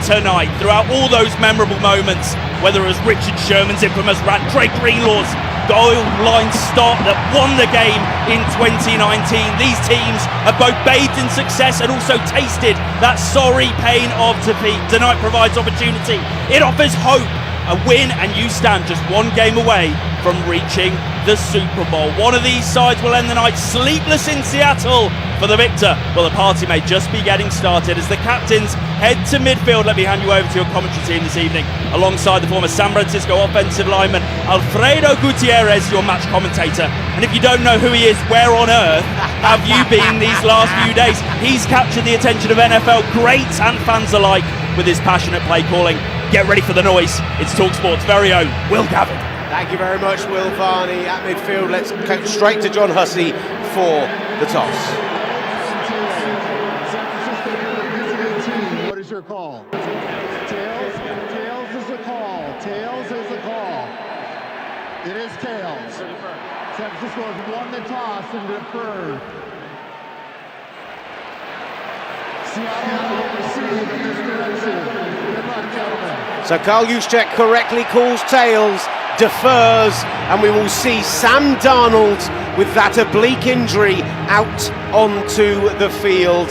tonight throughout all those memorable moments, whether it was Richard Sherman's infamous rant, Craig Greenlaw's goal line stop that won the game in 2019. These teams have both bathed in success and also tasted that sorry pain of defeat. Tonight provides opportunity. It offers hope. A win and you stand just one game away from reaching the Super Bowl. One of these sides will end the night sleepless in Seattle for the victor. Well, the party may just be getting started as the captains head to midfield. Let me hand you over to your commentary team this evening, alongside the former San Francisco offensive lineman Alfredo Gutierrez, your match commentator. And if you don't know who he is, where on earth have you been these last few days? He's captured the attention of NFL greats and fans alike with his passionate play calling. Get ready for the noise. It's TalkSport's very own Will Gavin. Thank you very much, Will Varney at midfield. Let's go straight to John Hussey for the toss. What is your call? Tails? Tails is the call. Tails is the call. It is tails. San Francisco has won the toss and deferred. Seattle will receive in this direction. Good luck, gentlemen. So Carl Juszczyk correctly calls tails, defers, and we will see Sam Darnold with that oblique injury out onto the field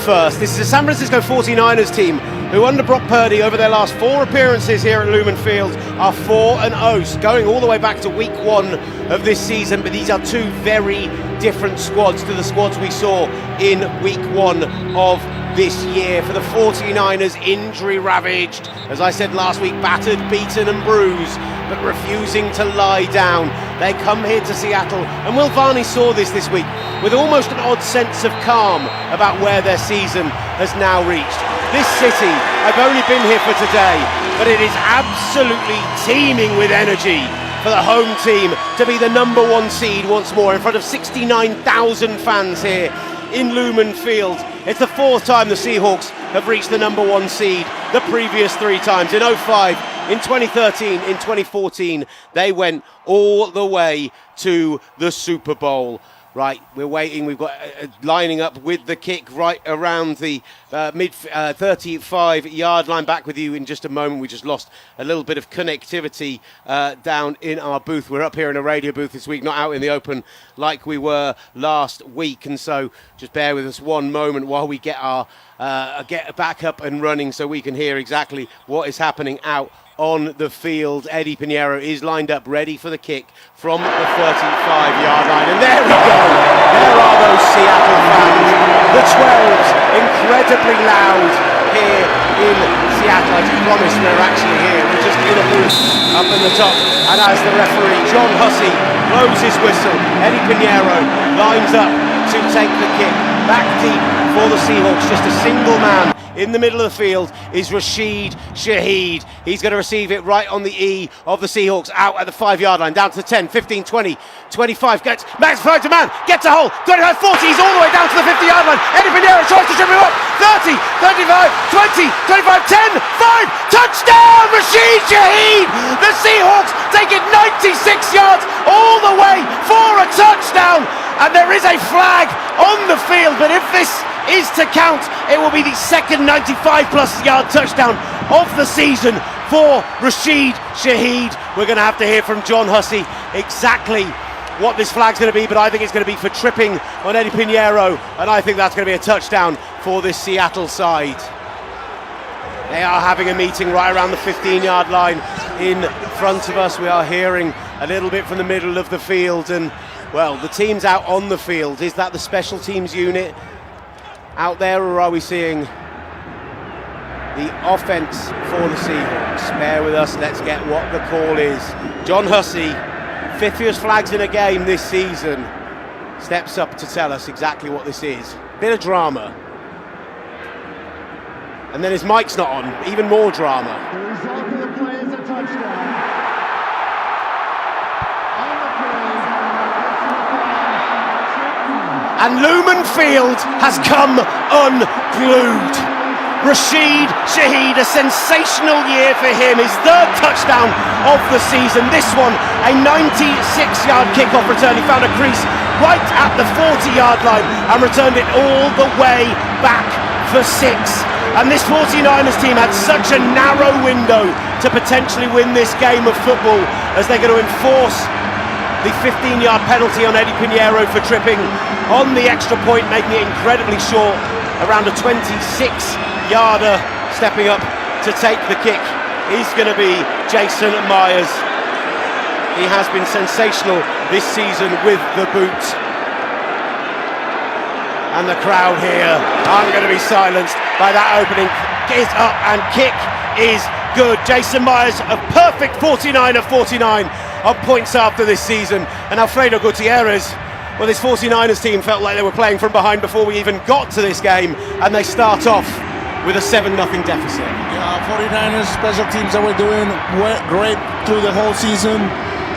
first. This is a San Francisco 49ers team who, under Brock Purdy, over their last 4 appearances here at Lumen Field, are 4-0, going all the way back to week 1 of this season. But these are 2 very different squads to the squads we saw in week 1 of this year. For the 49ers, injury ravaged, as I said last week, battered, beaten and bruised, but refusing to lie down. They come here to Seattle, and Will Varney saw this week with almost an odd sense of calm about where their season has now reached. This city, I've only been here for today, but it is absolutely teeming with energy for the home team to be the number 1 seed once more in front of 69,000 fans here in Lumen Field. It's the 4th time the Seahawks have reached the number 1 seed, the previous 3 times. In 05, in 2013, in 2014, they went all the way to the Super Bowl. Right, we're waiting. We've got lining up with the kick right around the mid 35-yard line. Back with you in just a moment. We just lost a little bit of connectivity down in our booth. We're up here in a radio booth this week, not out in the open like we were last week. And so just bear with us one moment while we get our get back up and running so we can hear exactly what is happening out on the field. Eddie Pinheiro is lined up, ready for the kick from the 35-yard line. And there we go. There are those Seattle fans. The 12s, incredibly loud here in Seattle. I do promise we're actually here. We're just in a booth up in the top. And as the referee, John Hussey, blows his whistle, Eddie Pinheiro lines up to take the kick. Back deep for the Seahawks, just a single man. In the middle of the field is Rashid Shaheed. He's going to receive it right on the E of the Seahawks, out at the 5-yard line, down to 10, 15, 20, 25. Gets Max finds a man, gets a hole, 25, 40. He's all the way down to the 50-yard line. Eddie Pinheiro tries to trip him up. 30, 35, 20, 25, 10, 5. Touchdown, Rashid Shaheed. The Seahawks take it 96 yards all the way for a touchdown. And there is a flag on the field, but if this is to count, it will be the second 95-plus yard touchdown of the season for Rashid Shaheed. We're going to have to hear from John Hussey exactly what this flag's going to be, but I think it's going to be for tripping on Eddie Pinheiro, and I think that's going to be a touchdown for this Seattle side. They are having a meeting right around the 15-yard line in front of us. We are hearing a little bit from the middle of the field, and well, the team's out on the field. Is that the special teams unit out there, or are we seeing the offense for the Seahawks? Bear with us, let's get what the call is. John Hussey, 5th fewest flags in a game this season, steps up to tell us exactly what this is. Bit of drama. And then his mic's not on, even more drama. The result of the play is a touchdown. And Lumen Field has come unglued. Rashid Shaheed, a sensational year for him, his 3rd touchdown of the season. This one, a 96-yard kickoff return. He found a crease right at the 40-yard line and returned it all the way back for 6. And this 49ers team had such a narrow window to potentially win this game of football, as they're going to enforce the 15-yard penalty on Eddie Pinheiro for tripping on the extra point, making it incredibly short, around a 26-yarder, stepping up to take the kick. He's going to be Jason Myers. He has been sensational this season with the boot. And the crowd here aren't going to be silenced by that opening. Is up and kick is good. Jason Myers, a perfect 49 of 49 on points after this season. And Alfredo Gutierrez, well, this 49ers team felt like they were playing from behind before we even got to this game, and they start off with a 7-0 deficit. Yeah, 49ers special teams that were doing great through the whole season,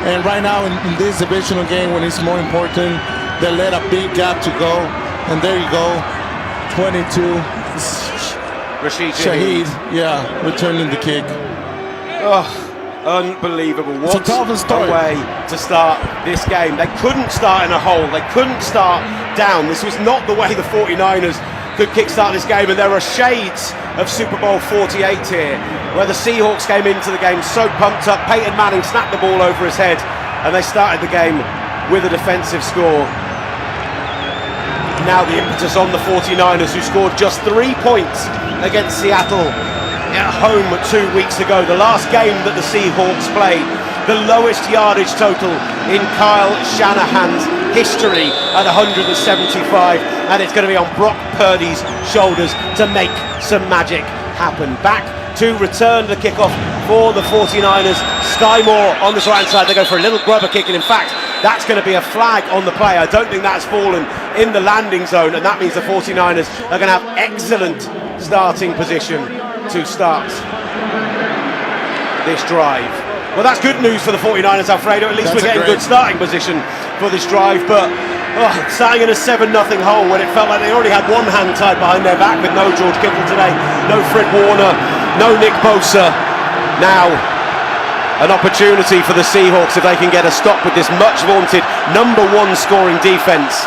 and right now in this divisional game when it's more important, they let a big gap to go, and there you go, 22. Rashid Shaheed, yeah, returning the kick. Oh, unbelievable. What a way to start this game. They couldn't start in a hole, they couldn't start down. This was not the way the 49ers could kickstart this game, and there are shades of Super Bowl 48 here, where the Seahawks came into the game so pumped up. Peyton Manning snapped the ball over his head, and they started the game with a defensive score. Now the impetus on the 49ers, who scored just 3 points against Seattle at home 2 weeks ago, the last game that the Seahawks played. The lowest yardage total in Kyle Shanahan's history at 175, and it's going to be on Brock Purdy's shoulders to make some magic happen. Back to return the kickoff for the 49ers. Sky Moore on this right hand side. They go for a little grubber kick, and in fact that's going to be a flag on the play. I don't think that's fallen in the landing zone, and that means the 49ers are going to have excellent starting position to start this drive. Well, that's good news for the 49ers, Alfredo. At least we're getting good starting position for this drive, but starting in a 7-0 hole when it felt like they already had one hand tied behind their back with no George Kittle today, no Fred Warner, no Nick Bosa. Now an opportunity for the Seahawks, if they can get a stop with this much vaunted #1 scoring defense,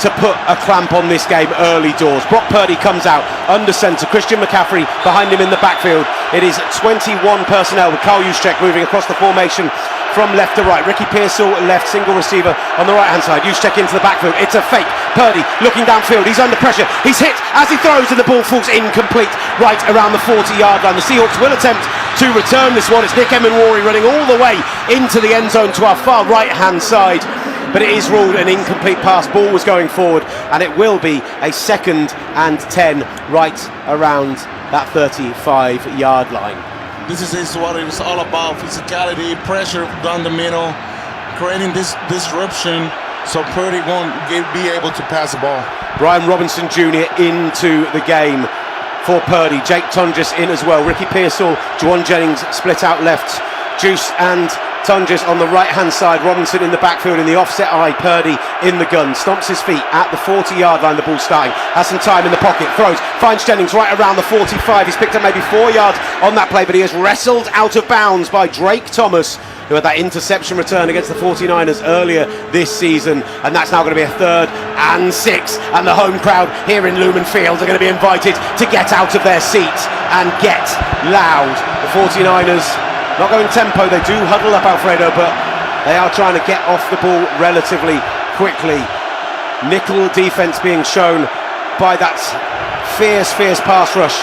to put a clamp on this game early doors. Brock Purdy comes out under centre. Christian McCaffrey behind him in the backfield. It is 21 personnel with Kyle Juszczyk moving across the formation from left to right. Ricky Pearsall left, single receiver on the right hand side. Juszczyk into the backfield. It's a fake. Purdy looking downfield. He's under pressure. He's hit as he throws, and the ball falls incomplete right around the 40-yard line. The Seahawks will attempt to return this one. It's Nick Emenwari running all the way into the end zone to our far right hand side, but it is ruled an incomplete pass. Ball was going forward, and it will be a 2nd and 10 right around that 35-yard line. This is what it was all about: physicality, pressure down the middle, creating this disruption so Purdy won't be able to pass the ball. Brian Robinson Jr. into the game for Purdy. Jake Tunges in as well. Ricky Pearsall, Juwan Jennings split out left. Juice and Tunges on the right-hand side. Robinson in the backfield in the offset eye. Purdy in the gun. Stomps his feet at the 40-yard line. The ball starting. Has some time in the pocket. Throws. Finds Jennings right around the 45. He's picked up maybe 4 yards on that play, but he is wrestled out of bounds by Drake Thomas, who had that interception return against the 49ers earlier this season. And that's now going to be a 3rd and 6. And the home crowd here in Lumen Field are going to be invited to get out of their seats and get loud. The 49ers not going tempo. They do huddle up, Alfredo, but they are trying to get off the ball relatively quickly. Nickel defense being shown by that fierce pass rush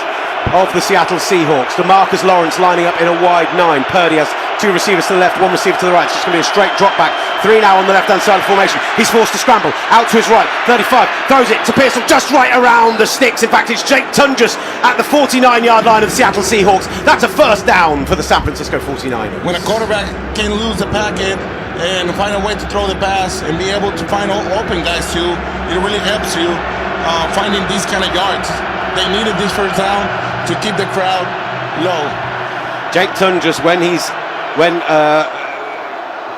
of the Seattle Seahawks. DeMarcus Lawrence lining up in a wide 9. Purdy has 2 receivers to the left, 1 receiver to the right. It's just going to be a straight drop back. 3 now on the left-hand side of the formation. He's forced to scramble. Out to his right. 35. Throws it to Pearsall just right around the sticks. In fact, it's Jake Tunges at the 49-yard line of the Seattle Seahawks. That's a 1st down for the San Francisco 49ers. When a quarterback can lose the packet and find a way to throw the pass and be able to find open guys too, it really helps you finding these kind of yards. They needed this 1st down to keep the crowd low. Jake Tunges, when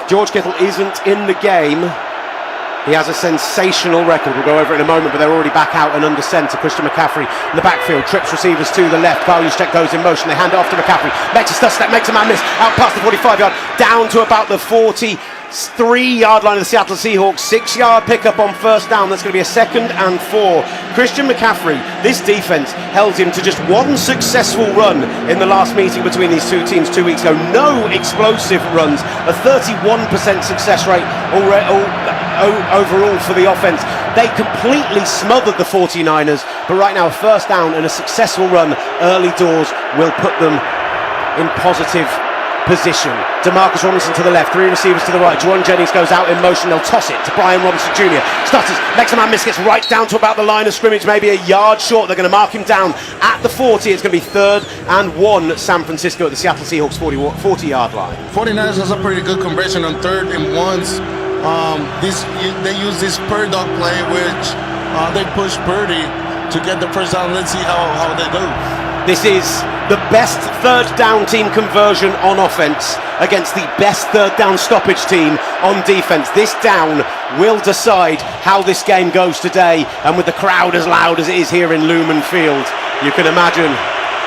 George Kittle isn't in the game, he has a sensational record. We'll go over it in a moment, but they're already back out and under centre. Christian McCaffrey in the backfield, trips receivers to the left. Kyle Juszczyk goes in motion. They hand it off to McCaffrey. Makes a step, makes a man miss. Out past the 45-yard, down to about the 46 3-yard line of the Seattle Seahawks, 6-yard pickup on first down. That's going to be a 2nd and 4. Christian McCaffrey, this defense held him to just one successful run in the last meeting between these two teams 2 weeks ago. No explosive runs, a 31% success rate overall for the offense. They completely smothered the 49ers, but right now a first down and a successful run early doors will put them in positive position. DeMarcus Robinson to the left, 3 receivers to the right. Juwan Jennings goes out in motion. They'll toss it to Brian Robinson Jr. Stutters, makes a man miss, gets right down to about the line of scrimmage, maybe a yard short. They're going to mark him down at the 40. It's going to be 3rd and 1 San Francisco at the Seattle Seahawks 40-yard line. 49ers has a pretty good conversion on 3rd and 1s. They use this Purdy dog play, which they push Purdy to get the first down. Let's see how they do. This is the best 3rd down team conversion on offense against the best 3rd down stoppage team on defense. This down will decide how this game goes today, and with the crowd as loud as it is here in Lumen Field, you can imagine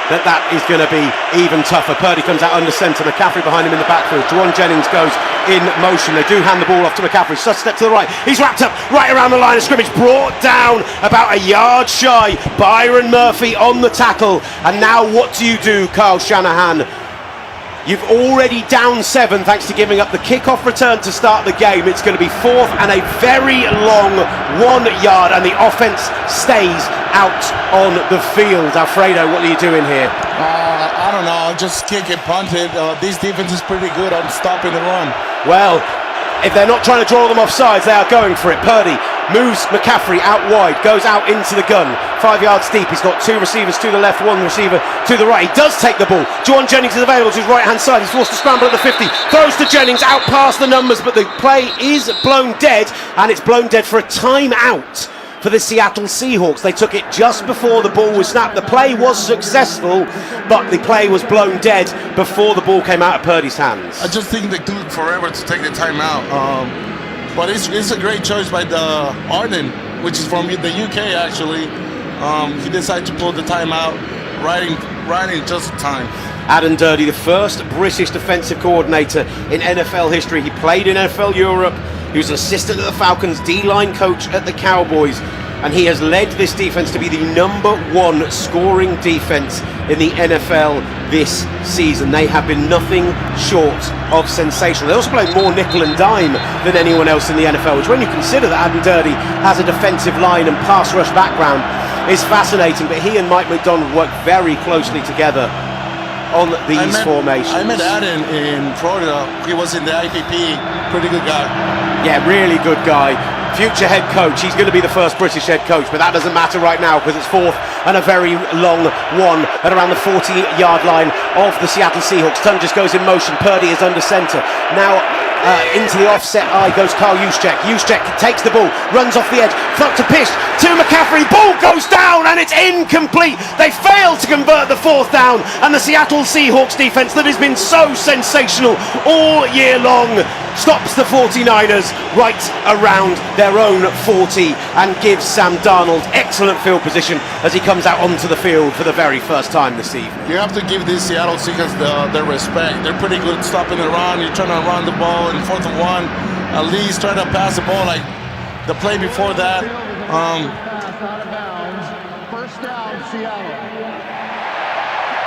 that is going to be even tougher. Purdy comes out under centre, McCaffrey behind him in the backfield. Juwan Jennings goes in motion. They do hand the ball off to McCaffrey. Step to the right. He's wrapped up right around the line of scrimmage. Brought down about a yard shy. Byron Murphy on the tackle. And now what do you do, Kyle Shanahan? You've already down 7 thanks to giving up the kickoff return to start the game. It's going to be 4th and a very long 1 yard, and the offense stays out on the field. Alfredo, what are you doing here? I don't know. Just kick it, punt it. This defense is pretty good on stopping the run. Well, if they're not trying to draw them off sides, they are going for it. Purdy moves McCaffrey out wide, goes out into the gun, 5 yards deep. He's got 2 receivers to the left, 1 receiver to the right. He does take the ball. Juwan Jennings is available to his right hand side. He's forced to scramble at the 50, throws to Jennings out past the numbers, but the play is blown dead, and it's blown dead for a timeout for the Seattle Seahawks. They took it just before the ball was snapped. The play was successful, but the play was blown dead before the ball came out of Purdy's hands. I just think they took forever to take the timeout. But it's a great choice by the Arden, which is from the UK actually. He decided to pull the timeout right in just time. Adam Dirty, the first British defensive coordinator in NFL history. He played in NFL Europe. He was an assistant at the Falcons, D-line coach at the Cowboys, and he has led this defense to be the #1 scoring defense in the NFL this season. They have been nothing short of sensational. They also play more nickel and dime than anyone else in the NFL, which, when you consider that Adam Dirty has a defensive line and pass rush background, is fascinating. But he and Mike McDonald work very closely together on these formations. I met Adam in Florida. He was in the IPP. Pretty good guy. Yeah, really good guy. Future head coach. He's going to be the first British head coach, but that doesn't matter right now because it's 4th and a very long 1 at around the 40-yard line of the Seattle Seahawks. Ton just goes in motion. Purdy is under centre. Now into the offset eye goes Kyle Juszczyk. Juszczyk takes the ball, runs off the edge, throw to Pish, to McCaffrey. Ball goes down and it's incomplete. They fail to convert the 4th down, and the Seattle Seahawks defense that has been so sensational all year long stops the 49ers right around their own 40 and gives Sam Darnold excellent field position as he comes out onto the field for the very first time this evening. You have to give these Seattle Seahawks their respect. They're pretty good stopping the run. You're trying to run the ball in 4th and 1. At least try to pass the ball like the play before that. Out of bounds. First down, Seattle.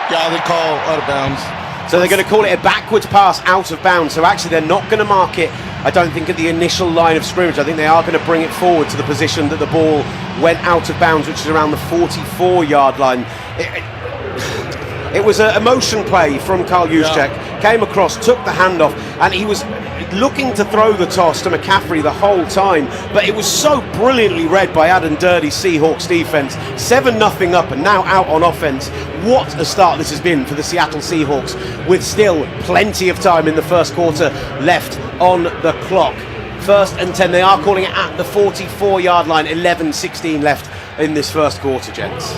Yeah, they call out of bounds. So they're going to call it a backwards pass out of bounds. So actually they're not going to mark it, I don't think, at the initial line of scrimmage. I think they are going to bring it forward to the position that the ball went out of bounds, which is around the 44-yard line. It was a motion play from Kyle Juszczyk. Came across, took the handoff, and he was looking to throw the toss to McCaffrey the whole time, but it was so brilliantly read by Adam Dirty's Seahawks defense. 7-0 up and now out on offense. What a start this has been for the Seattle Seahawks, with still plenty of time in the first quarter left on the clock. 1st and 10. They are calling it at the 44-yard line. 11-16 left in this first quarter, gents.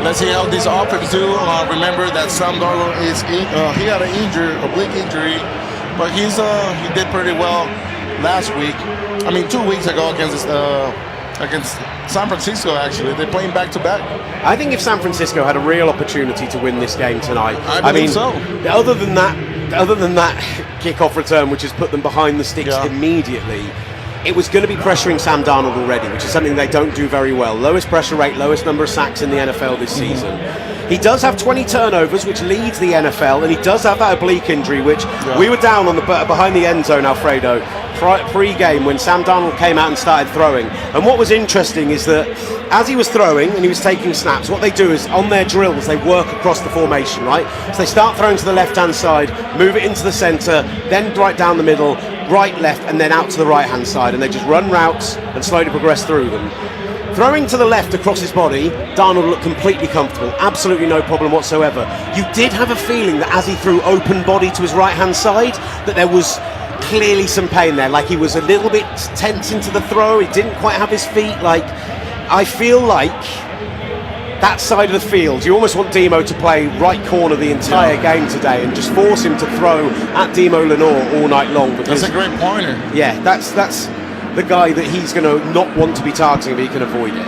Let's see how this offense do. Remember that Sam Darnold he had an oblique injury, but he did pretty well last week. 2 weeks ago against San Francisco. Actually, they're playing back to back. I think if San Francisco had a real opportunity to win this game tonight, I believe so. Other than that, other than that kickoff return, which has put them behind the sticks immediately, it was going to be pressuring Sam Darnold already, which is something they don't do very well. Lowest pressure rate, lowest number of sacks in the NFL this season. He does have 20 turnovers, which leads the NFL, and he does have that oblique injury, which we were down on the behind the end zone, Alfredo, pre-game when Sam Darnold came out and started throwing. And what was interesting is that as he was throwing and he was taking snaps, what they do is on their drills they work across the formation, right? So they start throwing to the left-hand side, move it into the centre, then right down the middle, right, left, and then out to the right-hand side, and they just run routes and slowly progress through them. Throwing to the left across his body, Darnold looked completely comfortable, absolutely no problem whatsoever. You did have a feeling that as he threw open body to his right-hand side, that there was clearly some pain there, like he was a little bit tense into the throw, he didn't quite have his feet, like, I feel like that side of the field, you almost want Demo to play right corner the entire game today and just force him to throw at Demo Lenore all night long. Because, that's a great pointer. Yeah, that's the guy that he's going to not want to be targeting, but he can avoid it.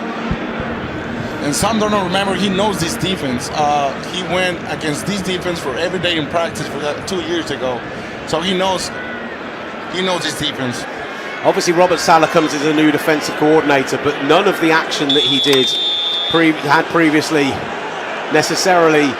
And Sam Darnold, remember, he knows this defense. He went against this defense for every day in practice for 2 years ago. So he knows this defense. Obviously, Robert Saleh comes as a new defensive coordinator, but none of the action that he had previously necessarily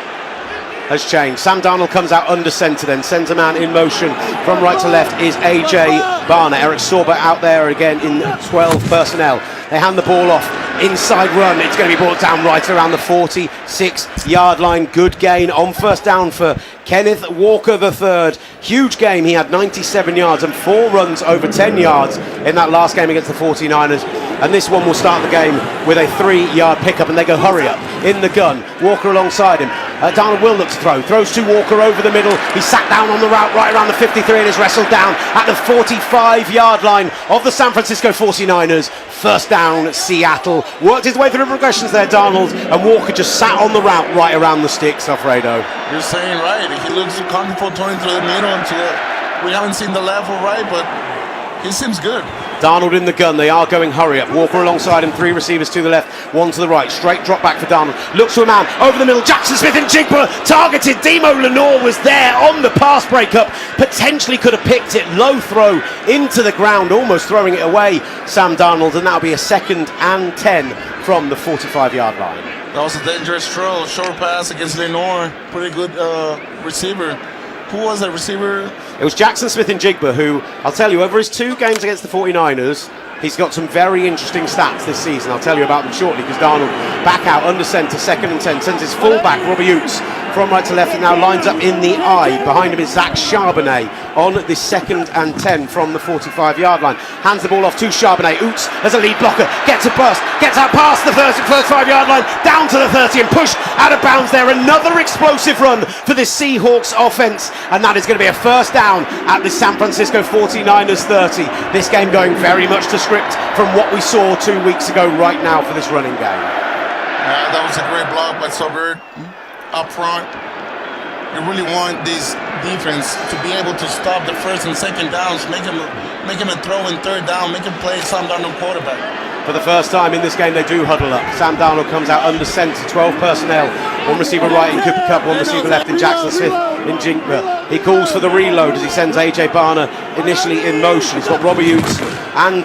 has changed. Sam Darnold comes out under centre then, centre man in motion from right to left is AJ Barner. Eric Sorber out there again in 12 personnel. They hand the ball off, inside run, it's going to be brought down right around the 46-yard line. Good gain on first down for Kenneth Walker III. Huge game, he had 97 yards and 4 runs over 10 yards in that last game against the 49ers. And this one will start the game with a 3-yard pickup, and they go hurry up in the gun. Walker alongside him. Darnold will look to throw. Throws to Walker over the middle. He's sat down on the route right around the 53 and is wrestled down at the 45-yard line of the San Francisco 49ers. First down, Seattle. Worked his way through the progressions there, Darnold, and Walker just sat on the route right around the sticks, Alfredo. You're saying right. He looks comfortable throwing through the middle. We haven't seen the left or right, but he seems good. Darnold in the gun, they are going hurry up. Walker alongside him, 3 receivers to the left, 1 to the right. Straight drop back for Darnold. Looks to a man over the middle. Jackson Smith and Jigba targeted. Demo Lenore was there on the pass breakup. Potentially could have picked it. Low throw into the ground, almost throwing it away, Sam Darnold, and that'll be a 2nd and 10 from the 45-yard line. That was a dangerous throw. Short pass against Lenore. Pretty good receiver. Who was that receiver? It was Jackson Smith and Jigba, who, I'll tell you, over his 2 games against the 49ers, he's got some very interesting stats this season. I'll tell you about them shortly, because Darnold back out under centre, 2nd and 10, sends his fullback, Robbie Oots, from right to left, and now lines up in the eye. Behind him is Zach Charbonnet on the 2nd and 10 from the 45-yard line. Hands the ball off to Charbonnet. Oots as a lead blocker, gets a burst, gets out past the 35-yard line, down to the 30 and pushed out of bounds there. Another explosive run for this Seahawks offense, and that is going to be a first down at the San Francisco 49ers 30. This game going very much to script from what we saw 2 weeks ago right now for this running game. That was a great block by Sobert up front. You really want this defense to be able to stop the 1st and 2nd downs, make him a throw in 3rd down, make him play Sam Darnold quarterback. For the first time in this game, they do huddle up. Sam Darnold comes out under centre, 12 personnel. 1 receiver right in Cooper Kupp, 1 receiver left in Jackson Smith in Jigba. He calls for the reload as he sends AJ Barner initially in motion. He's got Robbie Oots and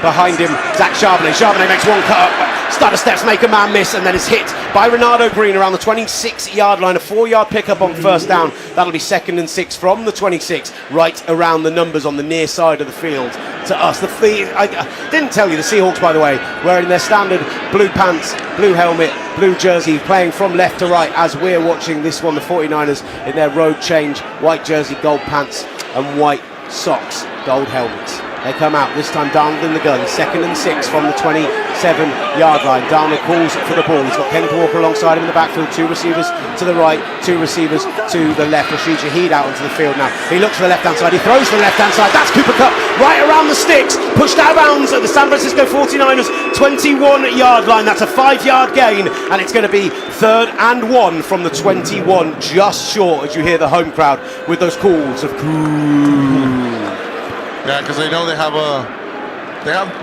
behind him, Zach Charbonnet. Charbonnet makes 1 cut up. Stutter steps, make a man miss, and then is hit by Renardo Green around the 26-yard line. A 4-yard pickup on first down. That'll be 2nd and 6 from the 26, right around the numbers on the near side of the field to us. I didn't tell you, the Seahawks, by the way, wearing their standard blue pants, blue helmet, blue jersey, playing from left to right as we're watching this one. The 49ers in their road change, white jersey, gold pants, and white socks, gold helmets. They come out, this time Darnold in the gun, 2nd and 6 from the 27-yard line. Darnold calls for the ball. He's got Kenneth Walker alongside him in the backfield, 2 receivers to the right, 2 receivers to the left. Rashid Shaheed out onto the field now. He looks for the left-hand side, he throws for the left-hand side. That's Cooper Kupp right around the sticks, pushed out of bounds at the San Francisco 49ers 21-yard line. That's a 5-yard gain, and it's going to be 3rd and 1 from the 21, just short, as you hear the home crowd with those calls of cool. Yeah, because they know they have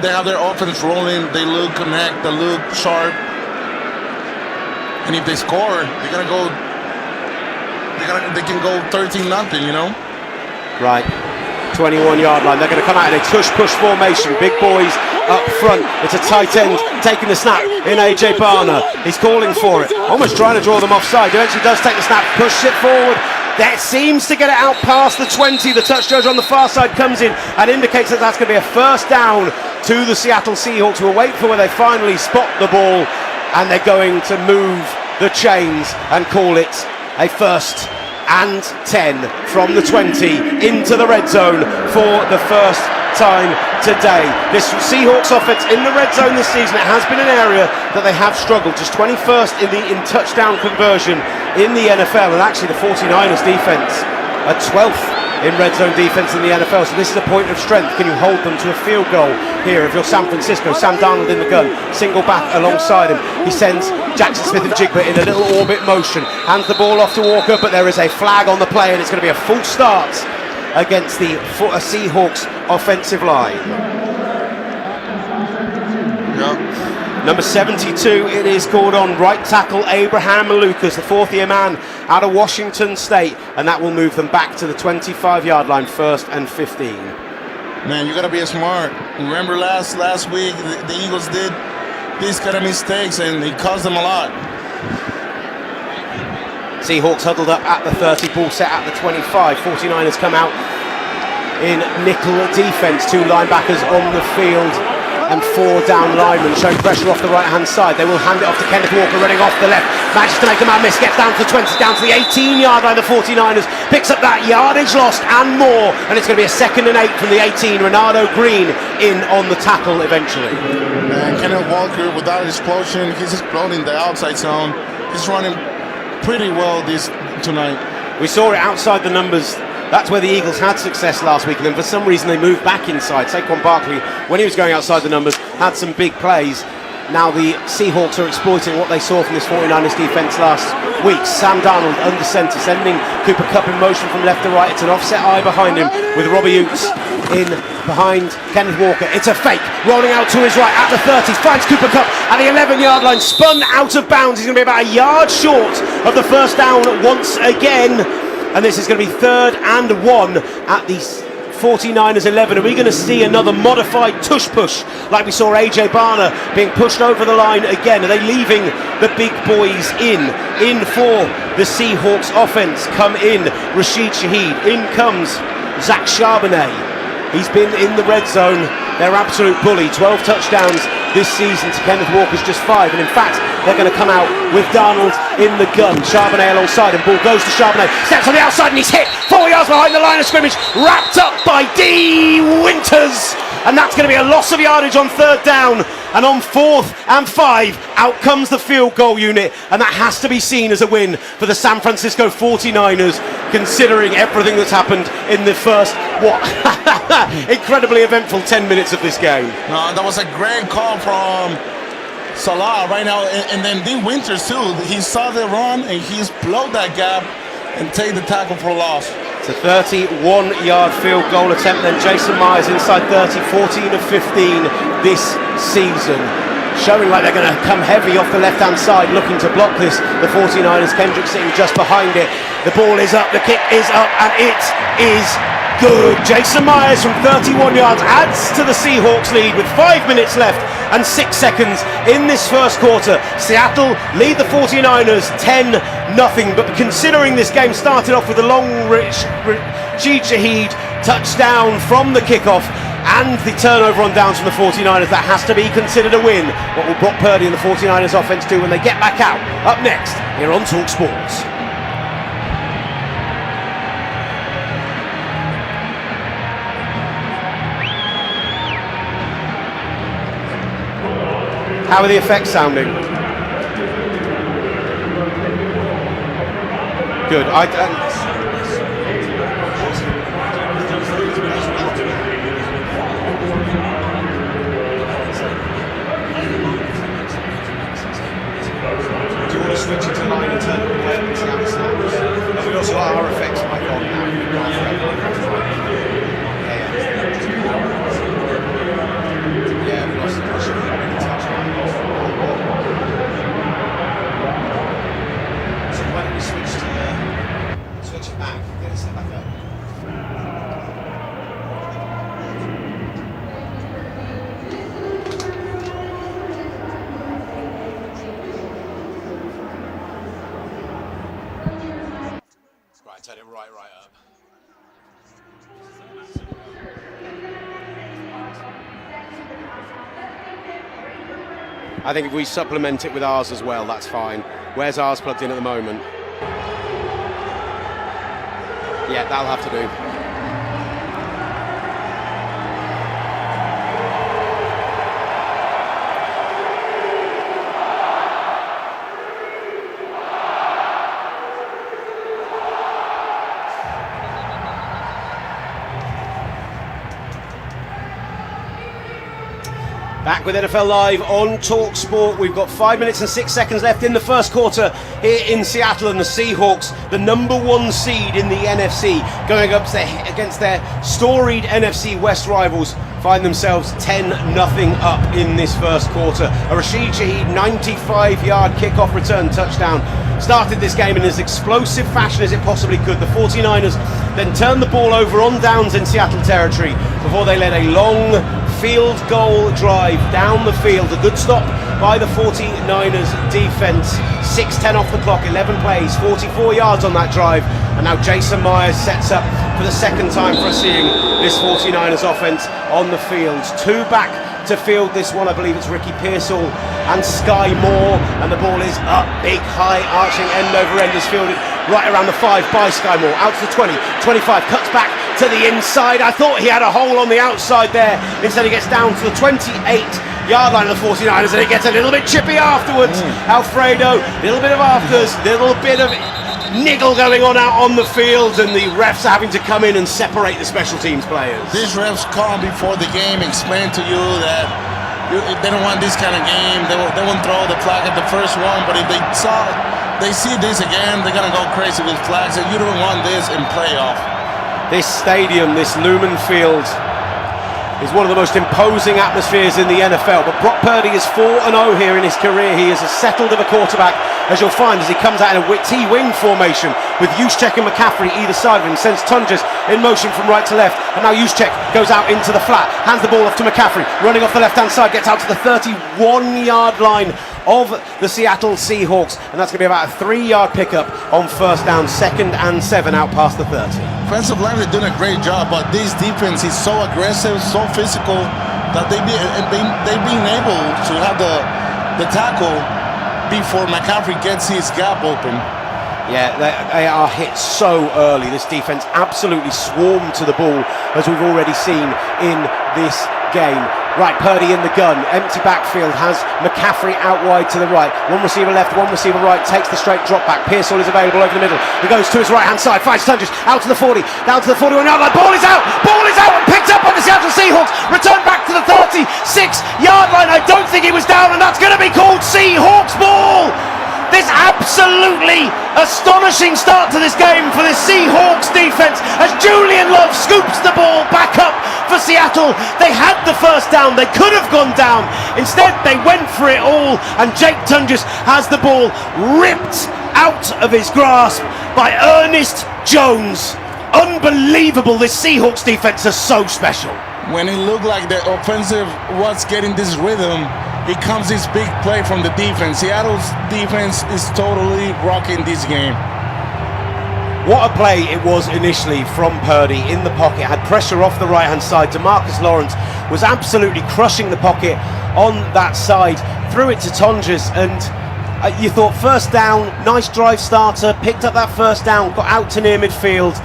their offense rolling. They look connect, they look sharp, and if they score, they're they can go 13-0, you know. Right, 21-yard line. They're going to come out in a tush-push formation. Big boys up front. It's a tight end taking the snap in AJ Barner. He's calling for it, almost trying to draw them offside. He eventually does take the snap, pushes it forward. That seems to get it out past the 20. The touch judge on the far side comes in and indicates that that's going to be a first down to the Seattle Seahawks. We'll wait for where they finally spot the ball, and they're going to move the chains and call it a 1st and 10 from the 20 into the red zone for the first time today. This Seahawks offense in the red zone this season, it has been an area that they have struggled. Just 21st in touchdown conversion in the NFL, and actually the 49ers defense are 12th in red zone defense in the NFL. So this is a point of strength. Can you hold them to a field goal here? If you're San Francisco, Sam Darnold in the gun, single back alongside him. He sends Jackson Smith and Jigba in a little orbit motion, hands the ball off to Walker, but there is a flag on the play, and it's going to be a full start against the Seahawks offensive line. Number 72, it is called on right tackle Abraham Lucas, the 4th-year man out of Washington State, and that will move them back to the 25-yard line, 1st and 15. Man, you gotta be smart. Remember last week the Eagles did these kind of mistakes, and it cost them a lot. Seahawks huddled up at the 30, ball set at the 25. 49ers come out in nickel defense, 2 linebackers on the field and 4 down linemen showing pressure off the right hand side. They will hand it off to Kenneth Walker running off the left, manages to make the man miss, gets down to the 20, down to the 18-yard line. The 49ers picks up that yardage lost and more, and it's going to be a 2nd and 8 from the 18. Ronaldo Green in on the tackle eventually. Man, Kenneth Walker, without explosion, he's exploding the outside zone. He's running pretty well tonight. We saw it outside the numbers. That's where the Eagles had success last week, and then for some reason they moved back inside. Saquon Barkley, when he was going outside the numbers, had some big plays. Now the Seahawks are exploiting what they saw from this 49ers defense last week. Sam Darnold under center, sending Cooper Kupp in motion from left to right. It's an offset eye behind him with Robbie Oots in behind Kenneth Walker. It's a fake, rolling out to his right at the 30, finds Cooper Kupp at the 11-yard line, spun out of bounds. He's going to be about a yard short of the first down once again, and this is going to be 3rd and 1 at the 49ers 11. Are we going to see another modified tush push like we saw AJ Barner being pushed over the line again? Are they leaving the big boys in for the Seahawks offense? Come in Rashid Shaheed, in comes Zach Charbonnet. He's been in the red zone, their absolute bully. 12 touchdowns this season to Kenneth Walker's just 5, and in fact they're going to come out with Darnold in the gun. Charbonnet alongside him, ball goes to Charbonnet, steps on the outside and he's hit 4 yards behind the line of scrimmage, wrapped up by D. Winters, and that's going to be a loss of yardage on 3rd down. And on 4th and 5, out comes the field goal unit, and that has to be seen as a win for the San Francisco 49ers, considering everything that's happened in the first, incredibly eventful 10 minutes of this game. That was a great call from Salah right now, and then D. Winters too. He saw the run and he's blowed that gap and take the tackle for a loss. It's a 31-yard field goal attempt, then Jason Myers inside 30, 14 of 15 this season. Showing like they're going to come heavy off the left-hand side, looking to block this. The 49ers, Kendrick sitting just behind it. The ball is up, the kick is up, and it is good. Jason Myers from 31 yards adds to the Seahawks lead with 5 minutes left and 6 seconds in this first quarter. Seattle lead the 49ers 10-0, but considering this game started off with a long Rashid Shaheed touchdown from the kickoff and the turnover on downs from the 49ers, that has to be considered a win. What will Brock Purdy and the 49ers offense do when they get back out? Up next here on Talk Sports. How are the effects sounding? Good. Do you want to switch it to line and turn it away and see how it sounds? And we also got our effects mic on now. Yeah, we lost the pressure. Right, had it right up. I think if we supplement it with ours as well, that's fine. Where's ours plugged in at the moment? Yeah, that'll have to do. Back with NFL Live on TalkSport. We've got 5 minutes and 6 seconds left in the first quarter here in Seattle, and the Seahawks, the number one seed in the NFC, going up against their storied NFC West rivals, find themselves 10-0 up in this first quarter. A Rashid Shaheed 95-yard kickoff return touchdown started this game in as explosive fashion as it possibly could. The 49ers then turned the ball over on downs in Seattle territory before they led a long field goal drive down the field. A good stop by the 49ers defense. 6:10 off the clock, 11 plays, 44 yards on that drive, and now Jason Myers sets up for the second time for us seeing this 49ers offense on the field. Two back to field this one. I believe it's Ricky Pearsall and Sky Moore, and the ball is up big, high, arching end over end is fielded right around the 5 by Sky Moore, out to the 20, 25, cuts back to the inside. I thought he had a hole on the outside there. Instead he gets down to the 28-yard line of the 49ers, and it gets a little bit chippy afterwards. Alfredo, little bit of afters, little bit of niggle going on out on the field, and the refs are having to come in and separate the special teams players. These refs call before the game, explain to you that they don't want this kind of game. They won't throw the flag at the first one, but if they see this again, they're gonna go crazy with flags, and you don't want this in playoff. This stadium, this Lumen Field, is one of the most imposing atmospheres in the NFL. But Brock Purdy is 4-0 here in his career. He is as settled of a quarterback as you'll find as he comes out in a T-wing formation with Juszczyk and McCaffrey either side of him. Sends Tunges in motion from right to left, and now Juszczyk goes out into the flat, hands the ball off to McCaffrey, running off the left-hand side, gets out to the 31-yard line of the Seattle Seahawks, and that's going to be about a 3-yard pickup on first down, 2nd and 7 out past the 30. Offensive line, they're doing a great job, but this defense is so aggressive, so physical, that they've been able to have the tackle before McCaffrey gets his gap open. Yeah, they are hit so early. This defense absolutely swarmed to the ball, as we've already seen in this game. Right, Purdy in the gun, empty backfield, has McCaffrey out wide to the right. One receiver left, one receiver right, takes the straight drop back. Pearsall is available over the middle. He goes to his right hand side, finds Tunges, out to the 40, down to the 41-yard line. Ball is out and picked up by the Seattle Seahawks. Returned back to the 36-yard line. I don't think he was down, and that's going to be called Seahawks ball. This absolutely astonishing start to this game for the Seahawks defense as Julian Love scoops the ball back up for Seattle. They had the first down, they could have gone down. Instead, they went for it all, and Jake Tunges has the ball ripped out of his grasp by Ernest Jones. Unbelievable, this Seahawks defense is so special. When it looked like the offensive was getting this rhythm, it comes this big play from the defense. Seattle's defense is totally rocking this game. What a play it was initially from Purdy in the pocket. Had pressure off the right hand side. DeMarcus Lawrence was absolutely crushing the pocket on that side. Threw it to Tunges, and you thought first down, nice drive starter, picked up that first down, got out to near midfield.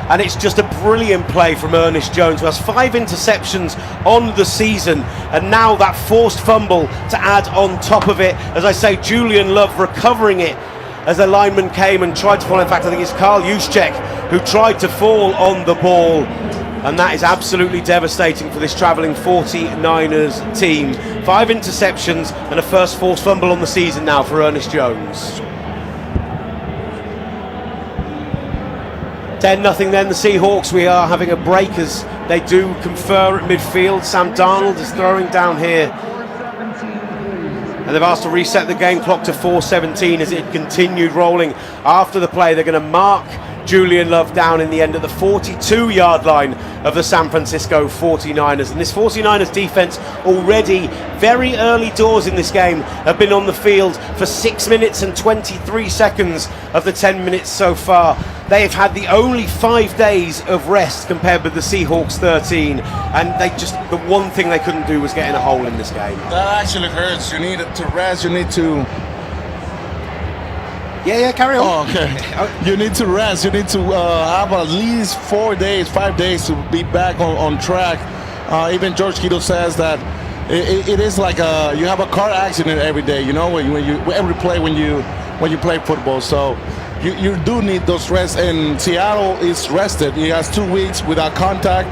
And it's just a brilliant play from Ernest Jones, who has 5 interceptions on the season, and now that forced fumble to add on top of it. As I say, Julian Love recovering it as the lineman came and tried to fall. In fact, I think it's Karl Juszczyk who tried to fall on the ball, and that is absolutely devastating for this travelling 49ers team. 5 interceptions and a first forced fumble on the season now for Ernest Jones. 10-0 then, the Seahawks. We are having a break as they do confer at midfield. Sam Darnold is throwing down here, and they've asked to reset the game clock to 4:17 as it continued rolling after the play. They're going to mark Julian Love down in the end at the 42-yard line of the San Francisco 49ers. And this 49ers defense, already very early doors in this game, have been on the field for 6 minutes and 23 seconds of the 10 minutes so far. They've had the only 5 days of rest compared with the Seahawks 13, and the one thing they couldn't do was get in a hole in this game. That actually hurts. You need to rest. You need to. Yeah, carry on. Oh, okay. You need to rest. You need to have at least 4 days, 5 days to be back on track. Even George Kittle says that it is like you have a car accident every day. You know, every play when you play football. So you do need those rests. And Seattle is rested. He has 2 weeks without contact,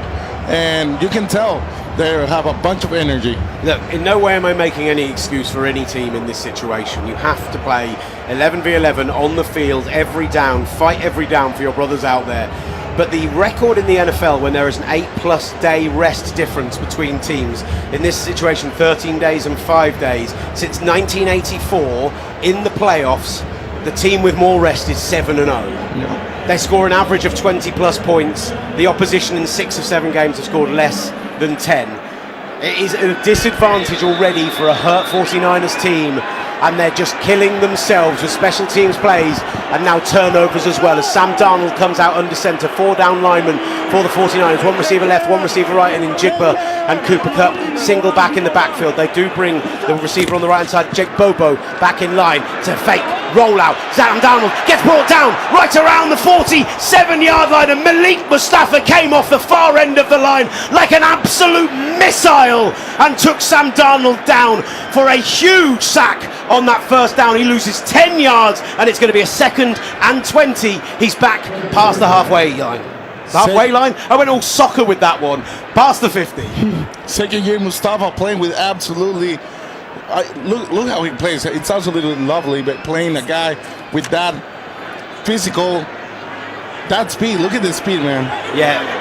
and you can tell they have a bunch of energy. Look, in no way am I making any excuse for any team in this situation. You have to play 11v11 on the field every down, fight every down for your brothers out there. But the record in the NFL when there is an 8+ day rest difference between teams, in this situation 13 days and 5 days, since 1984 in the playoffs, the team with more rest is 7-0. Yeah. They score an average of 20+ points. The opposition in 6 of 7 games have scored less than 10. It is a disadvantage already for a hurt 49ers team, and they're just killing themselves with special teams plays and now turnovers as well, as Sam Darnold comes out under centre. 4 down linemen for the 49ers, 1 receiver left, 1 receiver right, and in Jigba and Cooper Kupp single back in the backfield. They do bring the receiver on the right hand side, Jake Bobo, back in line to fake rollout. Sam Darnold gets brought down right around the 47-yard line, and Malik Mustafa came off the far end of the line like an absolute missile and took Sam Darnold down for a huge sack on that first down. He loses 10 yards, and it's going to be a 2nd and 20. He's back past the halfway line. Halfway line? I went all soccer with that one. Past the 50. Second year Mustafa playing with absolutely. Look how he plays. It's absolutely lovely, but playing a guy with that physical, that speed. Look at the speed, man. Yeah.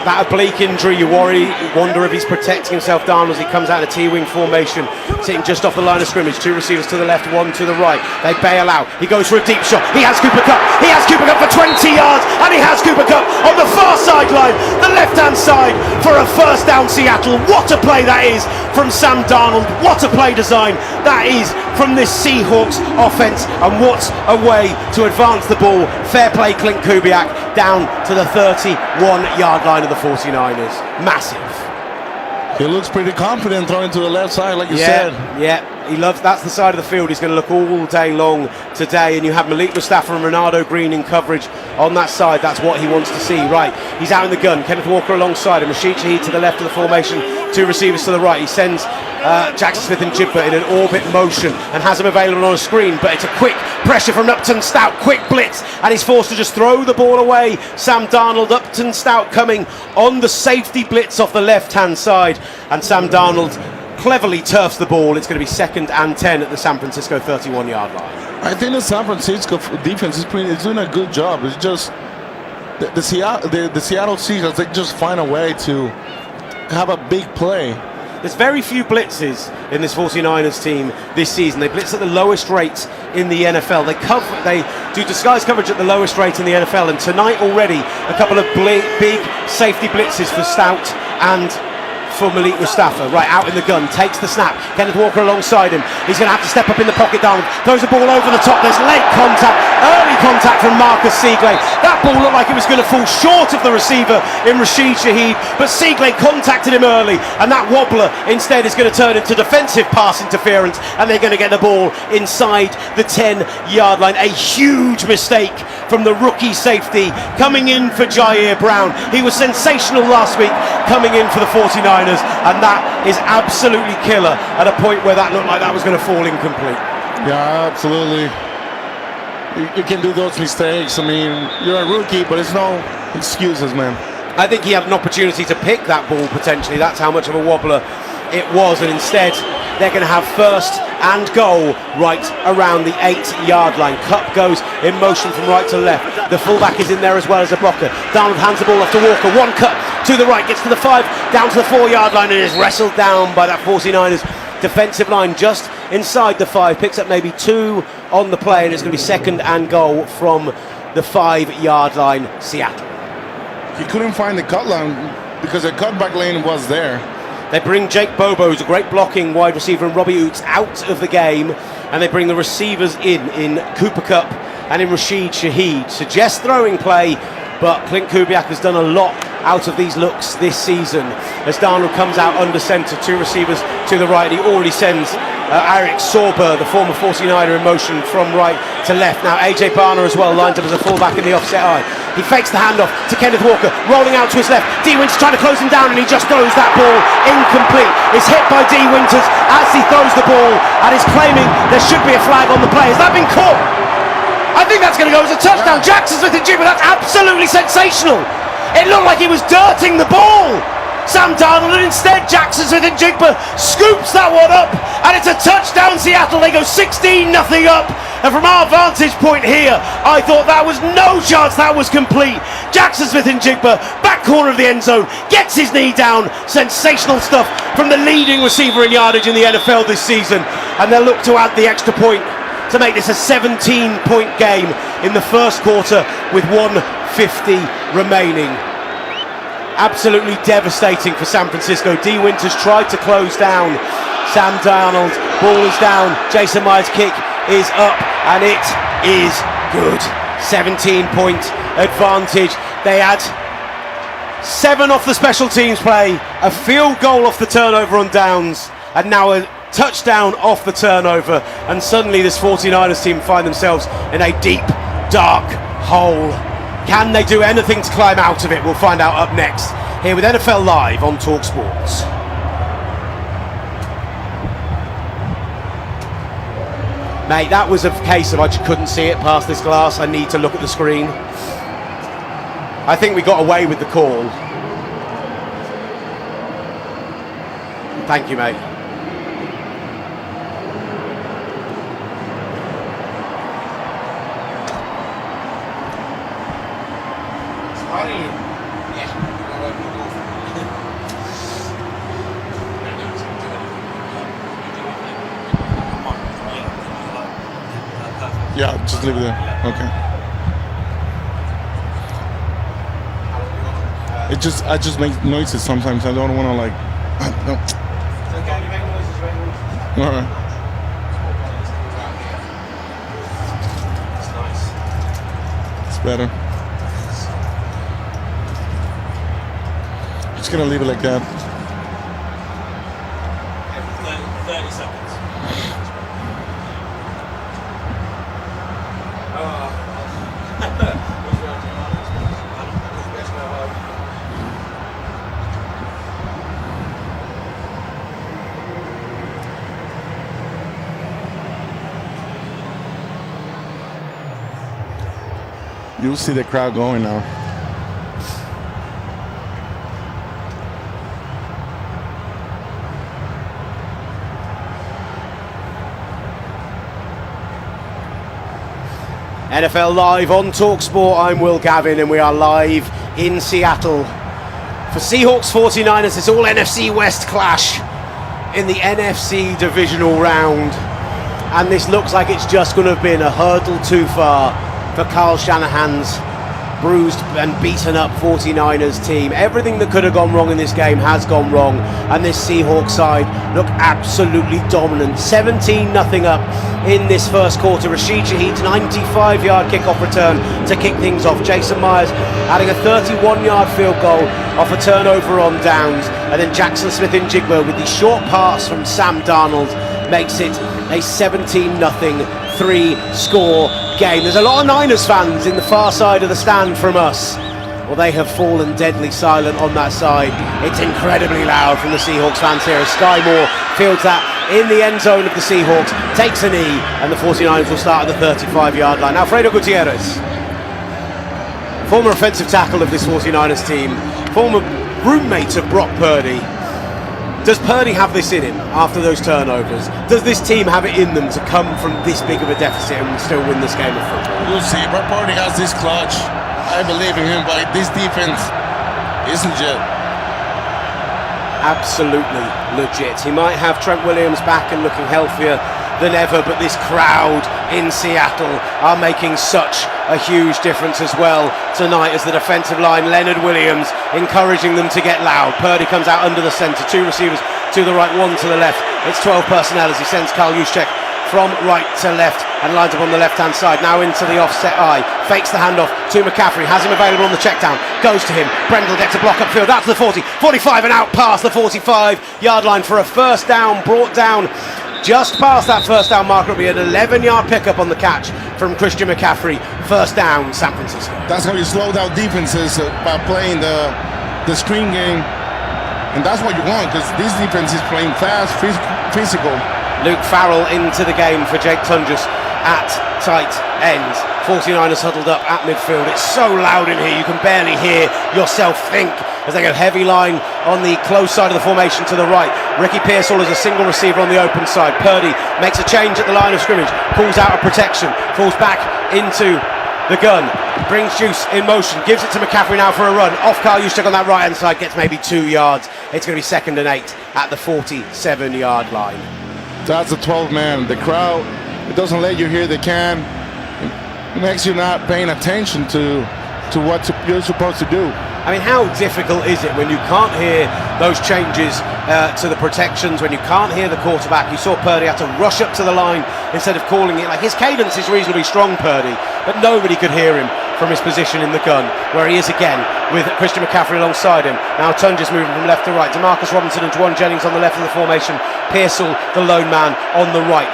That oblique injury, you wonder if he's protecting himself down as he comes out in a T-wing formation, sitting just off the line of scrimmage. 2 receivers to the left, 1 to the right. They bail out. He goes for a deep shot. He has Cooper Kupp. He has Cooper Kupp for 20 yards, and he has Cooper Kupp on the far sideline, the left-hand side, for a first down Seattle. What a play that is from Sam Darnold. What a play design that is from this Seahawks offense, and what a way to advance the ball. Fair play, Clint Kubiak, down to the 31-yard line of the 49ers. Massive. He looks pretty confident throwing to the left side, like you said. Yeah, he loves. That's the side of the field he's going to look all day long today. And you have Malik Mustafa and Ronaldo Green in coverage on that side. That's what he wants to see. Right, he's out in the gun. Kenneth Walker alongside him. Rashid Shaheed to the left of the formation. 2 receivers to the right. He sends Jackson Smith and Jigba in an orbit motion and has him available on a screen. But it's a quick pressure from Upton Stout. Quick blitz, and he's forced to just throw the ball away. Sam Darnold, Upton Stout coming on the safety blitz off the left-hand side. And Sam Darnold cleverly turfs the ball. It's going to be 2nd and 10 at the San Francisco 31-yard line. I think the San Francisco defense is doing a good job. It's just the Seattle Seahawks, they just find a way to have a big play. There's very few blitzes in this 49ers team this season. They blitz at the lowest rate in the NFL. They do disguise coverage at the lowest rate in the NFL, and tonight already a couple of big safety blitzes for Stout and for Malik Mustafa. Right, out in the gun, takes the snap. Kenneth Walker alongside him. He's going to have to step up in the pocket. Down, throws the ball over the top. There's leg contact, early contact from Marcus Seagley. That ball looked like it was going to fall short of the receiver in Rashid Shaheed, but Seagley contacted him early, and that wobbler instead is going to turn into defensive pass interference, and they're going to get the ball inside the 10-yard line. A huge mistake from the rookie safety coming in for Jair Brown. He was sensational last week coming in for the 49ers, and that is absolutely killer at a point where that looked like that was going to fall incomplete. Yeah, absolutely. You can do those mistakes. I mean, you're a rookie, but it's no excuses, man. I think he had an opportunity to pick that ball potentially. That's how much of a wobbler it was, and instead they're going to have 1st and goal right around the 8-yard line. Kupp goes in motion from right to left. The fullback is in there as well as a blocker. Darnold hands the ball off to Walker. 1 cut to the right, gets to the 5, down to the 4-yard line, and is wrestled down by that 49ers defensive line just inside the 5. Picks up maybe 2 on the play, and it's going to be 2nd and goal from the 5-yard line, Seattle. He couldn't find the cut line because the cutback lane was there. They bring Jake Bobo, who's a great blocking wide receiver, and Robbie Oots out of the game, and they bring the receivers in Cooper Kupp and in Rashid Shaheed. Suggests throwing play, but Clint Kubiak has done a lot out of these looks this season. As Darnold comes out under centre, 2 receivers to the right, he already sends Eric Sorber, the former 49er, in motion from right to left. Now AJ Barner as well, lined up as a fullback in the offset eye. He fakes the handoff to Kenneth Walker, rolling out to his left. D Winters trying to close him down, and he just throws that ball incomplete. It's hit by D Winters as he throws the ball, and is claiming there should be a flag on the play. Has that been caught? I think that's going to go as a touchdown. Jackson Smith-Njigba, that's absolutely sensational. It looked like he was dirting the ball, Sam Darnold, and instead Jackson Smith-Njigba scoops that one up, and it's a touchdown Seattle. They go 16-0 up, and from our vantage point here, I thought that was no chance that was complete. Jackson Smith-Njigba, back corner of the end zone, gets his knee down. Sensational stuff from the leading receiver in yardage in the NFL this season, and they'll look to add the extra point to make this a 17-point game in the first quarter with 1:50 remaining. Absolutely devastating for San Francisco. D Winters tried to close down Sam Darnold. Ball is down. Jason Myers' kick is up, and it is good. 17-point advantage. They had 7 off the special teams play, a field goal off the turnover on downs, and now a touchdown off the turnover, and suddenly this 49ers team find themselves in a deep, dark hole. Can they do anything to climb out of it? We'll find out up next, here with NFL Live on Talk Sports. Mate, that was a case of I just couldn't see it past this glass. I need to look at the screen. I think we got away with the call. Thank you, mate. Yeah, just leave it there. Okay. I just make noises sometimes. I don't want to like. No. It's okay, you make noises, right? All right. It's nice. It's better. Just gonna leave it like that. 30 seconds. You'll see the crowd going now. NFL Live on TalkSport. I'm Will Gavin, and we are live in Seattle for Seahawks 49ers. It's all NFC West clash in the NFC Divisional round, and this looks like it's just going to have been a hurdle too far for Kyle Shanahan's bruised and beaten up 49ers team. Everything that could have gone wrong in this game has gone wrong, and this Seahawks side look absolutely dominant. 17-0 up in this first quarter. Rashid Shaheed's 95-yard kickoff return to kick things off. Jason Myers adding a 31-yard field goal off a turnover on downs, and then Jackson Smith-Njigba with the short pass from Sam Darnold makes it a 17-0 3-score game. There's a lot of Niners fans in the far side of the stand from us. Well, they have fallen deadly silent on that side. It's incredibly loud from the Seahawks fans here as Sky Moore fields that in the end zone of the Seahawks, takes a knee, and the 49ers will start at the 35-yard line. Alfredo Gutierrez, former offensive tackle of this 49ers team, former roommate of Brock Purdy. Does Purdy have this in him after those turnovers? Does this team have it in them to come from this big of a deficit and still win this game of football? We'll see. Brock Purdy has this clutch. I believe in him, but this defense is legit. Absolutely legit. He might have Trent Williams back and looking healthier than ever, but this crowd in Seattle are making such a huge difference as well tonight, as the defensive line, Leonard Williams, encouraging them to get loud. Purdy comes out under the centre, 2 receivers to the right, 1 to the left. It's 12 personnel as he sends Kyle Juszczyk from right to left and lines up on the left-hand side. Now into the offset eye, fakes the handoff to McCaffrey, has him available on the check down, goes to him. Brendel gets a block upfield, out to the 40, 45 and out past the 45-yard line for a first down, brought down just past that first down marker. It'll be an 11-yard pickup on the catch from Christian McCaffrey. First down, San Francisco. That's how you slow down defenses, by playing the screen game. And that's what you want, because this defense is playing fast, physical. Luke Farrell into the game for Jake Tungus at tight end. 49ers huddled up at midfield. It's so loud in here, you can barely hear yourself think as they go heavy line on the close side of the formation to the right. Ricky Pearsall is a single receiver on the open side. Purdy makes a change at the line of scrimmage, pulls out of protection, falls back into the gun, brings Juice in motion, gives it to McCaffrey now for a run. Off Kyle Juszczyk on that right hand side, gets maybe 2 yards. It's going to be 2nd and 8 at the 47-yard line. That's a 12-man. The crowd, it doesn't let you hear the can. It makes you not paying attention to what you're supposed to do. I mean, how difficult is it when you can't hear those changes to the protections, when you can't hear the quarterback? You saw Purdy have to rush up to the line instead of calling it. Like, his cadence is reasonably strong, Purdy, but nobody could hear him from his position in the gun, where he is again with Christian McCaffrey alongside him. Now Tungus moving from left to right. DeMarcus Robinson and Juwan Jennings on the left of the formation. Pearsall, the lone man, on the right.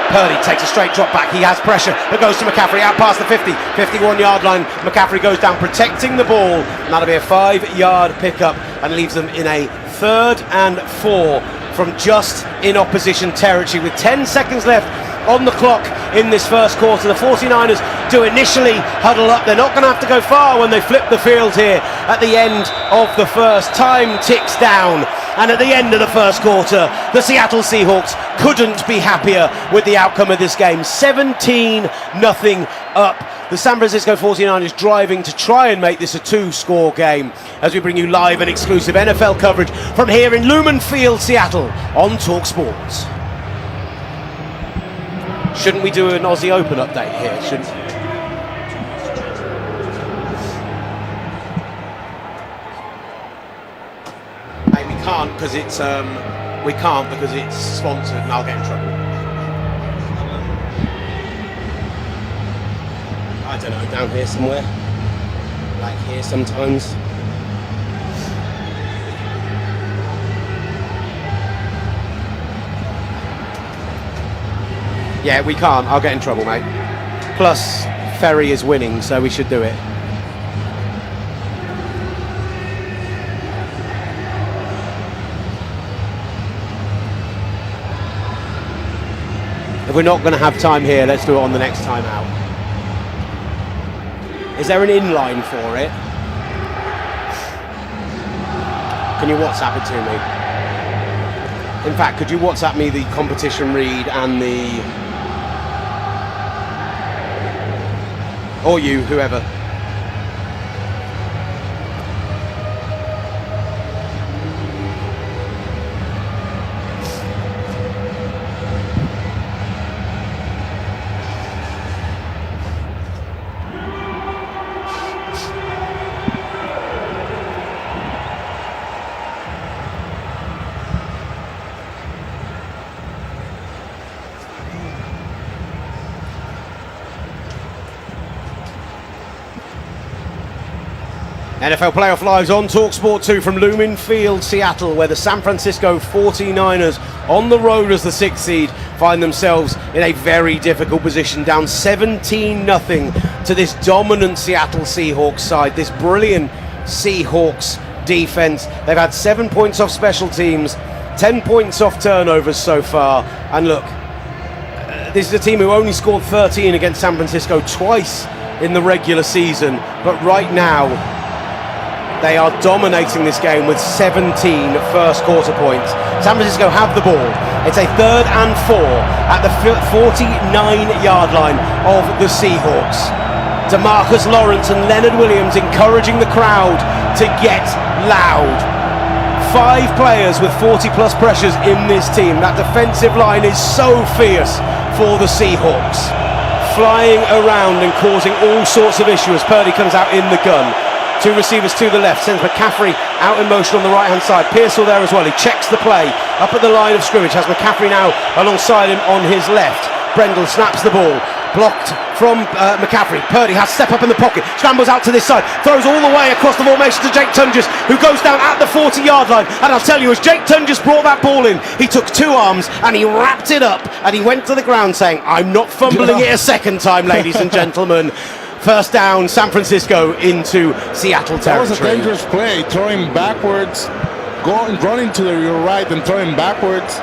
Purdy takes a straight drop back, he has pressure, but goes to McCaffrey out past the 51-yard line. McCaffrey goes down protecting the ball, and that'll be a 5-yard pickup and leaves them in a 3rd and 4 from just in opposition territory with 10 seconds left on the clock in this first quarter. The 49ers do initially huddle up. They're not going to have to go far when they flip the field here at the end of the first. Time ticks down, and at the end of the first quarter, the Seahawks couldn't be happier with the outcome of this game. 17-0 up. The San Francisco 49ers driving to try and make this a 2-score game as we bring you live and exclusive NFL coverage from here in Lumen Field, Seattle on Talk Sports. Shouldn't we do an Aussie Open update here? Shouldn't we? Hey, we can't because it's sponsored, and I'll get in trouble. I don't know, down here somewhere, like here sometimes. Yeah, we can't. I'll get in trouble, mate. Plus, Ferry is winning, so we should do it. If we're not going to have time here, let's do it on the next time out. Is there an inline for it? Can you WhatsApp it to me? In fact, could you WhatsApp me the competition read and the... Or you, whoever. NFL Playoff Lives on TalkSport 2 from Lumen Field, Seattle, where the San Francisco 49ers on the road as the 6th seed find themselves in a very difficult position, down 17-0 to this dominant Seattle Seahawks side, this brilliant Seahawks defense. They've had 7 points off special teams, 10 points off turnovers so far, and look, this is a team who only scored 13 against San Francisco twice in the regular season, but right now they are dominating this game with 17 first quarter points. San Francisco have the ball. It's a 3rd and 4 at the 49-yard line of the Seahawks. DeMarcus Lawrence and Leonard Williams encouraging the crowd to get loud. 5 players with 40-plus pressures in this team. That defensive line is so fierce for the Seahawks. Flying around and causing all sorts of issues. Purdy comes out in the gun. Two receivers to the left, sends McCaffrey out in motion on the right hand side. Pearsall there as well, he checks the play up at the line of scrimmage, has McCaffrey now alongside him on his left. Brendel snaps the ball, blocked from McCaffrey. Purdy has step up in the pocket, scrambles out to this side, throws all the way across the formation to Jake Tunges, who goes down at the 40-yard line. And I'll tell you, as Jake Tunges brought that ball in, he took two arms and he wrapped it up and he went to the ground saying, "I'm not fumbling it a second time, ladies and gentlemen." First down, San Francisco into Seattle territory. That was a dangerous play, throwing backwards, running to your right and throwing backwards.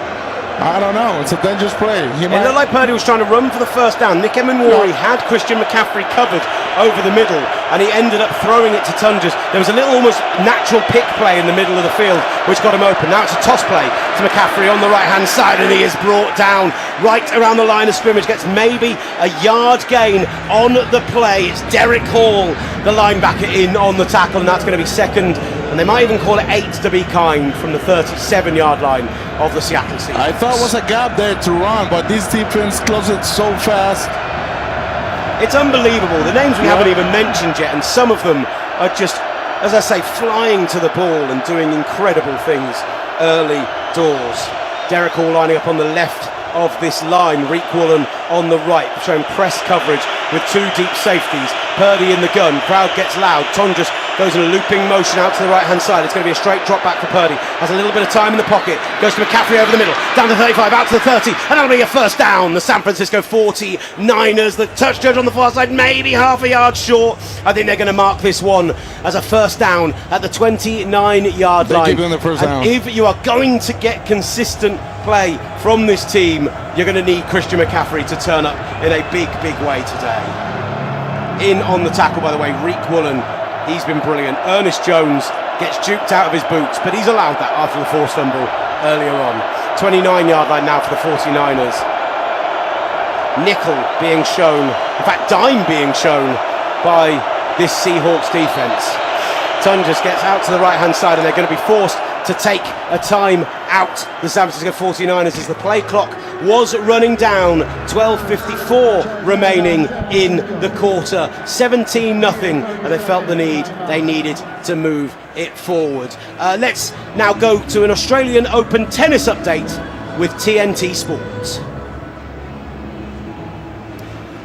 I don't know. It's a dangerous play. It looked like Purdy was trying to run for the first down. Nick Emenwari had Christian McCaffrey covered over the middle, and he ended up throwing it to Tunges. There was a little almost natural pick play in the middle of the field, which got him open. Now it's a toss play to McCaffrey on the right-hand side, and he is brought down right around the line of scrimmage. Gets maybe a yard gain on the play. It's Derek Hall, the linebacker, in on the tackle, and that's going to be second. And they might even call it 8 to be kind from the 37-yard line of the Seattle Seahawks. I thought it was a gap there to run, but this defense closed it so fast. It's unbelievable. The names we haven't even mentioned yet, and some of them are just, as I say, flying to the ball and doing incredible things early doors. Derek Hall lining up on the left of this line, Reek Woolen on the right, showing press coverage with two deep safeties. Purdy in the gun, crowd gets loud. Tunges goes in a looping motion out to the right hand side. It's going to be a straight drop back for Purdy. Has a little bit of time in the pocket, goes to McCaffrey over the middle, down to 35, out to the 30, and that'll be a first down. The San Francisco 49ers, the touch judge on the far side, maybe half a yard short. I think they're going to mark this one as a first down at the 29-yard line. Give them the first down. If you are going to get consistent play from this team, you're going to need Christian McCaffrey to turn up in a big way today. In on the tackle, by the way, Reek Woolen, he's been brilliant. Ernest Jones gets juked out of his boots, but he's allowed that after the forced fumble earlier on. 29-yard line now for the 49ers. Nickel being shown, in fact dime being shown by this Seahawks defense. Tunges gets out to the right hand side, and they're going to be forced to take a time out, the San Francisco 49ers, as the play clock was running down. 12:54 remaining in the quarter, 17-0, and they felt the need, they needed to move it forward. Let's now go to an Australian Open tennis update with TNT Sports.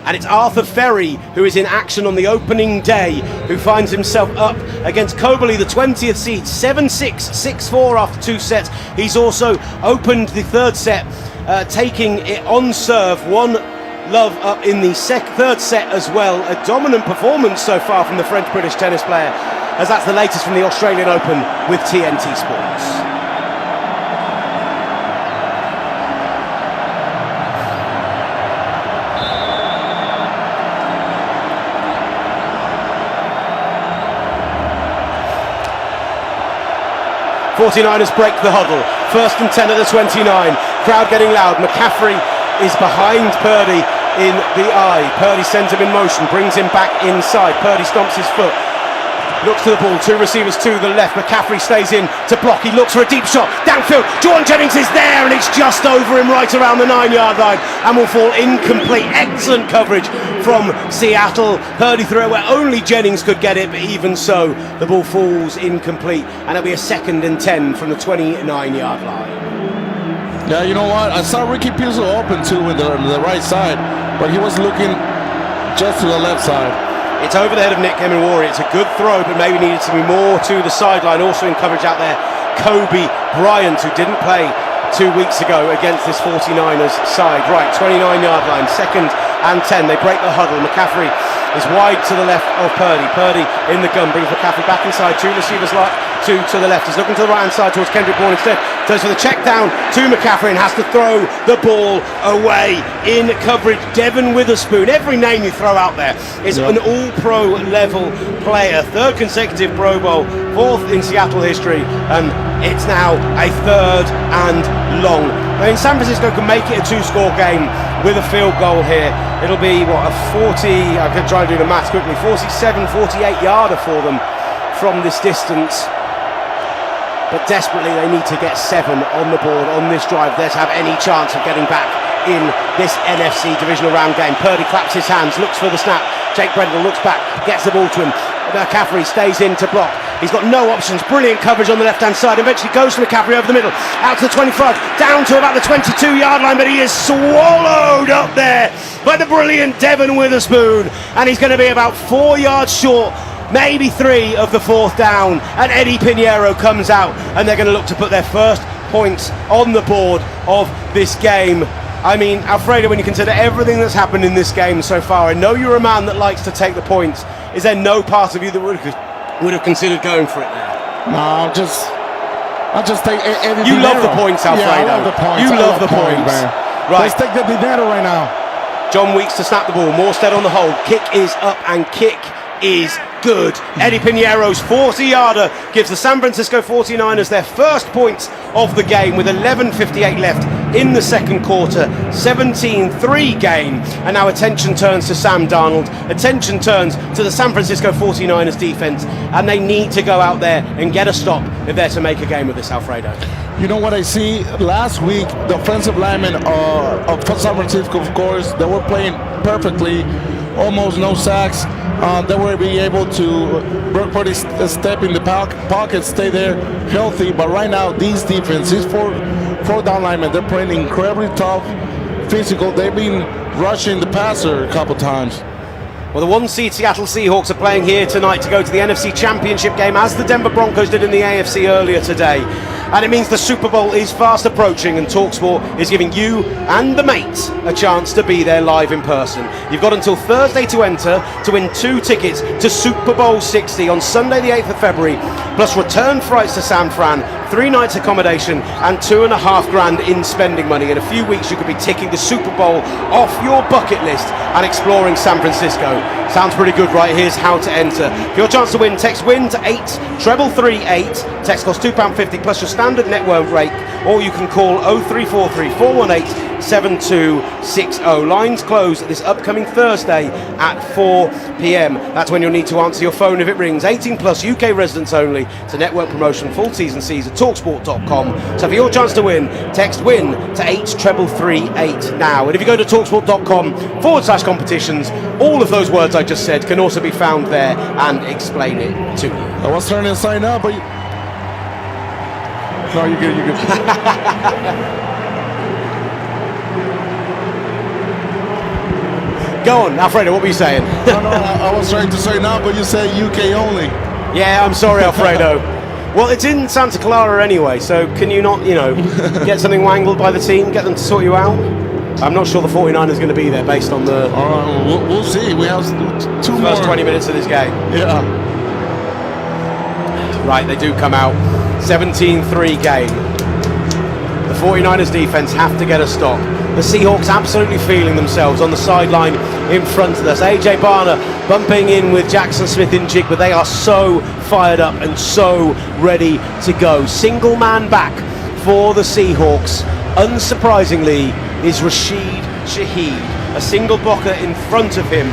And it's Arthur Ferry who is in action on the opening day, who finds himself up against Coberly, the 20th seed, 7-6, 6-4 after two sets. He's also opened the third set, taking it on serve, 1-love up in the third set as well. A dominant performance so far from the French-British tennis player, as that's the latest from the Australian Open with TNT Sports. '49ers break the huddle. First and 10 at the 29. Crowd getting loud. McCaffrey is behind Purdy in the eye. Purdy sends him in motion, brings him back inside. Purdy stomps his foot, looks to the ball. Two receivers to the left. McCaffrey stays in to block. He looks for a deep shot downfield. Jordan Jennings is there, and it's just over him right around the 9-yard line, and will fall incomplete. Excellent coverage from Seattle. Purdy threw it where only Jennings could get it, but even so, the ball falls incomplete, and it'll be a 2nd and 10 from the 29-yard line. Yeah, you know what? I saw Ricky Pearsall open too with the right side, but he was looking just to the left side. It's over the head of Nick Emenwari. It's a good throw, but maybe needed to be more to the sideline. Also in coverage out there, Kobe Bryant, who didn't play 2 weeks ago against this 49ers side. Right, 29-yard line, 2nd and 10. They break the huddle. McCaffrey is wide to the left of Purdy. Purdy in the gun, brings McCaffrey back inside. Two receivers to the left. He's looking to the right hand side towards Kendrick Bourne instead. Goes for the check down to McCaffrey and has to throw the ball away in coverage. Devon Witherspoon, every name you throw out there is an all-pro level player. 3rd consecutive Pro Bowl, 4th in Seattle history, and it's now a 3rd and long. I mean, San Francisco can make it a 2-score game with a field goal here. It'll be, what, a 40, I can try and do the maths quickly, 47, 48-yarder for them from this distance. But desperately they need to get 7 on the board on this drive. They're to have any chance of getting back in this NFC Divisional round game. Purdy claps his hands, looks for the snap. Jake Brendel looks back, gets the ball to him. McCaffrey stays in to block. He's got no options. Brilliant coverage on the left-hand side. Eventually goes to McCaffrey over the middle, out to the 25, down to about the 22-yard line, but he is swallowed up there by the brilliant Devon Witherspoon, and he's going to be about 4 yards short, maybe 3 of the 4th down, and Eddie Pinheiro comes out, and they're going to look to put their first points on the board of this game. I mean, Alfredo, when you consider everything that's happened in this game so far, I know you're a man that likes to take the points. Is there no part of you that would have considered going for it there? No, I'll just take Eddie You Dinero. love the points, Alfredo. Yeah, I love the points. You I love the points. man. Right. Let's take the Dinero right now. John Weeks to snap the ball. Morstead on the hold. Kick is up and kick is good. Eddie Pinheiro's 40-yarder gives the San Francisco 49ers their first points of the game with 11:58 left in the second quarter. 17-3 game, and now attention turns to Sam Darnold. Attention turns to the San Francisco 49ers defense, and they need to go out there and get a stop if they're to make a game of this, Alfredo. You know what I see? Last week, the offensive linemen of San Francisco, of course, they were playing perfectly, almost no sacks. They were being able to put a step in the pocket, stay there healthy. But right now, these defenses, four down linemen, they're playing incredibly tough, physical. They've been rushing the passer a couple times. Well, the 1-seed Seattle Seahawks are playing here tonight to go to the NFC Championship game, as the Denver Broncos did in the AFC earlier today. And it means the Super Bowl is fast approaching, and TalkSport is giving you and the mates a chance to be there live in person. You've got until Thursday to enter to win 2 tickets to Super Bowl 60 on Sunday the 8th of February, plus return flights to San Fran, 3 nights accommodation, and $2,500 in spending money. In a few weeks, you could be ticking the Super Bowl off your bucket list and exploring San Francisco. Sounds pretty good, right? Here's how to enter. For your chance to win, text WIN to 83338. Text costs £2.50 plus your standard network rate, or you can call 0343 418 7260. Lines close this upcoming Thursday at 4 p.m. That's when you'll need to answer your phone if it rings. 18 plus, UK residents only. It's a network promotion. Full T's and C's at talksport.com. So for your chance to win, text WIN to 83338 now. And if you go to talksport.com/competitions, all of those words I just said can also be found there and explain it to you. I was trying to sign up, but no, you're good. You're good. Go on, Alfredo, what were you saying? No, I was trying to sign up, but you said UK only. Yeah, I'm sorry, Alfredo. Well, it's in Santa Clara anyway, so can you not, get something wangled by the team, get them to sort you out? I'm not sure the 49ers going to be there based on the We'll see. We have two first more 20 minutes of this game. Yeah. Right, they do come out. 17-3 game. The 49ers defense have to get a stop. The Seahawks absolutely feeling themselves on the sideline in front of us. AJ Barner bumping in with Jackson Smith in jig, but they are so fired up and so ready to go. Single man back for the Seahawks, unsurprisingly, is Rashid Shaheed. A single blocker in front of him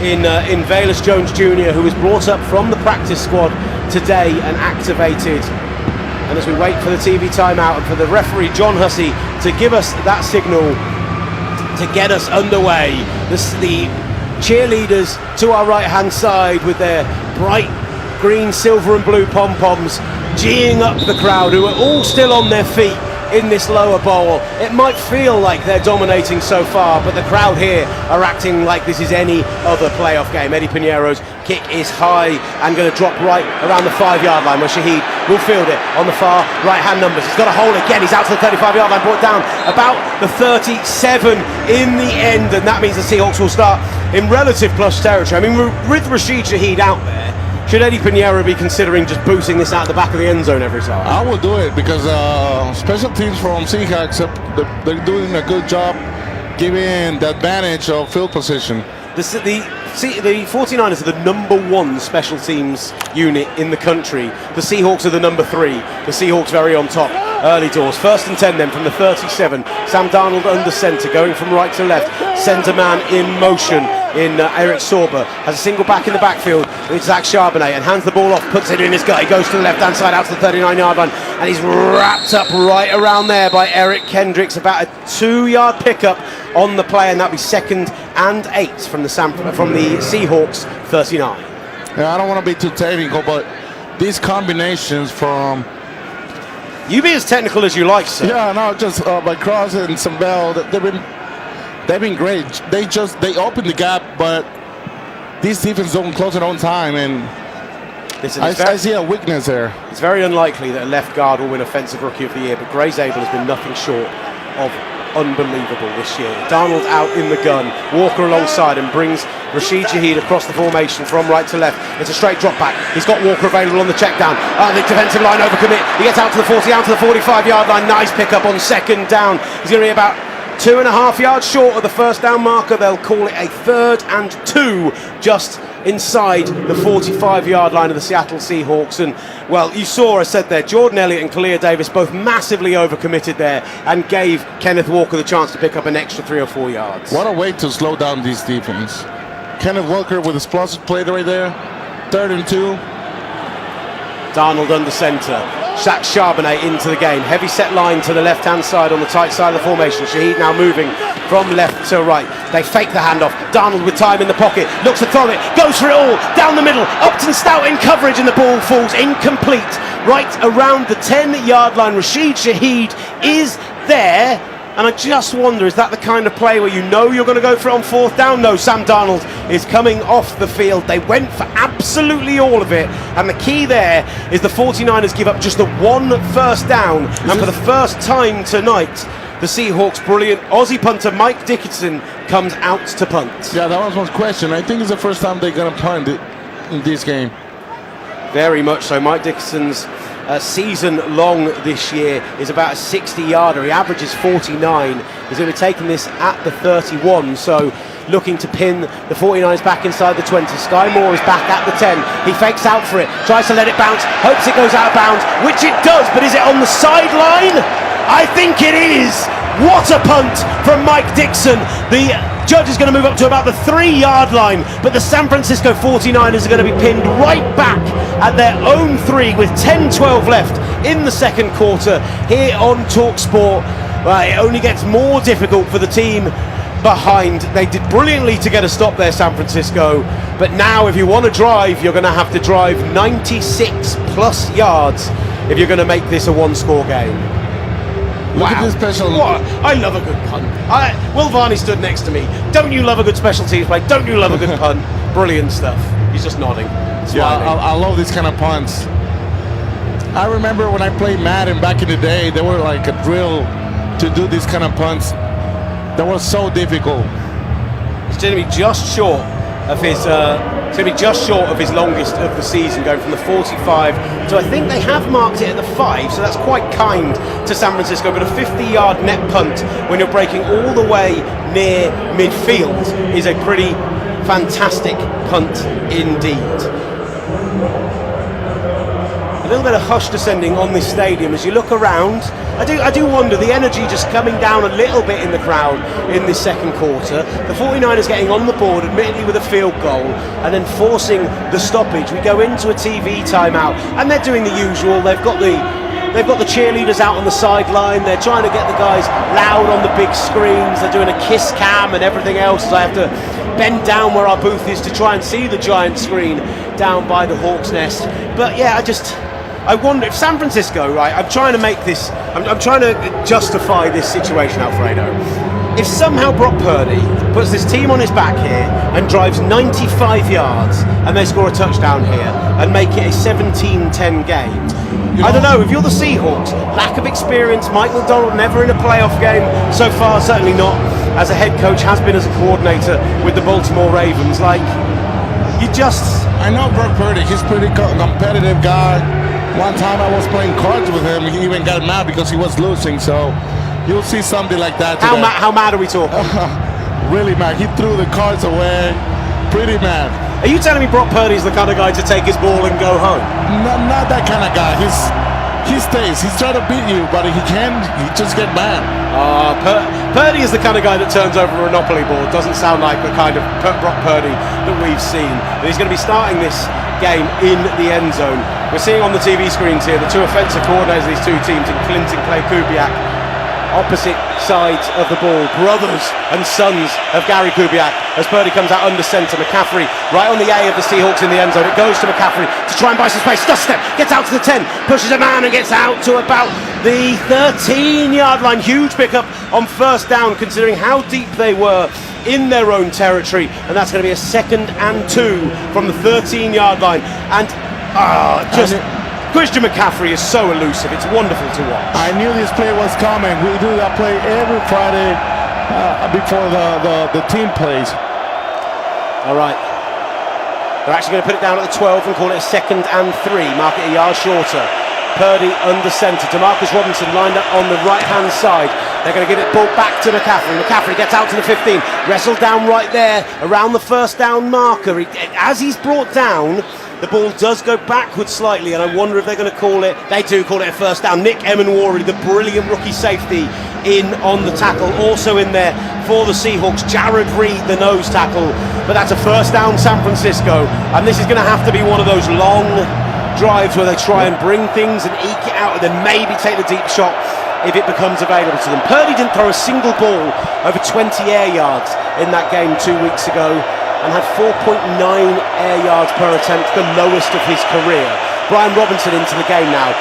in Velus Jones Jr., who was brought up from the practice squad today and activated. And as we wait for the TV timeout and for the referee John Hussey to give us that signal to get us underway, the cheerleaders to our right hand side with their bright green, silver and blue pom-poms geeing up the crowd, who are all still on their feet in this lower bowl. It might feel like they're dominating so far, but the crowd here are acting like this is any other playoff game. Eddie Pinheiro's kick is high and going to drop right around the 5-yard line, where Shaheed will field it on the far right-hand numbers. He's got a hole again. He's out to the 35-yard line, brought down about the 37 in the end, and that means the Seahawks will start in relative plus territory. I mean, with Rashid Shaheed out there, should Eddie Pinheiro be considering just boosting this out the back of the end zone every time? I will do it because special teams from Seahawks, they're doing a good job giving the advantage of field position. The 49ers are the #1 special teams unit in the country. The Seahawks are the #3. The Seahawks very on top. Early doors. 1st and 10 then from the 37. Sam Darnold under centre, going from right to left. Centre man in motion in Eric Sorber. Has a single back in the backfield with Zach Charbonnet and hands the ball off, puts it in his gut. He goes to the left-hand side out to the 39-yard line, and he's wrapped up right around there by Eric Kendricks. About a 2-yard pickup on the play, and that'll be 2nd and 8 from the Seahawks 39. Yeah, I don't want to be too technical, but these combinations from... You be as technical as you like, sir. Yeah, no, just by Cross and Sambell, they've been great. They open the gap, but these defenses don't close their own time, and Listen, I see a weakness there. It's very unlikely that a left guard will win Offensive Rookie of the Year, but Gray Zabel has been nothing short of unbelievable this year. Darnold out in the gun, Walker alongside him brings Rashid Shaheed across the formation from right to left. It's a straight drop back. He's got Walker available on the check down. The defensive line overcommit. He gets out to the 40, out to the 45-yard line. Nice pickup on second down. He's going to be about 2.5 yards short of the first down marker. They'll call it a 3rd and 2 just inside the 45-yard line of the Seattle Seahawks. And well, you saw, I said there, Jordan Elliott and Khalil Davis both massively overcommitted there and gave Kenneth Walker the chance to pick up an extra 3 or 4 yards. What a way to slow down these defense. Kenneth Walker with explosive play right there. 3rd and 2. Darnold under centre. Shaq Charbonnet into the game. Heavy set line to the left-hand side on the tight side of the formation. Shaheed now moving from left to right. They fake the handoff. Darnold with time in the pocket. Looks to throw it. Goes for it all. Down the middle. Upton Stout in coverage and the ball falls incomplete. Right around the 10-yard line. Rashid Shaheed is there. And I just wonder, is that the kind of play where you know you're going to go for it on 4th down? No, Sam Darnold is coming off the field. They went for absolutely all of it. And the key there is the 49ers give up just the 1 first down. And for the first time tonight, the Seahawks' brilliant Aussie punter Mike Dickinson comes out to punt. Yeah, that was one question. I think it's the first time they're going to punt it in this game. Very much so. Mike Dickinson's season long this year is about a 60-yarder. He averages 49. He's going to be taking this at the 31, so looking to pin the 49ers back inside the 20. Sky Moore is back at the 10. He fakes out for it, tries to let it bounce, hopes it goes out of bounds, which it does, but is it on the sideline? I think it is. What a punt from Mike Dixon. The judge is going to move up to about the 3-yard line, but the San Francisco 49ers are going to be pinned right back at their own 3 with 10-12 left in the second quarter here on TalkSport. It only gets more difficult for the team behind. They did brilliantly to get a stop there, San Francisco, but now if you want to drive, you're going to have to drive 96 plus yards if you're going to make this a 1-score game. Look at this special. What? I love a good punt. Will Varney stood next to me. Don't you love a good special teams play? Don't you love a good punt? Brilliant stuff. He's just nodding. Yeah, I love these kind of punts. I remember when I played Madden back in the day, they were like a drill to do these kind of punts. That was so difficult. It's going to be just short of his. It's going to be just short of his longest of the season, going from the 45. So I think they have marked it at the 5. So that's quite kind to San Francisco. But a 50-yard net punt when you're breaking all the way near midfield is a pretty fantastic punt indeed. A little bit of hush descending on this stadium as you look around. I do wonder, the energy just coming down a little bit in the crowd in this second quarter. The 49ers getting on the board, admittedly with a field goal, and then forcing the stoppage. We go into a TV timeout, and they're doing the usual. They've got the cheerleaders out on the sideline. They're trying to get the guys loud on the big screens. They're doing a kiss cam and everything else. So I have to bend down where our booth is to try and see the giant screen down by the Hawks' Nest. But yeah, I wonder if San Francisco, right, I'm trying to justify this situation, Alfredo. If somehow Brock Purdy puts this team on his back here and drives 95 yards and they score a touchdown here and make it a 17-10 game, I don't know, if you're the Seahawks, lack of experience, Mike McDonald never in a playoff game so far, certainly not as a head coach, has been as a coordinator with the Baltimore Ravens, like, I know Brock Purdy, he's a pretty competitive guy. One time I was playing cards with him, he even got mad because he was losing, so you'll see something like that today. How mad are we talking? Really mad. He threw the cards away. Pretty mad. Are you telling me Brock Purdy's the kind of guy to take his ball and go home? Not that kind of guy. He stays. He's trying to beat you, but he just get mad. Purdy is the kind of guy that turns over a Monopoly board. Doesn't sound like the kind of Brock Purdy that we've seen. But he's going to be starting this game in the end zone. We're seeing on the TV screens here the two offensive coordinators of these two teams in Clinton Clay Kubiak opposite sides of the ball. Brothers and sons of Gary Kubiak as Purdy comes out under centre. McCaffrey right on the A of the Seahawks in the end zone. It goes to McCaffrey to try and buy some space. Does step, gets out to the 10, pushes a man and gets out to about the 13-yard line. Huge pickup on first down considering how deep they were in their own territory, and that's going to be a 2nd and 2 from the 13-yard line. And Christian McCaffrey is so elusive. It's wonderful to watch. I knew this play was coming. We do that play every Friday before the team plays. All right. They're actually going to put it down at the 12 and call it a 2nd and 3. Mark it a yard shorter. Purdy under centre. DeMarcus Robinson lined up on the right-hand side. They're going to give it ball back to McCaffrey. McCaffrey gets out to the 15. Wrestled down right there around the first down marker. As he's brought down, the ball does go backwards slightly, and I wonder if they're going to call it. They do call it a first down. Nick Emenwari, the brilliant rookie safety, in on the tackle. Also in there for the Seahawks, Jared Reed, the nose tackle. But that's a first down, San Francisco, and this is going to have to be one of those long drives where they try and bring things and eke it out, and then maybe take the deep shot if it becomes available to them. Purdy didn't throw a single ball over 20 air yards in that game 2 weeks ago, and had 4.9 air yards per attempt, the lowest of his career. Brian Robinson into the game now.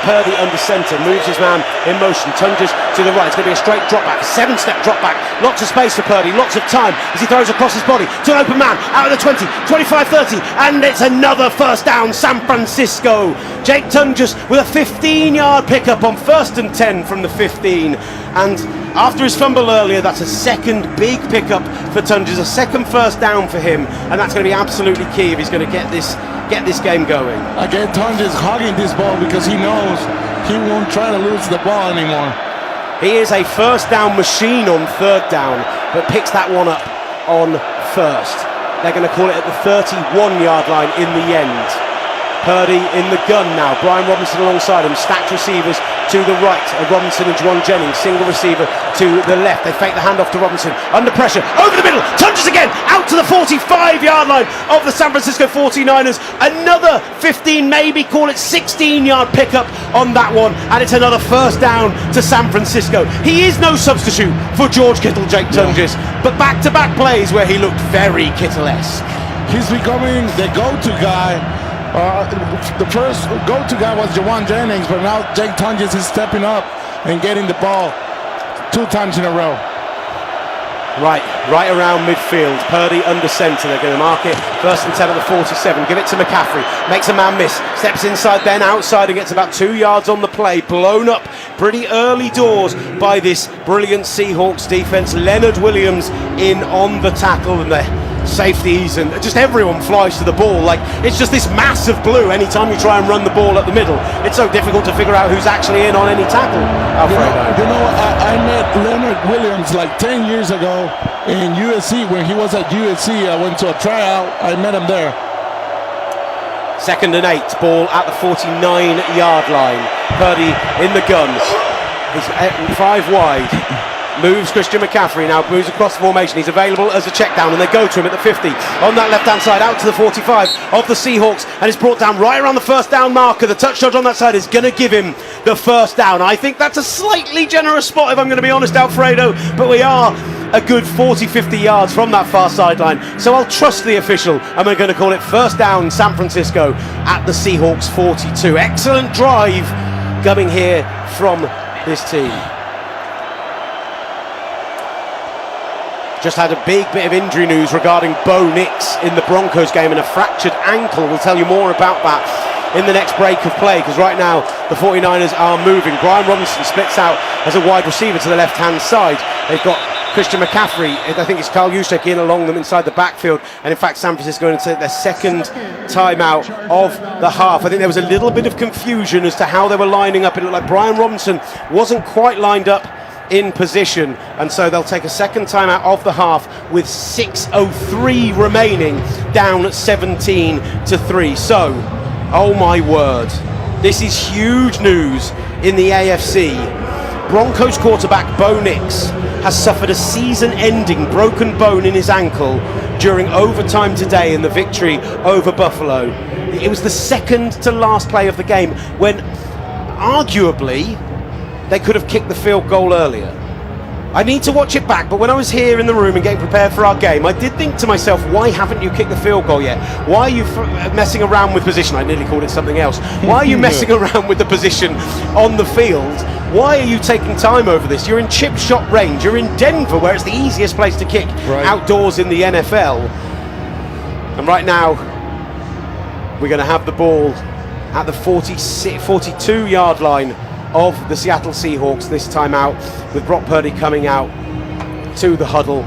Purdy under centre, moves his man in motion, tunges to the right. It's going to be a straight drop back, 7-step drop back. Lots of space for Purdy, lots of time as he throws across his body to an open man out of the 20, 25, 30, and it's another first down, San Francisco. Jake Tunges with a 15-yard pickup on 1st and 10 from the 15. And after his fumble earlier, that's a second big pickup for Tunges, a second first down for him, and that's going to be absolutely key if he's going to get this game going. Again, Tunges hogging this ball because he knows he won't try to lose the ball anymore. He is a first down machine on 3rd down, but picks that one up on 1st. They're going to call it at the 31-yard line in the end. Purdy in the gun now. Brian Robinson alongside him. Stacked receivers to the right. Robinson and Juwan Jennings. Single receiver to the left. They fake the handoff to Robinson. Under pressure. Over the middle. Tunges again. Out to the 45-yard line of the San Francisco 49ers. Another 15, maybe call it 16-yard pickup on that one. And it's another first down to San Francisco. He is no substitute for George Kittle, Jake Tunges. But back-to-back plays where he looked very Kittle-esque. He's becoming the go-to guy. The first go-to guy was Juwan Jennings, but now Jake Tunges is stepping up and getting the ball 2 times in a row. Right around midfield. Purdy under centre. They're going to mark it 1st and 10 at the 47. Give it to McCaffrey. Makes a man miss. Steps inside, then outside, and gets about 2 yards on the play. Blown up pretty early doors by this brilliant Seahawks defence. Leonard Williams in on the tackle, and the safeties and just everyone flies to the ball. Like, it's just this mass of blue anytime you try and run the ball up the middle. It's so difficult to figure out who's actually in on any tackle. I met Leonard Williams like 10 years ago in USC. When he was at USC, I went to a tryout. I met him there. 2nd and 8, ball at the 49-yard line. Purdy in the gun. He's 5 wide. Moves Christian McCaffrey now, moves across the formation. He's available as a check down, and they go to him at the 50 on that left hand side, out to the 45 of the Seahawks, and it's brought down right around the first down marker. The touch dodge on that side is going to give him the first down. I think that's a slightly generous spot, if I'm going to be honest, Alfredo, but we are a good 40-50 yards from that far sideline, so I'll trust the official, and we're going to call it first down San Francisco at the Seahawks 42. Excellent drive coming here from this team. Just had a big bit of injury news regarding Bo Nix in the Broncos game and a fractured ankle. We'll tell you more about that in the next break of play, because right now the 49ers are moving. Brian Robinson splits out as a wide receiver to the left-hand side. They've got Christian McCaffrey, I think it's Carl Juszczyk in along them inside the backfield, and in fact San Francisco going to take their 2nd timeout of the half. I think there was a little bit of confusion as to how they were lining up. It looked like Brian Robinson wasn't quite lined up in position, and so they'll take a 2nd timeout of the half with 6:03 remaining, down 17-3. So, oh my word, this is huge news in the AFC. Broncos quarterback Bo Nix has suffered a season-ending broken bone in his ankle during overtime today in the victory over Buffalo. It was the 2nd to last play of the game when arguably they could have kicked the field goal earlier. I need to watch it back, but when I was here in the room and getting prepared for our game, I did think to myself, why haven't you kicked the field goal yet? Why are you messing around with position? I nearly called it something else. Why are you messing around with the position on the field? Why are you taking time over this? You're in chip shot range. You're in Denver, where it's the easiest place to kick outdoors in the NFL. And right now, we're going to have the ball at the 42-yard line of the Seattle Seahawks this time out, with Brock Purdy coming out to the huddle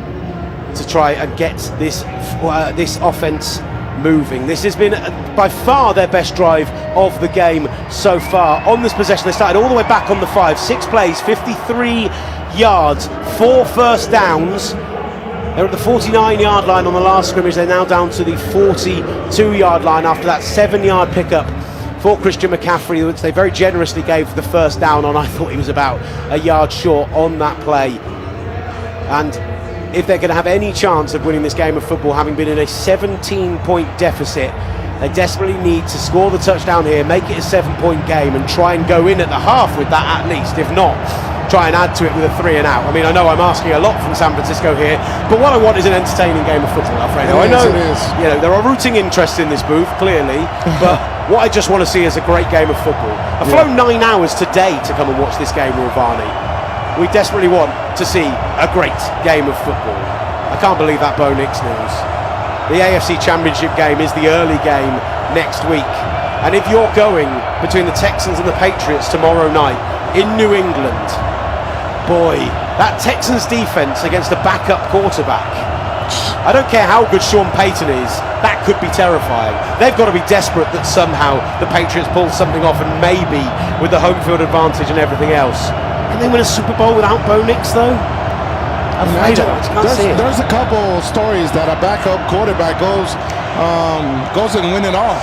to try and get this offense moving. This has been by far their best drive of the game so far. On this possession, they started all the way back on the 5, 6 plays, 53 yards, 4 first downs. They're at the 49-yard line on the last scrimmage. They're now down to the 42-yard line after that 7-yard pickup for Christian McCaffrey, which they very generously gave the first down on. I thought he was about a yard short on that play. And if they're going to have any chance of winning this game of football, having been in a 17-point deficit, they desperately need to score the touchdown here, make it a 7-point game, and try and go in at the half with that at least. If not, try and add to it with a 3 and out. I mean, I know I'm asking a lot from San Francisco here, but what I want is an entertaining game of football, Alfredo. I know, there are rooting interests in this booth, clearly, but what I just want to see is a great game of football. I've flown 9 hours today to come and watch this game, Will Varney. We desperately want to see a great game of football. I can't believe that Bo Nix news. The AFC Championship game is the early game next week. And if you're going between the Texans and the Patriots tomorrow night in New England, boy, that Texans defense against a backup quarterback, I don't care how good Sean Payton is, that could be terrifying. They've got to be desperate that somehow the Patriots pull something off, and maybe with the home field advantage and everything else. Can they win a Super Bowl without Bo Nix though? There's a couple stories that a backup quarterback goes and win it all.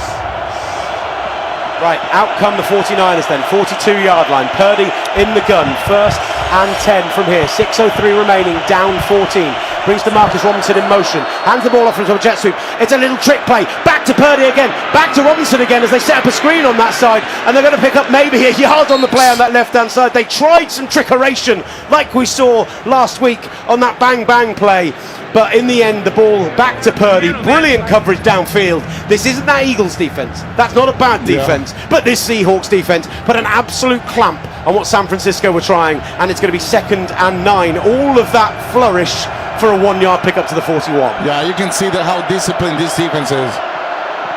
Right, out come the 49ers then, 42-yard line. Purdy in the gun, 1st and 10 from here. 6:03 remaining, down 14. Brings DeMarcus Robinson in motion, hands the ball off into a jet sweep. It's a little trick play, back to Purdy again, back to Robinson again as they set up a screen on that side, and they're going to pick up maybe a yard on the play on that left-hand side. They tried some trickeration like we saw last week on that bang-bang play, but in the end the ball back to Purdy. Brilliant coverage downfield. This isn't that Eagles defense, that's not a bad defense, but this Seahawks defense put an absolute clamp on what San Francisco were trying, and it's going to be 2nd and 9. All of that flourish for a 1-yard pickup to the 41. Yeah, you can see how disciplined this defense is.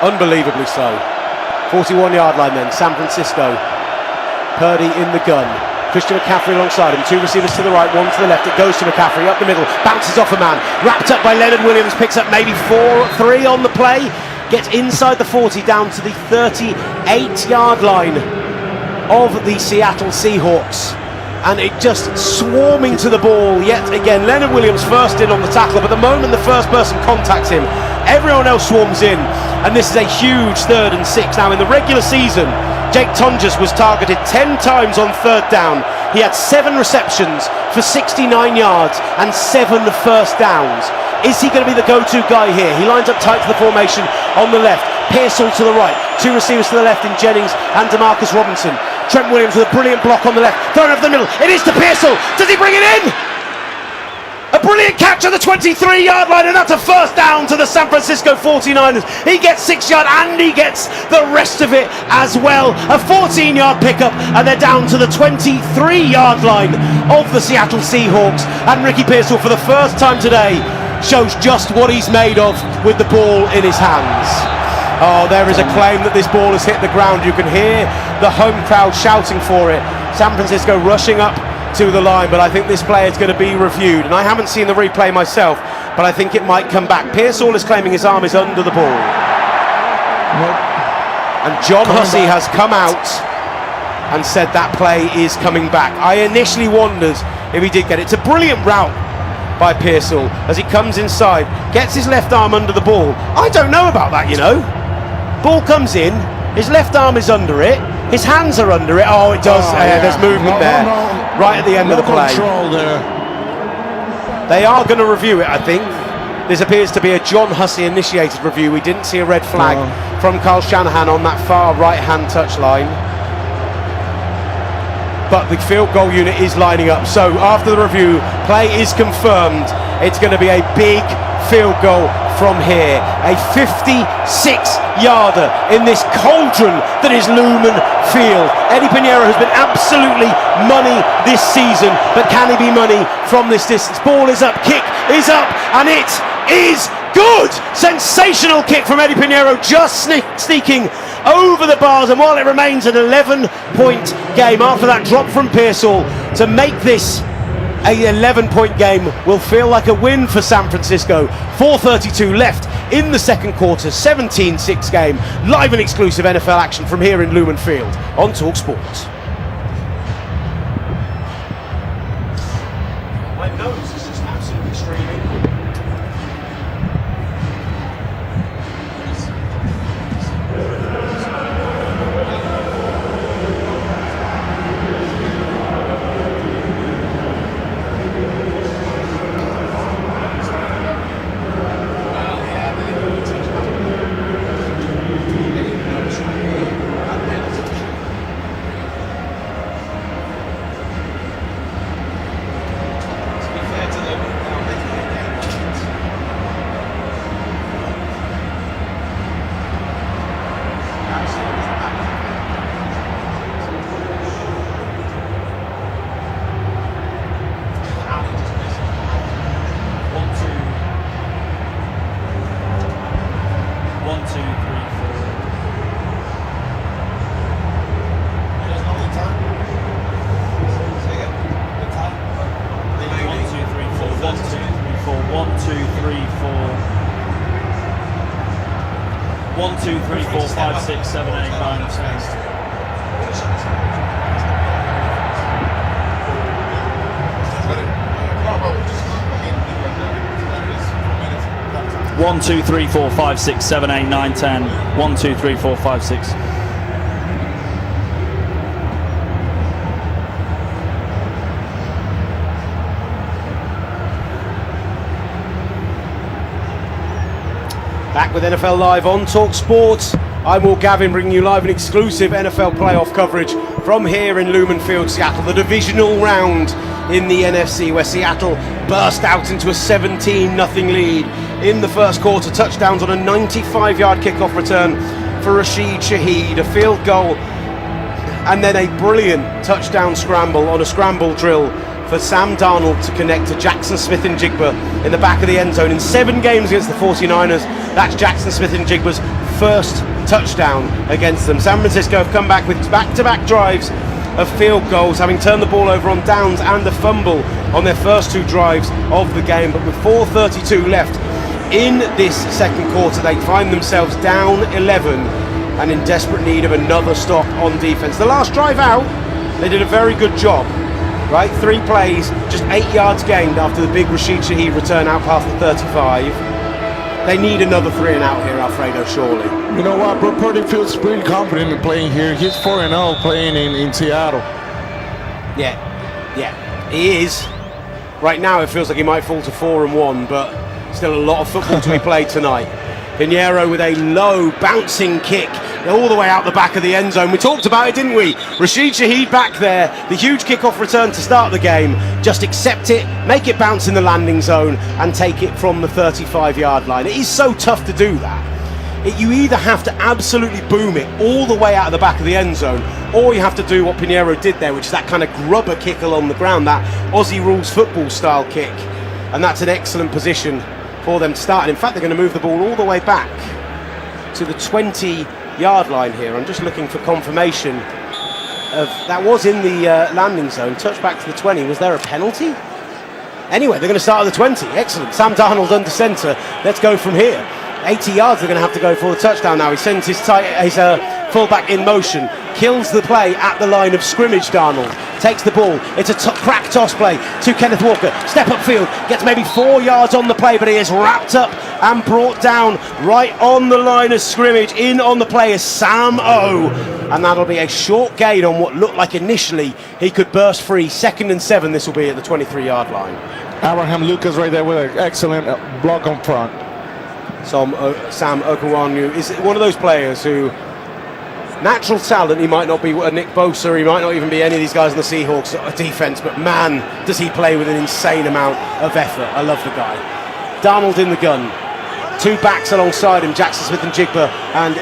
Unbelievably so. 41-yard line then, San Francisco. Purdy in the gun. Christian McCaffrey alongside him. 2 receivers to the right, 1 to the left. It goes to McCaffrey up the middle, bounces off a man, wrapped up by Leonard Williams, picks up maybe 3 on the play, gets inside the 40 down to the 38-yard line of the Seattle Seahawks. And it just swarming to the ball yet again. Leonard Williams first in on the tackle, but the moment the first person contacts him, everyone else swarms in, and this is a huge 3rd and 6. Now in the regular season, Jake Tonjes was targeted 10 times on 3rd down. He had 7 receptions for 69 yards and 7 first downs. Is he going to be the go-to guy here? He lines up tight to the formation on the left. Pearsall to the right. 2 receivers to the left in Jennings and DeMarcus Robinson. Trent Williams with a brilliant block on the left. Thrown over the middle. It is to Pearsall. Does he bring it in? A brilliant catch at the 23-yard line, and that's a first down to the San Francisco 49ers. He gets 6 yards and he gets the rest of it as well. A 14-yard pickup, and they're down to the 23-yard line of the Seattle Seahawks. And Ricky Pearsall, for the first time today, shows just what he's made of with the ball in his hands. Oh, there is a claim that this ball has hit the ground. You can hear the home crowd shouting for it. San Francisco rushing up to the line, but I think this play is going to be reviewed, and I haven't seen the replay myself, but I think it might come back. Pearsall is claiming his arm is under the ball. And John Hussey has come out and said that play is coming back. I initially wondered if he did get it. It's a brilliant route by Pearsall as he comes inside, gets his left arm under the ball. I don't know about that, you know. Ball comes in, his left arm is under it, his hands are under it. Oh, it does. There's movement there. Right at the end of the play. Control there. They are going to review it, I think. This appears to be a John Hussey initiated review. We didn't see a red flag from Kyle Shanahan on that far right hand touchline. but the field goal unit is lining up. So after the review, play is confirmed. It's going to be a big field goal from here. A 56-yarder in this cauldron that is Lumen Field. Eddie Pinheiro has been absolutely money this season, but can he be money from this distance? Ball is up, kick is up, and it is good! Sensational kick from Eddie Pinheiro, just sneaking over the bars, and while it remains an 11-point game after that drop from Pearsall, to make this a 11-point game will feel like a win for San Francisco. 4:32 left in the second quarter, 17-6 game, live and exclusive NFL action from here in Lumen Field on Talk Sports. My nose is just absolutely streaming. One, two, three, four, 5, 6, 7, 8, 9, 10. 1, 2, 3, 4, 5, 6, 7, 8, 9, 10. 1, 2, 3, 4, 5, 6. Back with NFL Live on Talk Sports. I'm Will Gavin, bringing you live and exclusive NFL playoff coverage from here in Lumen Field, Seattle. The divisional round in the NFC, where Seattle burst out into a 17-0 lead in the first quarter. Touchdowns on a 95-yard kickoff return for Rashid Shaheed, a field goal, and then a brilliant touchdown scramble on a scramble drill for Sam Darnold to connect to Jackson Smith-Njigba in the back of the end zone. In 7 games against the 49ers, that's Jackson Smith-Njigba's first touchdown against them. San Francisco have come back with back-to-back drives of field goals, having turned the ball over on downs and a fumble on their first 2 drives of the game. But with 4:32 left in this second quarter, they find themselves down 11 and in desperate need of another stop on defense. The last drive out, they did a very good job. Right, 3 plays, just 8 yards gained after the big Rashid Shaheed return out past the 35. They need another 3 and out here, Alfredo, surely. You know what, Brock Purdy feels pretty confident in playing here. He's 4-0 playing in Seattle. Yeah, he is. Right now it feels like he might fall to 4-1, but still a lot of football to be played tonight. Pinheiro with a low bouncing kick all the way out the back of the end zone. We talked about it, didn't we? Rashid Shaheed back there, the huge kickoff return to start the game. Just accept it, make it bounce in the landing zone, and take it from the 35-yard line. It is so tough to do that. You either have to absolutely boom it all the way out of the back of the end zone, or you have to do what Pinheiro did there, which is that kind of grubber kick along the ground, that Aussie rules football style kick. And that's an excellent position for them to start. And in fact, they're going to move the ball all the way back to the 20-yard line here. I'm just looking for confirmation of that was in the landing zone. Touch back to the 20. Was there a penalty? Anyway, they're going to start at the 20. Excellent. Sam Darnold under centre. Let's go from here. 80 yards they're going to have to go for the touchdown now. He sends his fullback in motion, kills the play at the line of scrimmage. Darnold takes the ball. It's a crack toss play to Kenneth Walker. Step up field, gets maybe 4 yards on the play, but he is wrapped up and brought down right on the line of scrimmage. In on the play is Sam O, and that'll be a short gain on what looked like initially he could burst free. 2nd and 7, this will be at the 23-yard line. Abraham Lucas right there with an excellent block on front. Sam Okunwanu is one of those players who natural talent, he might not be a Nick Bosa, he might not even be any of these guys in the Seahawks defense, but man, does he play with an insane amount of effort. I love the guy. Darnold in the gun, 2 backs alongside him, Jackson Smith and Jigba, and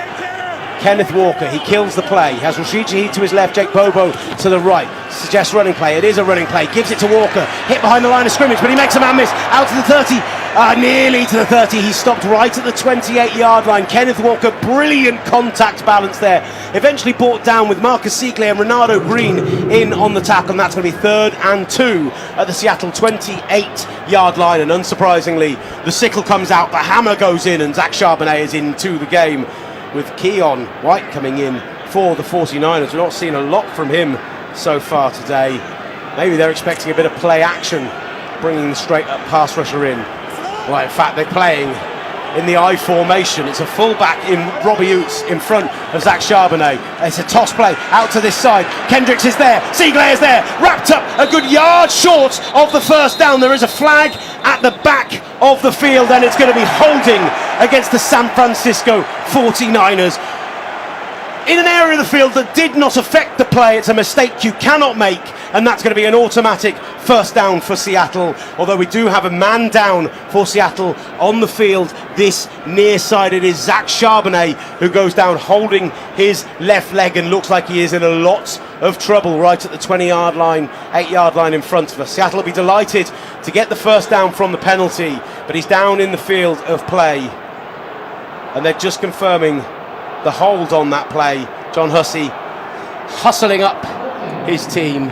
Kenneth Walker. He kills the play. He has Rashid Shaheed to his left, Jake Bobo to the right. Suggests running play. It is a running play. Gives it to Walker. Hit behind the line of scrimmage, but he makes a man miss. Out to the 30. Nearly to the 30. He stopped right at the 28-yard line. Kenneth Walker, brilliant contact balance there. Eventually brought down with Marcus Siegle and Renato Green in on the tackle. And that's going to be 3rd and 2 at the Seattle 28-yard line. And unsurprisingly, the sickle comes out, the hammer goes in, and Zach Charbonnet is into the game, with Keon White coming in for the 49ers. We're not seeing a lot from him so far today. Maybe they're expecting a bit of play action, bringing the straight up pass rusher in. Well, in fact, they're playing in the I formation. It's a fullback in Robbie Oots in front of Zach Charbonnet. It's a toss play out to this side. Kendricks is there. Siegle is there. Wrapped up a good yard short of the first down. There is a flag at the back of the field, and it's going to be holding against the San Francisco 49ers. In an area of the field that did not affect the play. It's a mistake you cannot make, and that's going to be an automatic first down for Seattle. Although we do have a man down for Seattle on the field this near side. It is Zach Charbonnet who goes down holding his left leg and looks like he is in a lot of trouble right at the 20-yard line, 8-yard line in front of us. Seattle will be delighted to get the first down from the penalty, but he's down in the field of play, and they're just confirming the hold on that play. John Hussey hustling up his team.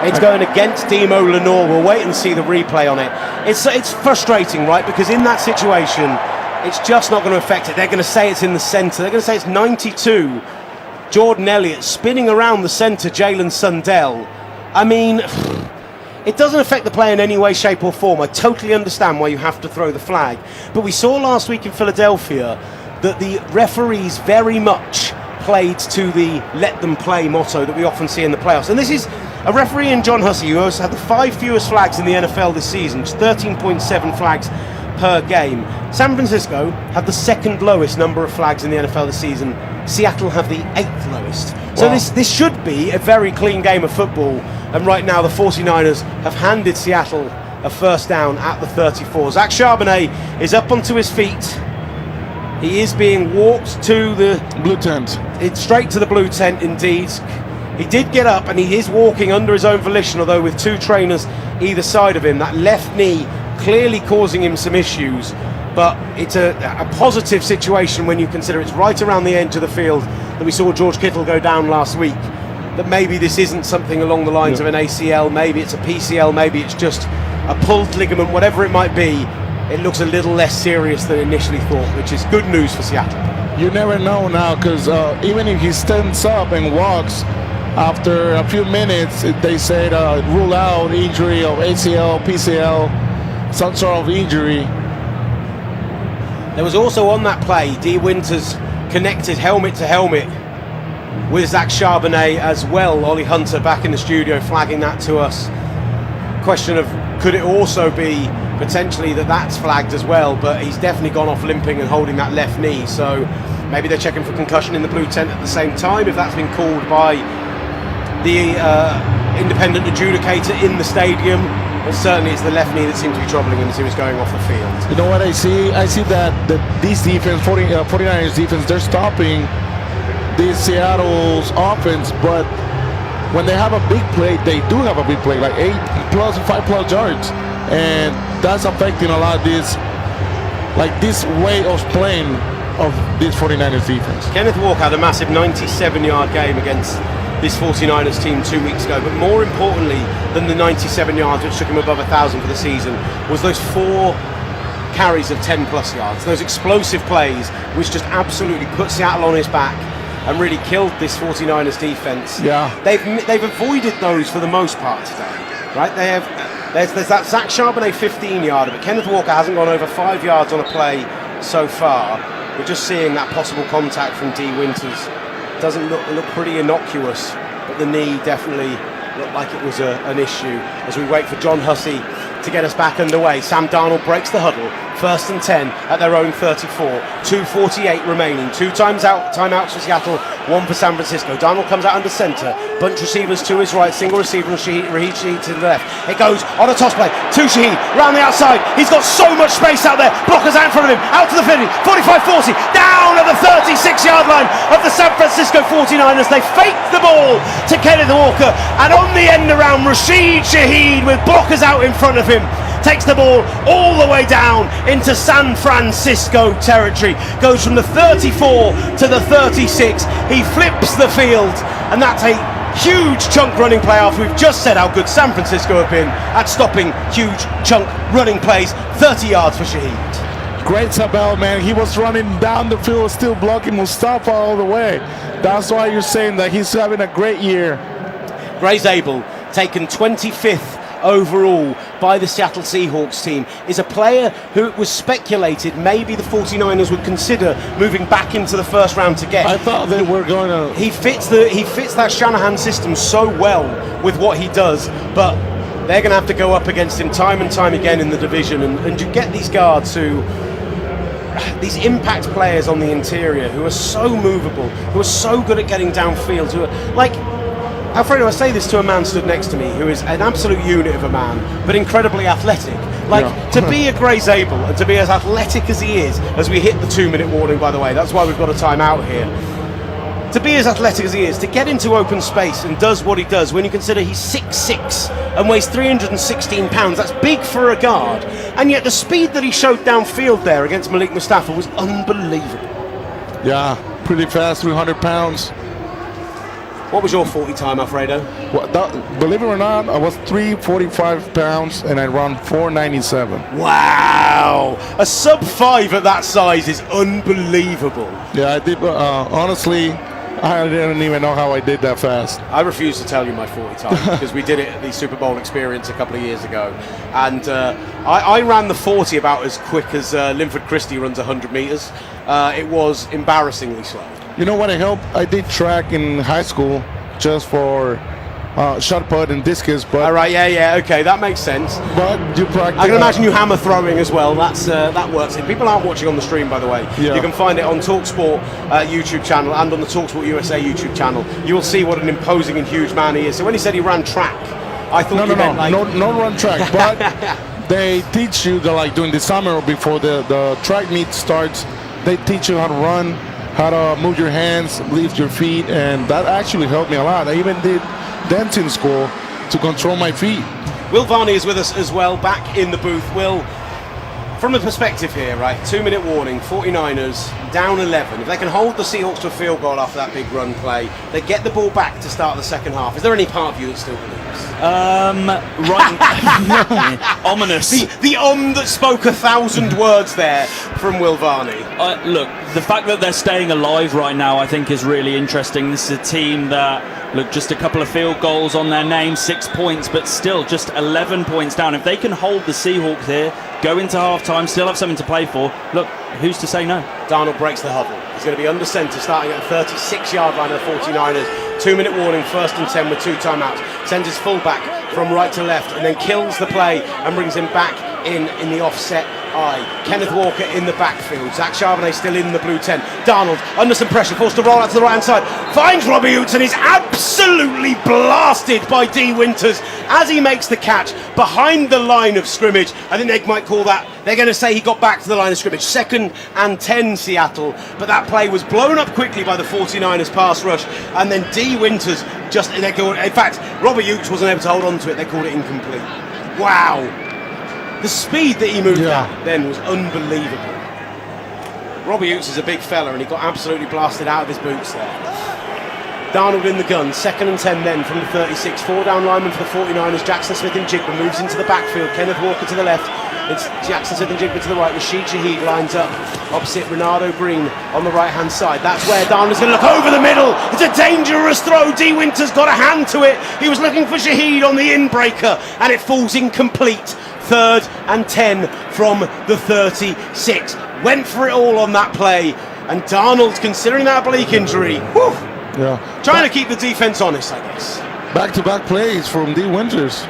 It's going against Demo Lenore. We'll wait and see the replay on it. It's frustrating, right? Because in that situation, it's just not going to affect it. They're going to say it's in the centre. They're going to say it's 92. Jordan Elliott spinning around the centre, Jalen Sundell. I mean, it doesn't affect the play in any way, shape or form. I totally understand why you have to throw the flag. But we saw last week in Philadelphia that the referees very much played to the let them play motto that we often see in the playoffs. And this is a referee in John Hussey who has had the 5 fewest flags in the NFL this season, just 13.7 flags per game. San Francisco have the 2nd lowest number of flags in the NFL this season. Seattle have the 8th lowest. So wow. this should be a very clean game of football. And right now the 49ers have handed Seattle a first down at the 34. Zach Charbonnet is up onto his feet. He is being walked to the blue tent. It's straight to the blue tent indeed. He did get up and he is walking under his own volition, although with 2 trainers either side of him. That left knee clearly causing him some issues, but it's a positive situation when you consider it's right around the edge of the field that we saw George Kittle go down last week. That maybe this isn't something along the lines of an ACL, maybe it's a PCL, maybe it's just a pulled ligament, whatever it might be. It looks a little less serious than initially thought, which is good news for Seattle. You never know now, because even if he stands up and walks, after a few minutes, they said rule out injury of ACL, PCL, some sort of injury. There was also on that play, D. Winters connected helmet to helmet with Zach Charbonnet as well. Ollie Hunter back in the studio flagging that to us. Question of could it also be potentially that's flagged as well, but he's definitely gone off limping and holding that left knee, so maybe they're checking for concussion in the blue tent at the same time if that's been called by the independent adjudicator in the stadium. But certainly it's the left knee that seemed to be troubling him as he was going off the field. You know what I see? I see that this defense, 49ers defense, they're stopping this Seattle's offense, but when they have a big play, they do have a big play, like 8+ and 5+ yards, and that's affecting a lot of this way of playing of this 49ers defense. Kenneth Walker had a massive 97-yard game against this 49ers team 2 weeks ago, but more importantly than the 97 yards, which took him above 1,000 for the season, was those 4 carries of 10+ yards, those explosive plays which just absolutely put Seattle on his back and really killed this 49ers defense. Yeah, they've avoided those for the most part today, right? There's that Zach Charbonnet 15-yarder, but Kenneth Walker hasn't gone over 5 yards on a play so far. We're just seeing that possible contact from D. Winters. Doesn't look pretty innocuous, but the knee definitely looked like it was an issue as we wait for John Hussey to to get us back underway. Sam Darnold breaks the huddle. 1st and 10 at their own 34. 2:48 remaining. 2 timeouts for Seattle, 1 for San Francisco. Darnold comes out under centre. Bunch receivers to his right. Single receiver and Raheed Shaheed to the left. It goes on a toss play to Shaheed. Round the outside. He's got so much space out there. Blockers out in front of him. Out to the 50. 45-40. Down at the 36-yard line of the San Francisco 49ers. They fake the ball to Kenneth Walker. And on the end around, Raheed Shaheed with blockers out in front of him takes the ball all the way down into San Francisco territory. Goes from the 34 to the 36. He flips the field, and that's a huge chunk running play after we've just said how good San Francisco have been at stopping huge chunk running plays. 30 yards for Shaheed. Great Sabel, man. He was running down the field, still blocking Mustafa all the way. That's why you're saying that he's having a great year. Gray's Abel, taken 25th overall by the Seattle Seahawks team, is a player who it was speculated maybe the 49ers would consider moving back into the first round to get. I thought they were going to... He fits that Shanahan system so well with what he does, but they're going to have to go up against him time and time again in the division, and you get these guards these impact players on the interior who are so movable, who are so good at getting downfield, who are like Alfredo. I say this to a man stood next to me who is an absolute unit of a man, but incredibly athletic. To be a Gray Zabel and to be as athletic as he is, as we hit the 2-minute warning, by the way, that's why we've got a timeout here. To be as athletic as he is, to get into open space and does what he does, when you consider he's 6'6" and weighs 316 pounds, that's big for a guard. And yet the speed that he showed downfield there against Malik Mustafa was unbelievable. Yeah, pretty fast, 300 pounds. What was your 40 time, Alfredo? Believe it or not, I was 345 pounds and I ran 497. Wow! A sub 5 at that size is unbelievable. Yeah, I did. Honestly, I didn't even know how I did that fast. I refuse to tell you my 40 time because we did it at the Super Bowl experience a couple of years ago. And I ran the 40 about as quick as Linford Christie runs 100 metres. It was embarrassingly slow. You know what? I did track in high school just for shot put and discus. But all right, yeah, okay, that makes sense. But you practice. I can imagine you hammer throwing as well. That works. If people aren't watching on the stream, by the way, you can find it on TalkSport YouTube channel and on the TalkSport USA YouTube channel. You will see what an imposing and huge man he is. So when he said he ran track, I thought no run track, but they teach you during the summer before the track meet starts. They teach you how to run, how to move your hands, lift your feet, and that actually helped me a lot. I even did dancing school to control my feet. Will Varney is with us as well, back in the booth. Will, from the perspective here, right, 2-minute warning, 49ers down 11. If they can hold the Seahawks to a field goal after that big run play, they get the ball back to start the second half. Is there any part of you that still believes? Right. Ominous. The that spoke 1,000 words there from Will Varney. Look, the fact that they're staying alive right now, I think, is really interesting. This is a team that, look, just a couple of field goals on their name, 6 points, but still just 11 points down. If they can hold the Seahawks here, go into halftime, still have something to play for, look, who's to say no? Darnold breaks the huddle. He's going to be under centre, starting at the 36-yard line of the 49ers. 2-minute warning, 1st and 10 with 2 timeouts. Sends his fullback from right to left and then kills the play and brings him back in the offset eye. Kenneth Walker in the backfield. Zach Charbonnet still in the blue 10. Darnold under some pressure, forced to roll out to the right hand side. Finds Robbie Hoots and is absolutely blasted by D. Winters as he makes the catch behind the line of scrimmage. I think they might call that, they're going to say he got back to the line of scrimmage. 2nd and 10 Seattle, but that play was blown up quickly by the 49ers pass rush, and then D. Winters just, in fact, Robbie Hoots wasn't able to hold on to it. They called it incomplete. Wow. The speed that he moved at then was unbelievable. Robbie Hoots is a big fella and he got absolutely blasted out of his boots there. Darnold in the gun, 2nd and 10 then from the 36. 4 down lineman for the 49ers. Jackson Smith and Jigba moves into the backfield. Kenneth Walker to the left. It's Jackson Smith and Jigba to the right. Raheed Shaheed lines up opposite Renardo Green on the right hand side. That's where Darnold's going to look over the middle. It's a dangerous throw. D. Winters got a hand to it. He was looking for Shaheed on the inbreaker and it falls incomplete. 3rd and 10 from the 36. Went for it all on that play, and Darnold, considering that oblique injury, trying to keep the defense honest, I guess. Back-to-back plays from D. Winters.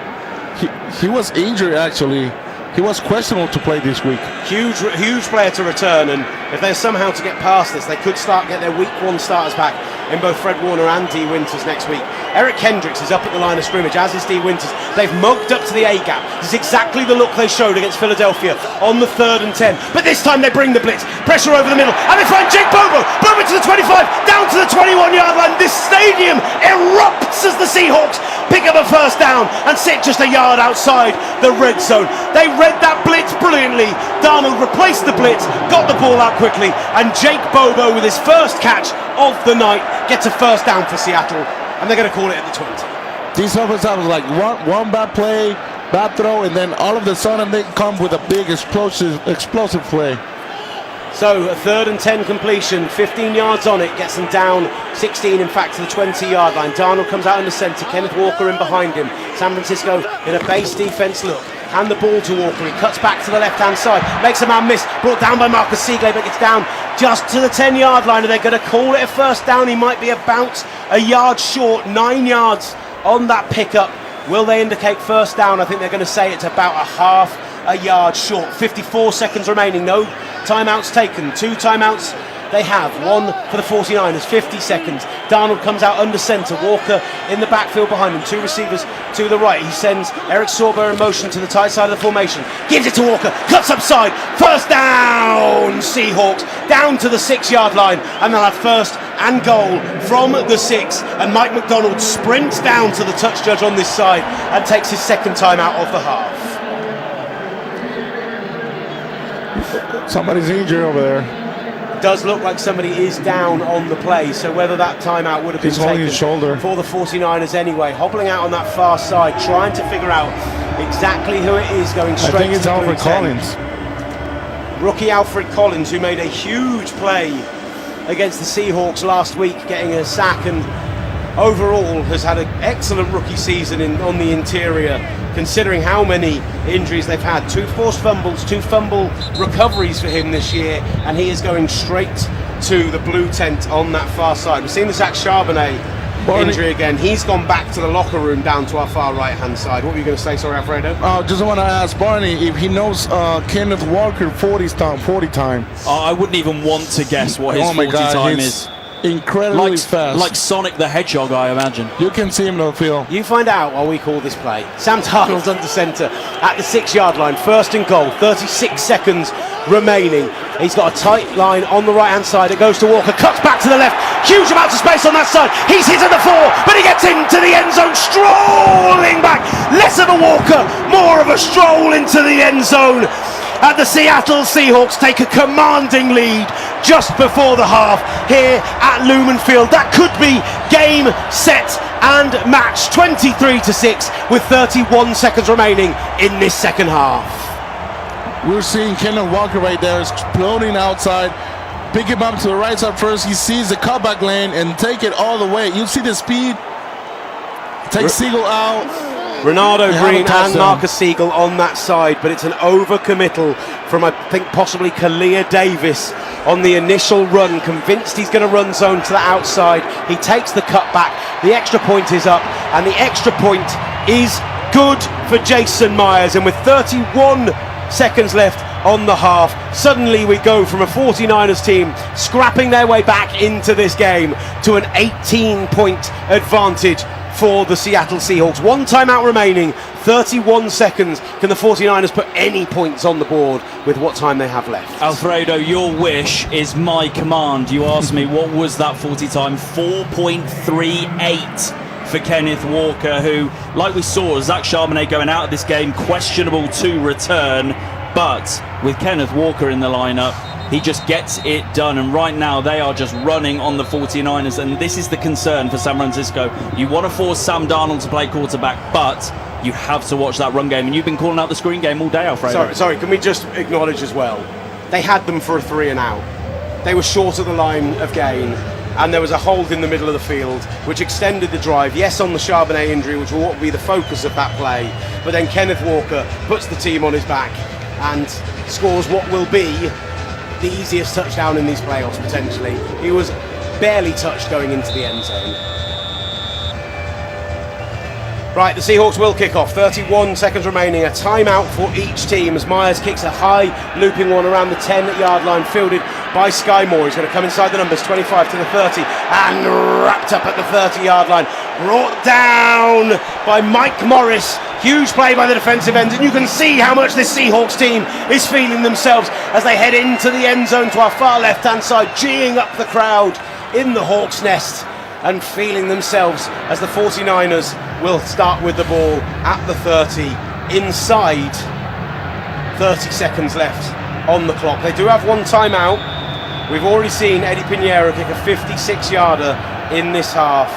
He was injured, actually. He was questionable to play this week. Huge player to return, and if they're somehow to get past this, they could get their week 1 starters back in both Fred Warner and Dee Winters next week. Eric Kendricks is up at the line of scrimmage, as is Dee Winters. They've mugged up to the A-gap. This is exactly the look they showed against Philadelphia on the 3rd and 10. But this time they bring the blitz, pressure over the middle, and they find Jake Bobo. Bobo to the 25, down to the 21-yard line. This stadium erupts as the Seahawks pick up a first down and sit just a yard outside the red zone. They read that blitz brilliantly. Darnold replaced the blitz, got the ball out quickly, and Jake Bobo, with his first catch of the night, gets a first down for Seattle, and they're going to call it at the 20. These offensive was like one bad play, bad throw, and then all of a sudden they come with a big explosive play. So a 3rd and 10 completion, 15 yards on it, gets them down 16, in fact, to the 20-yard line. Darnold comes out in the centre, Kenneth Walker in behind him. San Francisco in a base defense look. Hand the ball to Walker, he cuts back to the left-hand side, makes a man miss, brought down by Marcus Seagley, but gets down just to the 10-yard line, and they're going to call it a first down. He might be about a yard short, 9 yards on that pickup. Will they indicate first down? I think they're going to say it's about a half a yard short. 54 seconds remaining, no timeouts taken, 2 timeouts they have, one for the 49ers, 50 seconds. Darnold comes out under centre, Walker in the backfield behind him, 2 receivers to the right. He sends Eric Sorber in motion to the tight side of the formation, gives it to Walker, cuts upside, first down Seahawks, down to the 6-yard line, and they'll have first and goal from the 6, and Mike McDonald sprints down to the touch judge on this side and takes his second time out of the half. Somebody's injured over there. Does look like somebody is down on the play, so whether that timeout would have been taken his shoulder for the 49ers anyway. Hobbling out on that far side, trying to figure out exactly who it is going straight to the I think it's Alfred Collins. Rookie Alfred Collins, who made a huge play against the Seahawks last week, getting a sack, and overall has had an excellent rookie season on the interior, considering how many injuries they've had. 2 forced fumbles, 2 fumble recoveries for him this year, and he is going straight to the blue tent on that far side. We've seen the Zach Charbonnet injury again. He's gone back to the locker room down to our far right hand side. What were you going to say? Sorry, Alfredo. Just want to ask Barney if he knows Kenneth Walker 40 time. I wouldn't even want to guess what his 40 time is. Incredibly fast. Like Sonic the Hedgehog, I imagine. You can see him on the field. You find out while we call this play. Sam Darnold's under centre at the 6-yard line, first and goal, 36 seconds remaining. He's got a tight line on the right hand side. It goes to Walker, cuts back to the left, huge amounts of space on that side. He's hit at the 4, but he gets into the end zone, strolling back. Less of a Walker, more of a stroll into the end zone. And the Seattle Seahawks take a commanding lead just before the half here at Lumen Field. That could be game, set and match. 23-6 with 31 seconds remaining in this second half. We're seeing Kenneth Walker right there exploding outside. Pick him up to the right side first. He sees the cutback lane and take it all the way. You see the speed. Take Siegel out. Ronaldo Green and Marcus Siegel on that side, but it's an overcommittal from, I think, possibly Kalia Davis on the initial run, convinced he's going to run zone to the outside. He takes the cutback, the extra point is up, and the extra point is good for Jason Myers. And with 31 seconds left on the half, suddenly we go from a 49ers team scrapping their way back into this game to an 18-point advantage for the Seattle Seahawks. 1 timeout remaining, 31 seconds. Can the 49ers put any points on the board with what time they have left? Alfredo, your wish is my command. You asked me what was that 40 time. 4.38 for Kenneth Walker, who, like we saw, Zach Charbonnet going out of this game, questionable to return, but with Kenneth Walker in the lineup, he just gets it done. And right now they are just running on the 49ers, and this is the concern for San Francisco. You want to force Sam Darnold to play quarterback, but you have to watch that run game, and you've been calling out the screen game all day, Alfredo. Sorry, can we just acknowledge as well, they had them for a 3 and out. They were short of the line of gain, and there was a hold in the middle of the field which extended the drive. Yes, on the Charbonnet injury, which will be the focus of that play, but then Kenneth Walker puts the team on his back and scores what will be the easiest touchdown in these playoffs, potentially. He was barely touched going into the end zone. Right, the Seahawks will kick off. 31 seconds remaining. A timeout for each team as Myers kicks a high looping one around the 10-yard line, fielded by Sky Moore. He's going to come inside the numbers, 25 to the 30, and wrapped up at the 30-yard line. Brought down by Mike Morris. Huge play by the defensive end, and you can see how much this Seahawks team is feeling themselves as they head into the end zone to our far left-hand side, geeing up the crowd in the Hawks' nest and feeling themselves as the 49ers will start with the ball at the 30, inside 30 seconds left on the clock. They do have one timeout. We've already seen Eddie Pinheiro kick a 56-yarder in this half.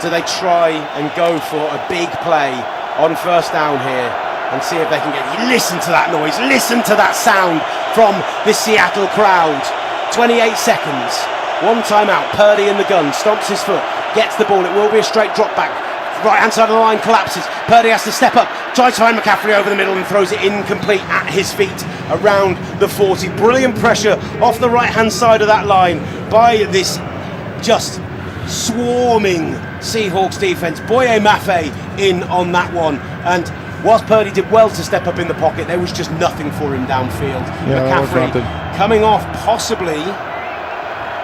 Do they try and go for a big play on first down here and see if they can get... Listen to that noise, listen to that sound from the Seattle crowd. 28 seconds. One timeout, Purdy in the gun, stomps his foot, gets the ball, it will be a straight drop back. Right hand side of the line collapses, Purdy has to step up, tries to find McCaffrey over the middle and throws it incomplete at his feet around the 40. Brilliant pressure off the right hand side of that line by this just swarming Seahawks defence. Boye Mafe in on that one, and whilst Purdy did well to step up in the pocket, there was just nothing for him downfield. Yeah, McCaffrey coming off possibly...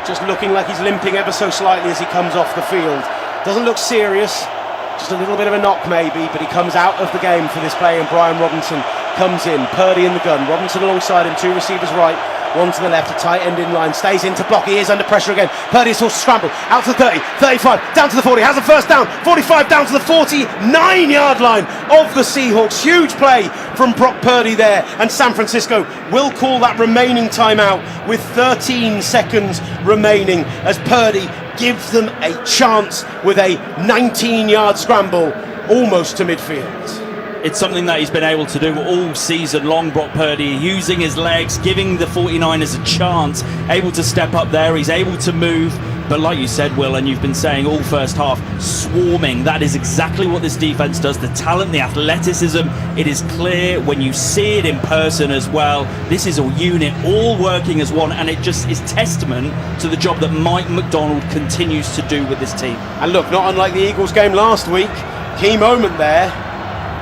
just looking like he's limping ever so slightly as he comes off the field. Doesn't look serious, just a little bit of a knock maybe, but he comes out of the game for this play, and Brian Robinson comes in. Purdy in the gun, Robinson alongside him, two receivers right, one to the left, a tight end in line, stays into block, he is under pressure again. Purdy is forced to scramble, out to the 30, 35, down to the 40, has a first down, 45 down to the 49-yard line of the Seahawks. Huge play from Brock Purdy there, and San Francisco will call that remaining timeout with 13 seconds remaining as Purdy gives them a chance with a 19-yard scramble almost to midfield. It's something that he's been able to do all season long, Brock Purdy, using his legs, giving the 49ers a chance, able to step up there, he's able to move, but like you said, Will, and you've been saying all first half, swarming. That is exactly what this defense does. The talent, the athleticism, it is clear when you see it in person as well. This is a unit all working as one, and it just is testament to the job that Mike McDonald continues to do with this team. And look, not unlike the Eagles game last week, key moment there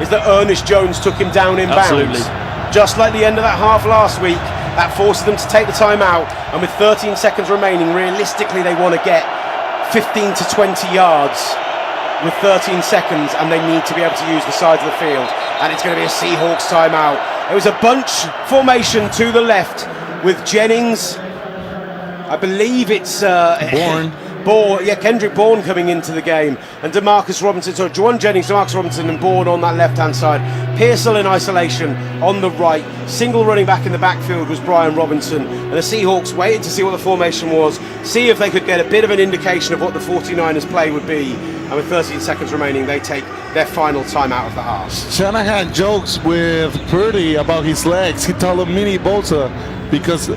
is that Ernest Jones took him down in bounds. Just like the end of that half last week, that forces them to take the time out, and with 13 seconds remaining, realistically they want to get 15 to 20 yards with 13 seconds, and they need to be able to use the sides of the field, and it's going to be a Seahawks timeout. It was a bunch formation to the left with Jennings, I believe it's Kendrick Bourne coming into the game, and Demarcus Robinson, so Juwan Jennings, Demarcus Robinson and Bourne on that left-hand side. Pearsall in isolation on the right. Single running back in the backfield was Brian Robinson, and the Seahawks waited to see what the formation was, see if they could get a bit of an indication of what the 49ers play would be, and with 13 seconds remaining, they take their final timeout of the half. Shanahan jokes with Purdy about his legs. He told him mini Bosa because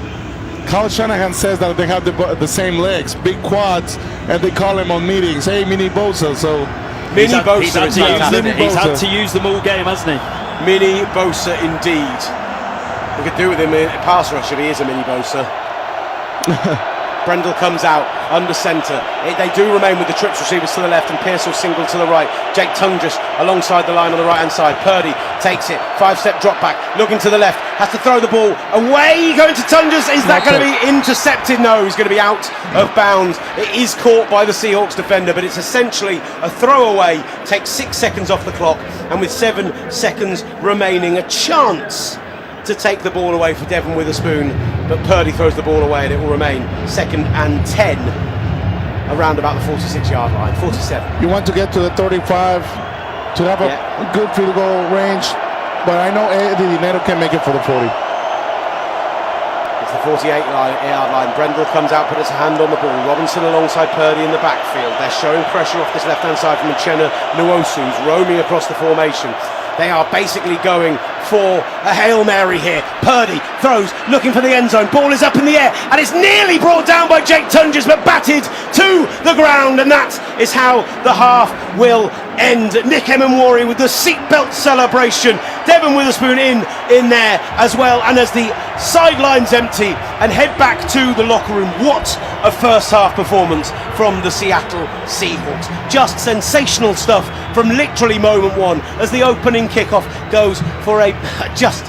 Kyle Shanahan says that they have the same legs, big quads, and they call him on meetings, hey, Mini Bosa. So He's had to use them all game, hasn't he? Mini Bosa indeed. We could do with him in pass rush if he is a Mini Bosa. Brendel comes out under centre. They do remain with the trips receivers to the left and Pearsall single to the right. Jake Tungis alongside the line on the right hand side. Purdy takes it, 5-step drop back, looking to the left, has to throw the ball away, going to Tungis. Is that going to be intercepted? No, he's going to be out of bounds. It is caught by the Seahawks defender, but it's essentially a throwaway. Takes 6 seconds off the clock, and with 7 seconds remaining, a chance to take the ball away for Devon Witherspoon, but Purdy throws the ball away and it will remain 2nd and 10 around about the 46-yard line, 47. You want to get to the 35 to have a good field goal range, but I know Eddie Dinero can make it for the 40. It's the 48-yard line. Brendel comes out, puts a hand on the ball. Robinson alongside Purdy in the backfield. They're showing pressure off this left-hand side from Uchenna Nwosu, who's roaming across the formation. They are basically going for a Hail Mary here. Purdy throws, looking for the end zone. Ball is up in the air, and it's nearly brought down by Jake Tungis, but batted to the ground, and that is how the half will end. Nick Emmanwori with the seatbelt celebration. Devon Witherspoon in there as well. And as the sidelines empty and head back to the locker room, what a first half performance from the Seattle Seahawks. Just sensational stuff from literally moment one as the opening kickoff goes for a just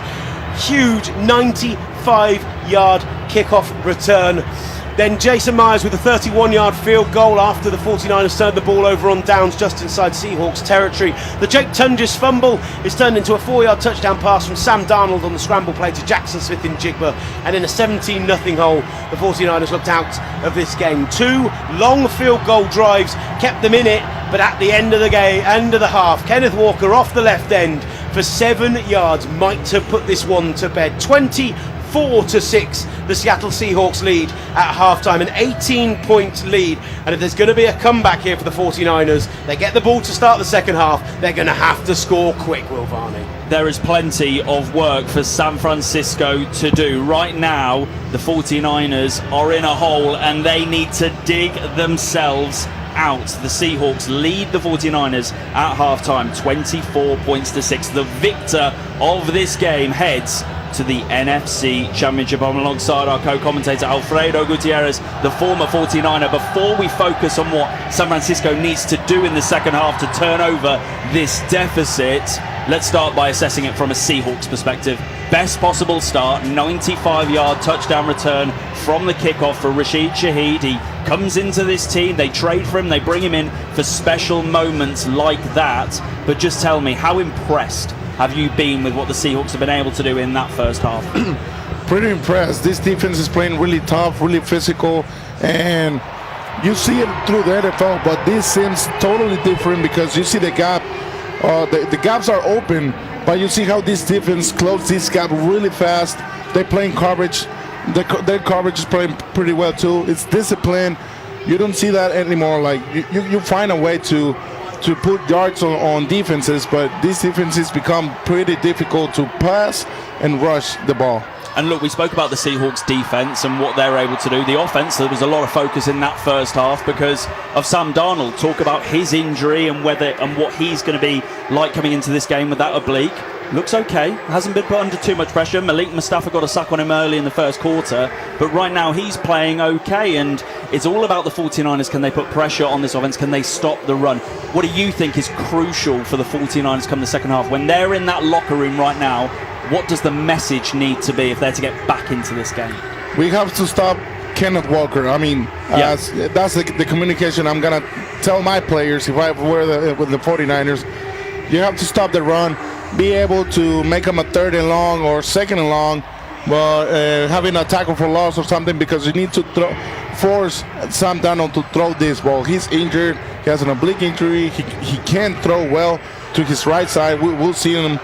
huge 95-yard kickoff return. Then Jason Myers with a 31-yard field goal after the 49ers turned the ball over on downs just inside Seahawks territory. The Jake Tunges fumble is turned into a 4-yard touchdown pass from Sam Darnold on the scramble play to Jackson Smith in Jigba, and in a 17-0 hole, the 49ers looked out of this game. 2 long field goal drives kept them in it, but at the end of the game, end of the half, Kenneth Walker off the left end for 7 yards might have put this one to bed. 24-6, the Seattle Seahawks lead at halftime, an 18-point lead. And if there's going to be a comeback here for the 49ers, they get the ball to start the second half, they're going to have to score quick, Will Varney. There is plenty of work for San Francisco to do. Right now, the 49ers are in a hole and they need to dig themselves out. The Seahawks lead the 49ers at halftime, 24-6. The victor of this game heads to the NFC Championship. I'm alongside our co-commentator Alfredo Gutierrez, the former 49er. Before we focus on what San Francisco needs to do in the second half to turn over this deficit, let's start by assessing it from a Seahawks perspective. Best possible start, 95-yard touchdown return from the kickoff for Rashid Shaheed. He comes into this team, they trade for him, they bring him in for special moments like that. But just tell me, how impressed have you been with what the Seahawks have been able to do in that first half? Pretty impressed. This defense is playing really tough, really physical, and you see it through the NFL, but this seems totally different because you see the gap. The gaps are open, but you see how this defense closes this gap really fast. They're playing coverage. Their coverage is playing pretty well too. It's discipline. You don't see that anymore. Like you find a way to put yards on defenses, but these defenses become pretty difficult to pass and rush the ball. And look, we spoke about the Seahawks defense and what they're able to do. The offense, there was a lot of focus in that first half because of Sam Darnold. Talk about his injury and what he's going to be like coming into this game with that oblique. Looks okay, hasn't been put under too much pressure. Malik Mustafa got a sack on him early in the first quarter, but right now he's playing okay, and it's all about the 49ers. Can they put pressure on this offense? Can they stop the run? What do you think is crucial for the 49ers come the second half? When they're in that locker room right now, what does the message need to be if they're to get back into this game? We have to stop Kenneth Walker. I mean, that's the communication I'm going to tell my players if I were with the 49ers. You have to stop the run, be able to make them a 3rd and long or 2nd and long, but having a tackle for loss or something, because you need to force Sam Darnold to throw this ball. He's injured. He has an oblique injury. He can't throw well to his right side. We'll see him.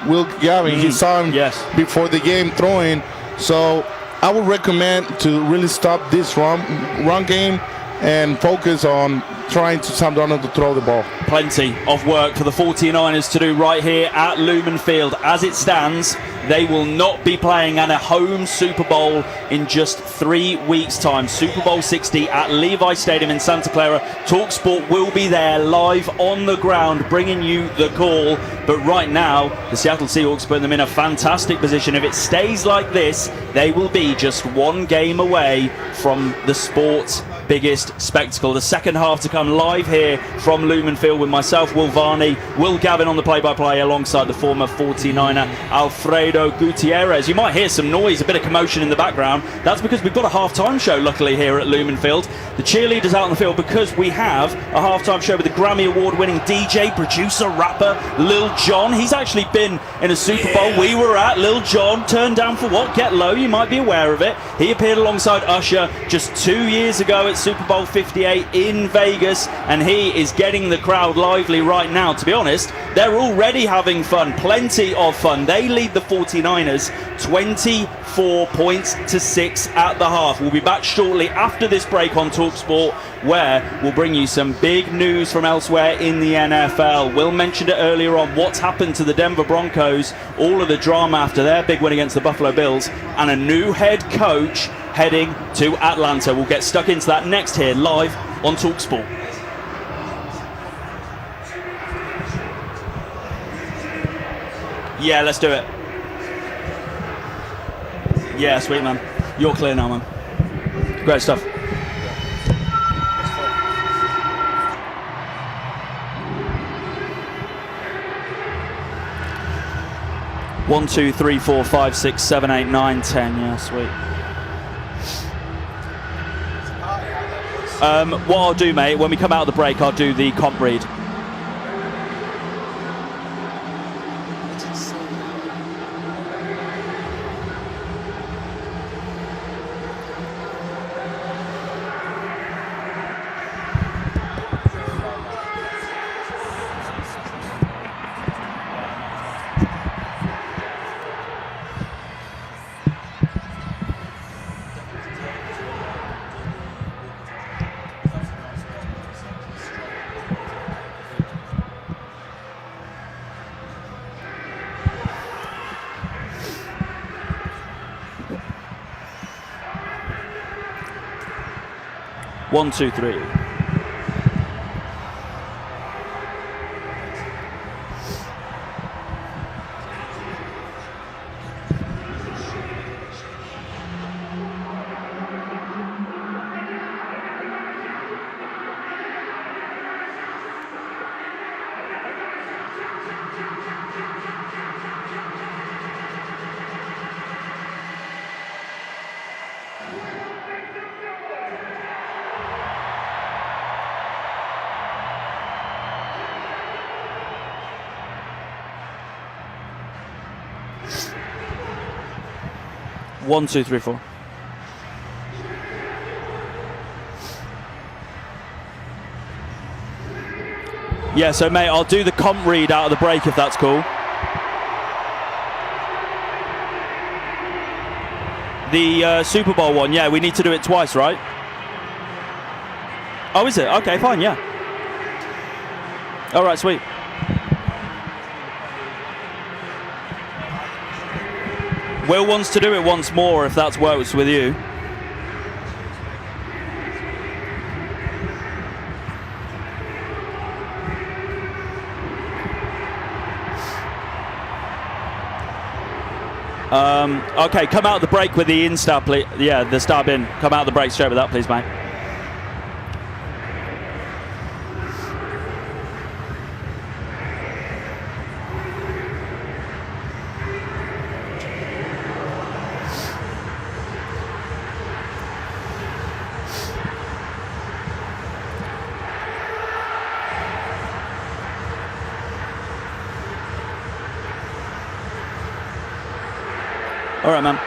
Will Gavin, he saw him before the game throwing. So I would recommend to really stop this run game and focus on trying to Sam Darnold to throw the ball. Plenty of work for the 49ers to do right here at Lumen Field. As it stands, they will not be playing at a home Super Bowl in just 3 weeks' time. Super Bowl 60 at Levi Stadium in Santa Clara. TalkSport will be there live on the ground, bringing you the call. But right now, the Seattle Seahawks put them in a fantastic position. If it stays like this, they will be just 1 game away from the sport's biggest spectacle. The second half to come live here from Lumen Field with myself, Will Varney, Will Gavin on the play-by-play alongside the former 49er Alfredo Gutierrez. You might hear some noise, a bit of commotion in the background. That's because we've got a halftime show luckily here at Lumen Field. The cheerleaders out on the field because we have a halftime show with the Grammy Award-winning DJ, producer, rapper Lil Jon. He's actually been in a Super Bowl we were at. Lil Jon turned down for what? Get Low, you might be aware of it. He appeared alongside Usher just 2 years ago at Super Bowl 58 in Vegas, and he is getting the crowd lively right now. To be honest, they're already having fun, plenty of fun. They lead the 49ers 24 points to 6 at the half. We'll be back shortly after this break on TalkSport, where we'll bring you some big news from elsewhere in the NFL. Will mentioned it earlier on, what's happened to the Denver Broncos, all of the drama after their big win against the Buffalo Bills, and a new head coach heading to Atlanta. We'll get stuck into that next here live on TalkSport. Yeah, let's do it. Yeah, sweet, man. You're clear now, man. Great stuff. One, 2, 3, 4, 5, 6, 7, 8, 9, 10. Yeah, sweet. What I'll do, mate, when we come out of the break, I'll do the comp read. One, 2, 3. One, 2, 3, 4. Yeah, so mate, I'll do the comp read out of the break if that's cool. The Super Bowl one, yeah, we need to do it twice, right? Oh, is it? Okay, fine, yeah. All right, sweet. Will wants to do it once more if that works with you. Okay, come out the break with the in-stab, please. Yeah, the stab in. Come out the break straight with that, please, mate. All right, man.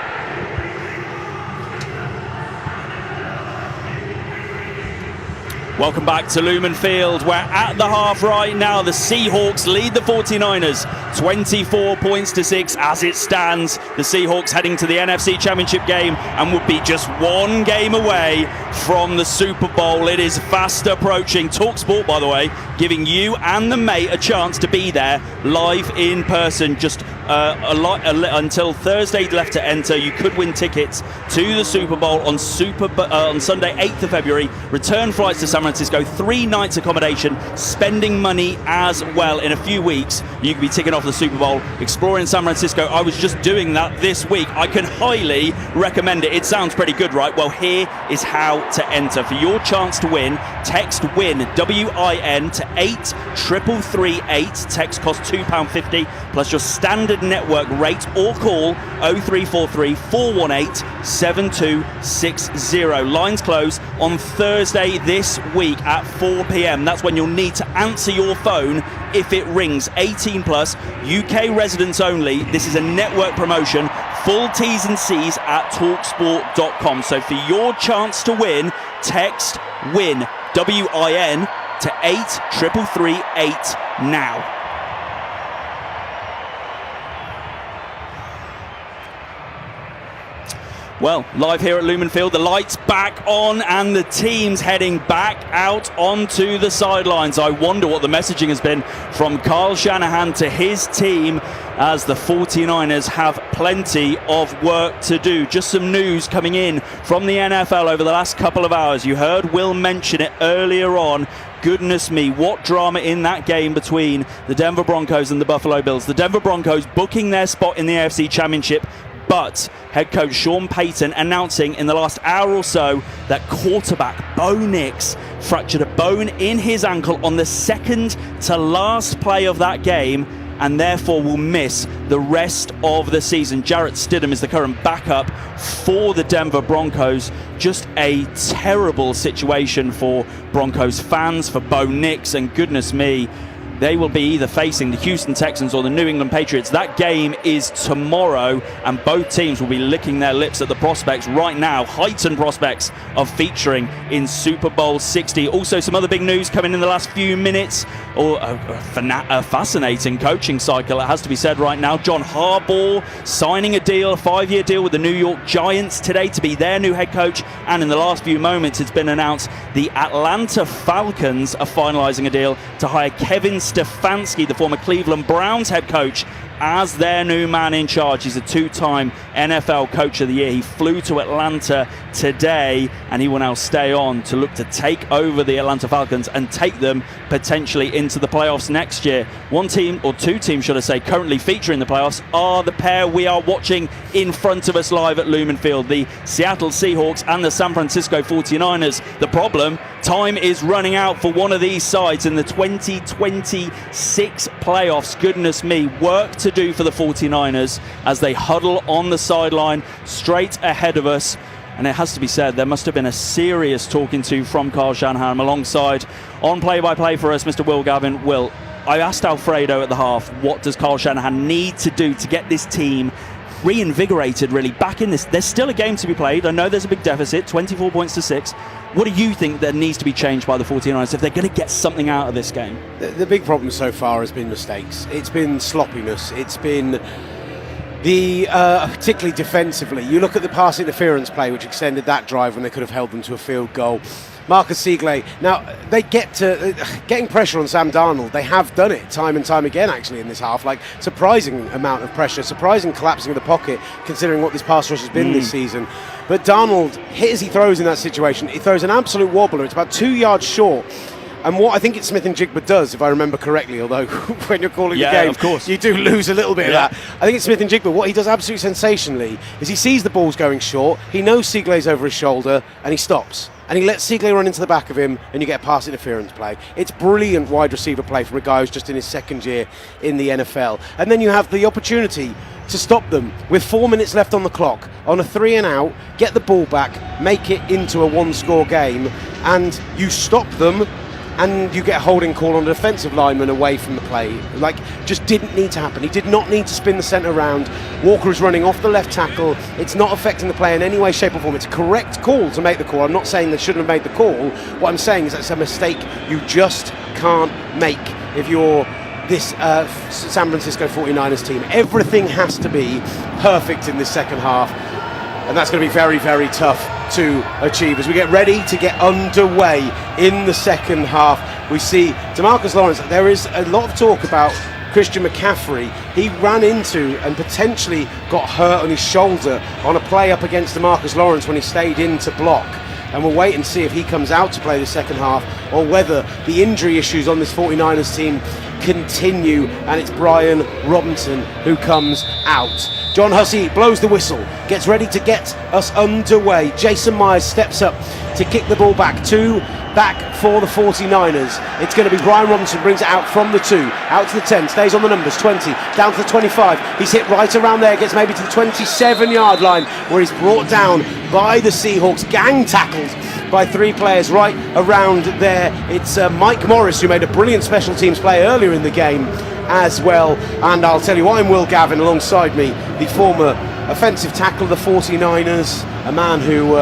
Welcome back to Lumen Field, where at the half right now, the Seahawks lead the 49ers 24 points to 6 as it stands. The Seahawks heading to the NFC Championship game and would be just one game away from the Super Bowl. It is fast approaching. TalkSport, by the way, giving you and the mate a chance to be there live in person. Just until Thursday left to enter. You could win tickets to the Super Bowl on Sunday, 8th of February. Return flights to San Francisco, 3 nights accommodation, spending money as well. In a few weeks, you can be ticking off the Super Bowl, exploring San Francisco. I was just doing that this week. I can highly recommend it. It sounds pretty good, right? Well, here is how to enter. For your chance to win, text WIN, WIN, to 83338. Text costs £2.50 plus your standard network rate, or call 0343 418 7260. Lines close on Thursday this week at 4 p.m. That's when you'll need to answer your phone if it rings. 18 plus, UK residents only. This is a network promotion. Full T's and C's at talksport.com. So for your chance to win, text WIN, WIN, to 83338 now. Well, live here at Lumen Field, the lights back on and the team's heading back out onto the sidelines. I wonder what the messaging has been from Kyle Shanahan to his team, as the 49ers have plenty of work to do. Just some news coming in from the NFL over the last couple of hours. You heard Will mention it earlier on. Goodness me, what drama in that game between the Denver Broncos and the Buffalo Bills. The Denver Broncos booking their spot in the AFC Championship, but head coach Sean Payton announcing in the last hour or so that quarterback Bo Nix fractured a bone in his ankle on the second to last play of that game, and therefore will miss the rest of the season. Jarrett Stidham is the current backup for the Denver Broncos. Just a terrible situation for Broncos fans, for Bo Nix, and goodness me, they will be either facing the Houston Texans or the New England Patriots. That game is tomorrow, and both teams will be licking their lips at the prospects right now, heightened prospects of featuring in Super Bowl 60. Also, some other big news coming in the last few minutes, or a fascinating coaching cycle, it has to be said right now. John Harbaugh signing a 5-year deal with the New York Giants today to be their new head coach, and in the last few moments it's been announced the Atlanta Falcons are finalizing a deal to hire Kevin Stefanski, the former Cleveland Browns head coach, as their new man in charge. He's a two-time NFL Coach of the Year. He flew to Atlanta today, and he will now stay on to look to take over the Atlanta Falcons and take them potentially into the playoffs next year. One team, or two teams should I say, currently featuring the playoffs are the pair we are watching in front of us live at Lumen Field, the Seattle Seahawks and the San Francisco 49ers. The problem, time is running out for one of these sides in the 2026 playoffs. Goodness me, work to do for the 49ers as they huddle on the sideline straight ahead of us. And it has to be said, there must have been a serious talking to from Kyle Shanahan alongside on play-by-play for us, Mr. Gavin Will. I asked Alfredo at the half, what does Kyle Shanahan need to do to get this team reinvigorated, really back in this? There's still a game to be played. I know there's a big deficit, 24 points to 6. What do you think that needs to be changed by the 49ers if they're going to get something out of this game? The big problem so far has been mistakes. It's been sloppiness. It's been particularly defensively. You look at the pass interference play, which extended that drive when they could have held them to a field goal. Marcus Sigley. Now, they get to getting pressure on Sam Darnold. They have done it time and time again, actually, in this half. Like, surprising amount of pressure, surprising collapsing of the pocket, considering what this pass rush has been this season. But Darnold, hit as he throws in that situation, he throws an absolute wobbler. It's about 2 yards short. And what I think it's Smith and Jigba does, if I remember correctly, although when you're calling the game, of course, you do lose a little bit of that. I think it's Smith and Jigba. What he does absolutely sensationally is he sees the ball's going short, he knows Sigley's over his shoulder, and he stops. And he lets Sigley run into the back of him, and you get a pass interference play. It's brilliant wide receiver play from a guy who's just in his second year in the NFL. And then you have the opportunity to stop them with 4 minutes left on the clock, on a 3 and out, get the ball back, make it into a one-score game, and you stop them, and you get a holding call on the defensive lineman away from the play. Like, just didn't need to happen. He did not need to spin the centre round. Walker is running off the left tackle. It's not affecting the play in any way, shape or form. It's a correct call to make the call. I'm not saying they shouldn't have made the call. What I'm saying is that's a mistake you just can't make if you're this San Francisco 49ers team. Everything has to be perfect in this second half, and that's going to be very, very tough to achieve. As we get ready to get underway in the second half, we see DeMarcus Lawrence. There is a lot of talk about Christian McCaffrey. He ran into and potentially got hurt on his shoulder on a play up against DeMarcus Lawrence when he stayed in to block. And we'll wait and see if he comes out to play the second half, or whether the injury issues on this 49ers team continue, and it's Brian Robinson who comes out. John Hussey blows the whistle, gets ready to get us underway. Jason Myers steps up to kick the ball back for the 49ers. It's going to be Brian Robinson, brings it out from the 2, out to the 10, stays on the numbers, 20, down to the 25. He's hit right around there, gets maybe to the 27-yard line, where he's brought down by the Seahawks, gang tackled by 3 players right around there. It's Mike Morris, who made a brilliant special teams play earlier in the game as well. And I'll tell you, I'm Will Gavin, alongside me, the former offensive tackle of the 49ers, a man who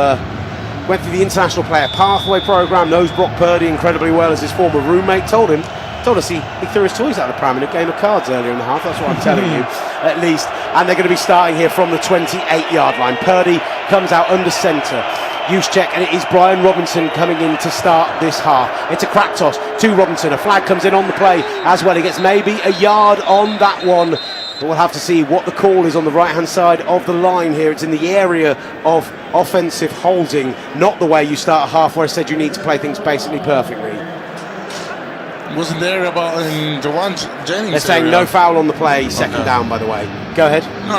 went through the International Player Pathway Program, knows Brock Purdy incredibly well as his former roommate. Told him Told us he threw his toys out of the pram in a game of cards earlier in the half. That's what I'm telling you, at least. And they're going to be starting here from the 28-yard line. Purdy comes out under centre. Juszczyk, and it is Brian Robinson coming in to start this half. It's a crack toss to Robinson. A flag comes in on the play as well. He gets maybe a yard on that one. But we'll have to see what the call is on the right-hand side of the line here. It's in the area of offensive holding, not the way you start a half where I said you need to play things basically perfectly. Wasn't there about in Jawan Jennings? They're saying no foul on the play, second down, by the way. Go ahead. No.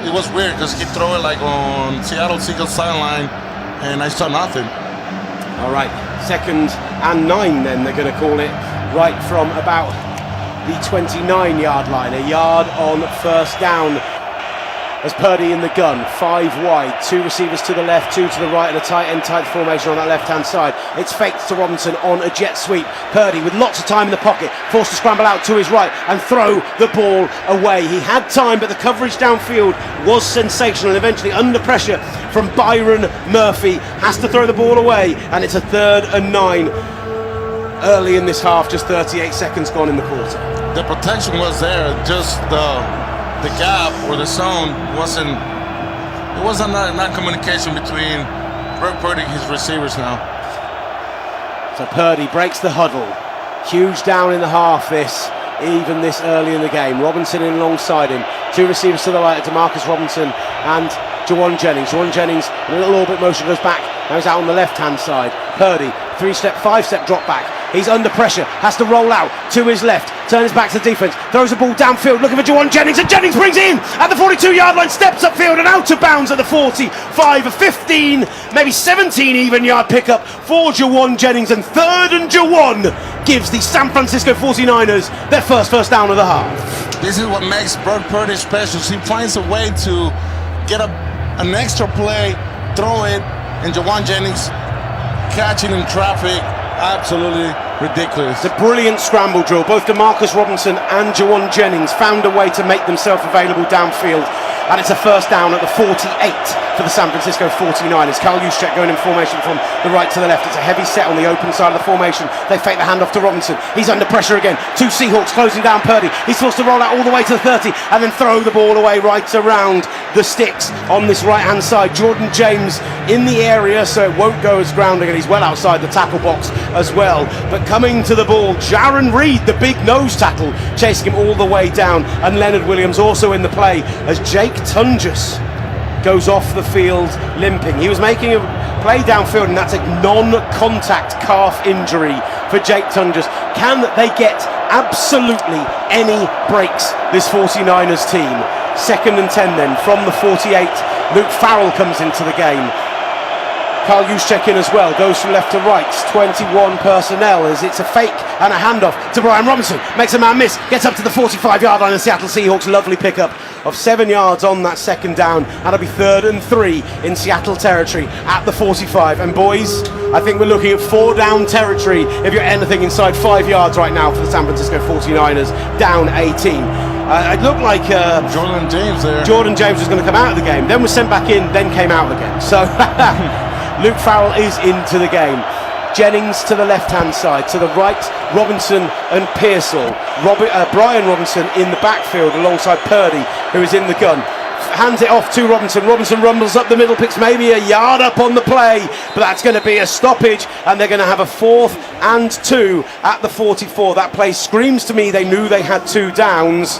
It was weird because he threw it like on Seattle Seahawks sideline, and I saw nothing. All right, 2nd and 9 then they're going to call it right from about the 29-yard line. A yard on first down as Purdy in the gun, 5 wide, 2 receivers to the left, 2 to the right, and a tight end tight formation on that left-hand side. It's faked to Robinson on a jet sweep. Purdy with lots of time in the pocket, forced to scramble out to his right and throw the ball away. He had time, but the coverage downfield was sensational. Eventually, under pressure from Byron Murphy, has to throw the ball away, and it's a 3rd and 9 early in this half, just 38 seconds gone in the quarter. The protection was there, just the gap or the zone wasn't. It wasn't not communication between Brock Purdy and his receivers now. So Purdy breaks the huddle. Huge down in the half even this early in the game. Robinson in alongside him. 2 receivers to the right, DeMarcus Robinson and Jawan Jennings. Jawan Jennings in a little orbit motion goes back. Now he's out on the left-hand side. Purdy, 3-step, 5-step drop back. He's under pressure, has to roll out to his left, turns back to defense, throws the ball downfield, looking for Jawan Jennings, and Jennings brings it in at the 42-yard line, steps upfield and out of bounds at the 45, a 15, maybe 17 even yard pickup for Jawan Jennings, and 3rd and Jawan gives the San Francisco 49ers their first down of the half. This is what makes Brock Purdy special. He finds a way to get an extra play, throw it, and Jawan Jennings catching in traffic. Absolutely ridiculous. It's a brilliant scramble drill. Both DeMarcus Robinson and Jawan Jennings found a way to make themselves available downfield, and it's a first down at the 48 for the San Francisco 49ers. Kyle Juszczyk going in formation from the right to the left. It's a heavy set on the open side of the formation. They fake the handoff to Robinson. He's under pressure again. 2 Seahawks closing down Purdy. He's forced to roll out all the way to the 30 and then throw the ball away right around the sticks on this right-hand side. Jordan James in the area, so it won't go as grounding, and he's well outside the tackle box as well. But coming to the ball, Jaron Reed, the big nose tackle, chasing him all the way down, and Leonard Williams also in the play as Jake Tungus goes off the field limping. He was making a play downfield, and that's a non-contact calf injury for Jake Tungus. Can they get absolutely any breaks, this 49ers team? 2nd and 10 then from the 48. Luke Farrell comes into the game. Kyle Juszczyk in as well, goes from left to right, 21 personnel as it's a fake and a handoff to Brian Robinson, makes a man miss, gets up to the 45-yard line, and Seattle Seahawks lovely pickup of 7 yards on that second down, and it'll be 3rd and 3 in Seattle territory at the 45. And boys, I think we're looking at 4 down territory if you're anything inside 5 yards right now for the San Francisco 49ers, down 18. It looked like Jordan James there. Jordan James was going to come out of the game, then was sent back in, then came out again. So Luke Farrell is into the game. Jennings to the left-hand side, to the right, Robinson and Pearsall. Brian Robinson in the backfield alongside Purdy, who is in the gun. Hands it off to Robinson. Robinson rumbles up the middle, picks maybe a yard up on the play, but that's going to be a stoppage, and they're going to have a 4th and 2 at the 44. That play screams to me they knew they had 2 downs.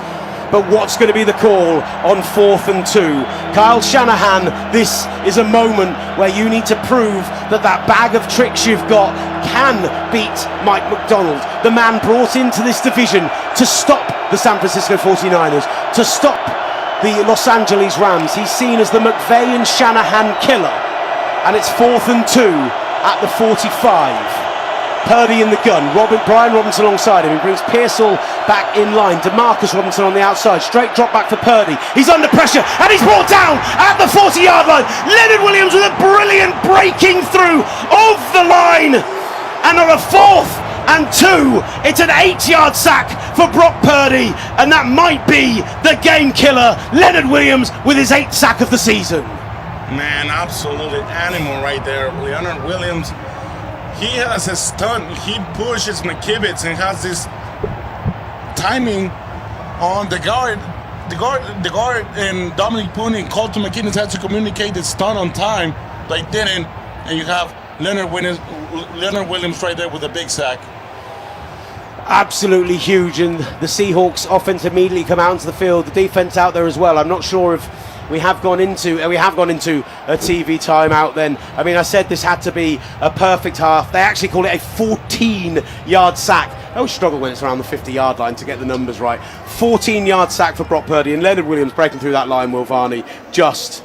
But what's going to be the call on 4th and 2? Kyle Shanahan, this is a moment where you need to prove that bag of tricks you've got can beat Mike McDonald, the man brought into this division to stop the San Francisco 49ers, to stop the Los Angeles Rams. He's seen as the McVay and Shanahan killer. And it's 4th and 2 at the 45. Purdy in the gun, Brian Robinson alongside him. He brings Pearsall back in line. DeMarcus Robinson on the outside. Straight drop back for Purdy. He's under pressure and he's brought down at the 40-yard line. Leonard Williams with a brilliant breaking through of the line. And on a 4th and 2, it's an 8-yard sack for Brock Purdy, and that might be the game killer. Leonard Williams with his 8th sack of the season. Man, absolutely animal right there. Leonard Williams, he has a stunt. He pushes McKivitz and has this timing on the guard. The guard and Dominic Pooney and Colton McKinnon had to communicate the stunt on time. They didn't, and you have Leonard Williams right there with a big sack. Absolutely huge, and the Seahawks offense immediately come out into the field. The defense out there as well. I'm not sure if we have gone into a TV timeout then. I mean, I said this had to be a perfect half. They actually call it a 14-yard sack. I always struggle when it's around the 50-yard line to get the numbers right. 14-yard sack for Brock Purdy, and Leonard Williams breaking through that line, Will Varney, just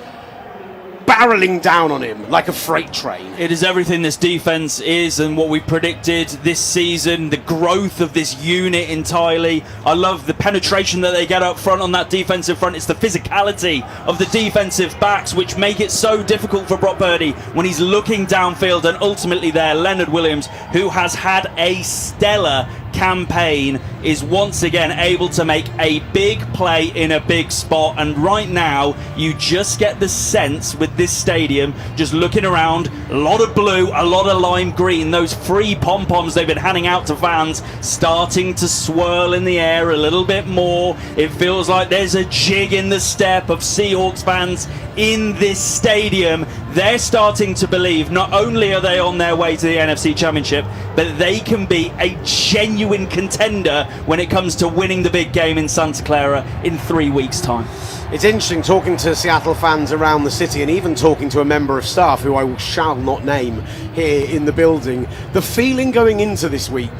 barreling down on him like a freight train. It is everything this defense is and what we predicted this season, the growth of this unit entirely. I love the penetration that they get up front on that defensive front. It's the physicality of the defensive backs which make it so difficult for Brock Purdy when he's looking downfield, and ultimately there, Leonard Williams, who has had a stellar campaign, is once again able to make a big play in a big spot. And right now you just get the sense with this stadium, just looking around, a lot of blue, a lot of lime green, those free pom-poms they've been handing out to fans starting to swirl in the air a little bit more. It feels like there's a jig in the step of Seahawks fans in this stadium. They're starting to believe not only are they on their way to the NFC Championship, but they can be a genuine contender when it comes to winning the big game in Santa Clara in 3 weeks' time. It's interesting talking to Seattle fans around the city, and even talking to a member of staff who I shall not name here in the building. The feeling going into this week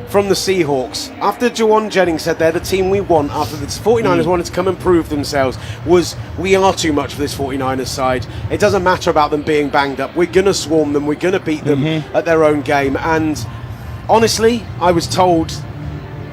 from the Seahawks, after Jawan Jennings said they're the team we want, after the 49ers wanted to come and prove themselves, was we are too much for this 49ers side. It doesn't matter about them being banged up. We're going to swarm them. We're going to beat them at their own game. And honestly, I was told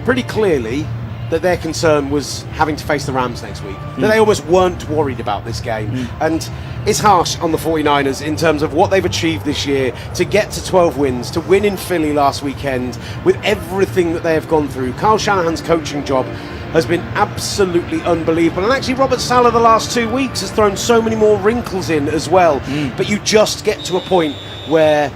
pretty clearly that their concern was having to face the Rams next week. That they almost weren't worried about this game. And it's harsh on the 49ers in terms of what they've achieved this year, to get to 12 wins, to win in Philly last weekend, with everything that they have gone through. Kyle Shanahan's coaching job has been absolutely unbelievable. And actually Robert Saleh the last 2 weeks has thrown so many more wrinkles in as well. But you just get to a point where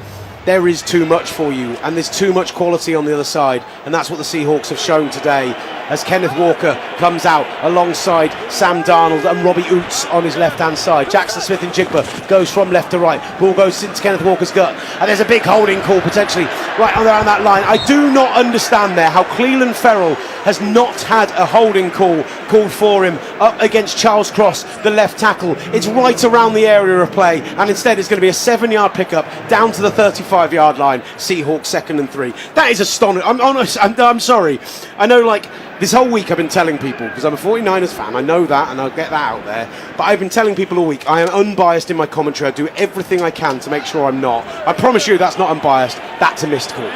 there is too much for you, and there's too much quality on the other side, and that's what the Seahawks have shown today as Kenneth Walker comes out alongside Sam Darnold and Robbie Oots on his left-hand side. Jackson Smith-Njigba goes from left to right. Ball goes into Kenneth Walker's gut, and there's a big holding call potentially right around that line. I do not understand there how Cleveland Ferrell has not had a holding call called for him up against Charles Cross, the left tackle. It's right around the area of play, and instead it's going to be a 7-yard pickup down to the 35-yard line. Seahawks 2nd and 3. That is astonishing. I'm sorry. I know, like, this whole week I've been telling people, because I'm a 49ers fan, I know that, and I'll get that out there, but I've been telling people all week, I am unbiased in my commentary. I do everything I can to make sure I'm not. I promise you that's not unbiased. That's a missed call.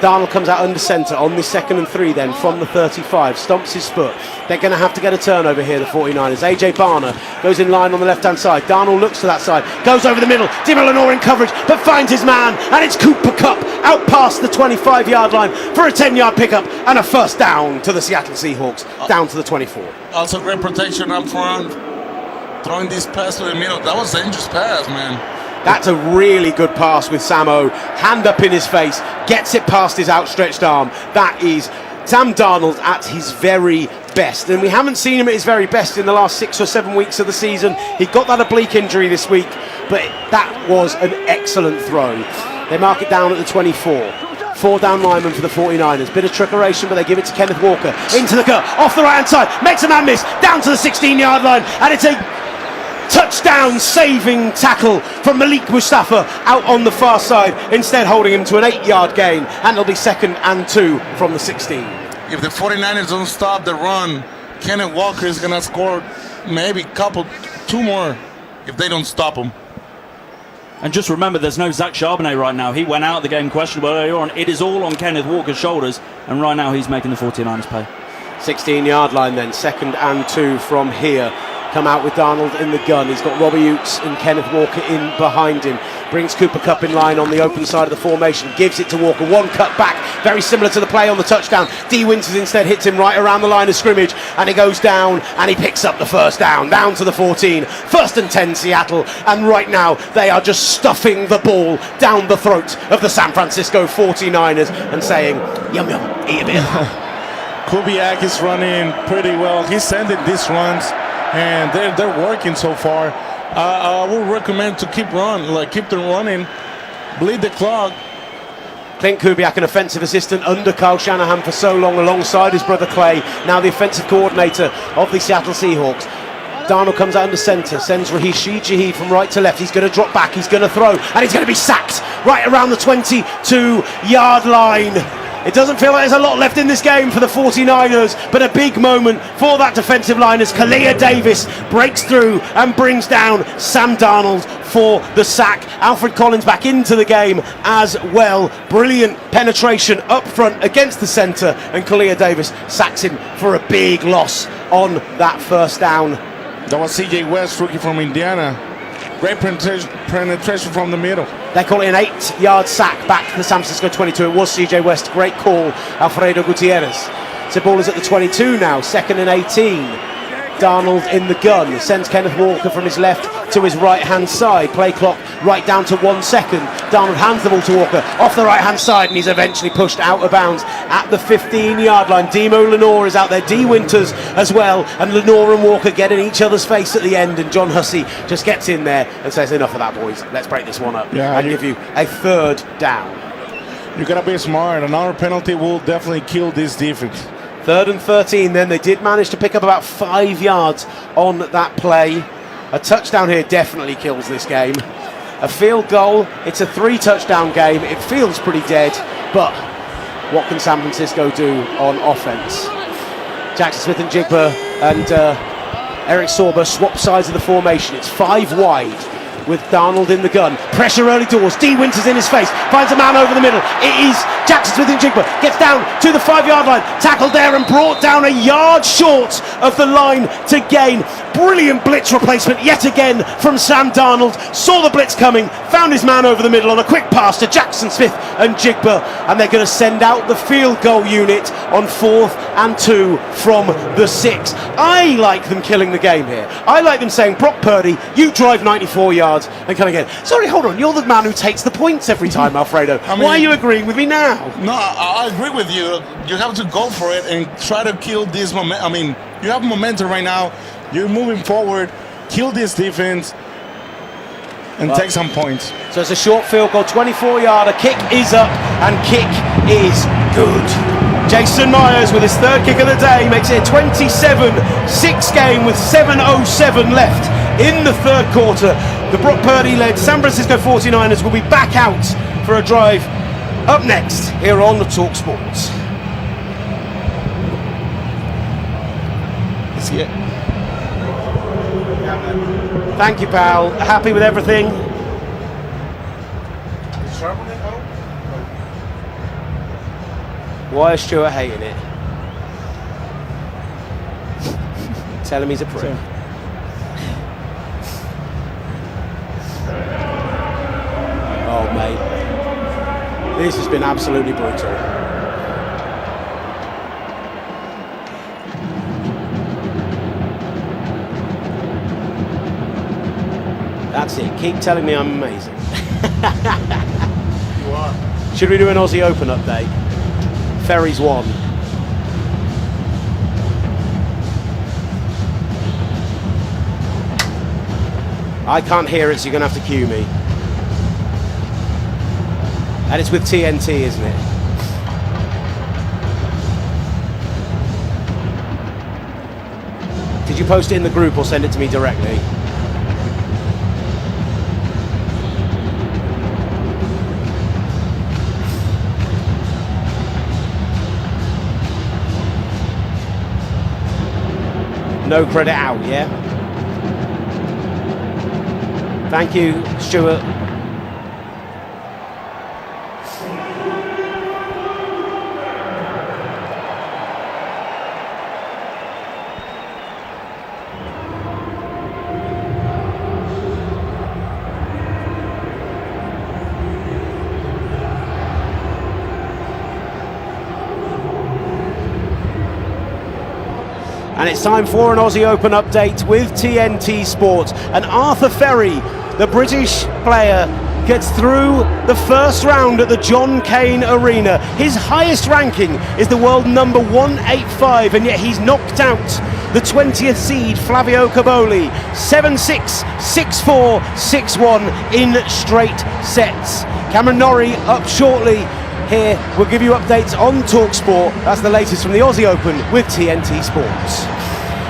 Darnold comes out under centre on this 2nd and 3 then from the 35, stomps his foot. They're going to have to get a turnover here, the 49ers. AJ Barner goes in line on the left-hand side. Darnold looks to that side, goes over the middle. Dibble Lenore in coverage, but finds his man, and it's Cooper Kupp out past the 25-yard line for a 10-yard pickup and a first down to the Seattle Seahawks, down to the 24. Also great protection up front, throwing this pass to the middle. That was a dangerous pass, man. That's a really good pass with Samo. Hand up in his face, gets it past his outstretched arm. That is Sam Darnold at his very best. And we haven't seen him at his very best in the last 6 or 7 weeks of the season. He got that oblique injury this week, but that was an excellent throw. They mark it down at the 24. 4 down linemen for the 49ers. Bit of trickeration, but they give it to Kenneth Walker. Into the gut, off the right-hand side. Makes a man miss, down to the 16-yard line. And it's a touchdown saving tackle from Malik Mustafa out on the far side, instead holding him to an 8-yard gain, and it'll be 2nd and 2 from the 16. If the 49ers don't stop the run, Kenneth Walker is going to score maybe 2 more if they don't stop him. And just remember, there's no Zach Charbonnet right now. He went out of the game questionable earlier on. It is all on Kenneth Walker's shoulders, and right now he's making the 49ers pay. 16-yard line then, 2nd and 2 from here. Come out with Darnold in the gun. He's got Robbie Oots and Kenneth Walker in behind him. Brings Cooper Kupp in line on the open side of the formation, gives it to Walker, one cut back, very similar to the play on the touchdown. D. Winters instead hits him right around the line of scrimmage, and he goes down and he picks up the first down to the 14. 1st and 10 Seattle, and right now they are just stuffing the ball down the throat of the San Francisco 49ers and saying, yum yum, eat a bit. Kubiak is running pretty well. He's sending these runs, and they're working so far. I would recommend to keep them running, bleed the clock. Clint Kubiak, an offensive assistant under Kyle Shanahan for so long, alongside his brother Clay, now the offensive coordinator of the Seattle Seahawks. Darnold comes out under centre, sends Rashid Shaheed from right to left. He's going to drop back, he's going to throw, and he's going to be sacked right around the 22-yard line. It doesn't feel like there's a lot left in this game for the 49ers, but a big moment for that defensive line as Kalia Davis breaks through and brings down Sam Darnold for the sack. Alfred Collins back into the game as well. Brilliant penetration up front against the centre, and Kalia Davis sacks him for a big loss on that first down. That was C.J. West, rookie from Indiana. Great penetration from the middle. They call it an 8-yard sack back to the San Francisco 22. It was C.J. West. Great call, Alfredo Gutierrez. So ball is at the 22 now, 2nd and 18. Darnold in the gun, sends Kenneth Walker from his left to his right-hand side. Play clock right down to 1 second. Darnold hands the ball to Walker off the right-hand side, and he's eventually pushed out of bounds at the 15-yard line. Demo Lenore is out there, D. Winters as well, and Lenore and Walker get in each other's face at the end, and John Hussey just gets in there and says, enough of that, boys. Let's break this one up and give you a 3rd down. You gotta be smart. Another penalty will definitely kill this defense. 3rd and 13 then. They did manage to pick up about 5 yards on that play. A touchdown here definitely kills this game. A field goal, it's a 3-touchdown game. It feels pretty dead, but what can San Francisco do on offense? Jackson Smith and Jigba and Eric Sorber swap sides of the formation. It's 5 wide with Darnold in the gun. Pressure early doors. D. Winters in his face. Finds a man over the middle. It is Jackson Smith and Jigba. Gets down to the 5-yard line. Tackled there and brought down a yard short of the line to gain. Brilliant blitz replacement yet again from Sam Darnold. Saw the blitz coming. Found his man over the middle on a quick pass to Jackson Smith and Jigba. And they're going to send out the field goal unit on 4th and 2 from the 6. I like them killing the game here. I like them saying, Brock Purdy, you drive 94 yards and come again. Sorry, hold on. You're the man who takes the points every time, Alfredo. Why are you agreeing with me now? No, I agree with you. You have to go for it and try to kill this momentum. I mean, you have momentum right now. You're moving forward. Kill this defense and take some points. So it's a short field goal, 24-yarder. Kick is up and kick is good. Jason Myers with his 3rd kick of the day makes it a 27-6 game with 7:07 left in the 3rd quarter. The Brock Purdy-led San Francisco 49ers will be back out for a drive up next here on the Talk Sports. See it. Thank you, pal. Happy with everything? Why is Stuart hating it? Tell him he's a prick. Oh, mate. This has been absolutely brutal. That's it. Keep telling me I'm amazing. You are. Should we do an Aussie Open update? Ferry's won. I can't hear it, so you're going to have to cue me. And it's with TNT, isn't it? Did you post it in the group or send it to me directly? No credit out, yeah? Thank you, Stuart. and it's time for an Aussie Open update with TNT Sports. And Arthur Ferry, the British player, gets through the first round at the John Cain Arena. His highest ranking is the world number 185, and yet he's knocked out the 20th seed Flavio Caboli 7-6, 6-4, 6-1 in straight sets. Cameron Norrie up shortly. Here we'll give you updates on TalkSport. That's the latest from the Aussie Open with TNT Sports.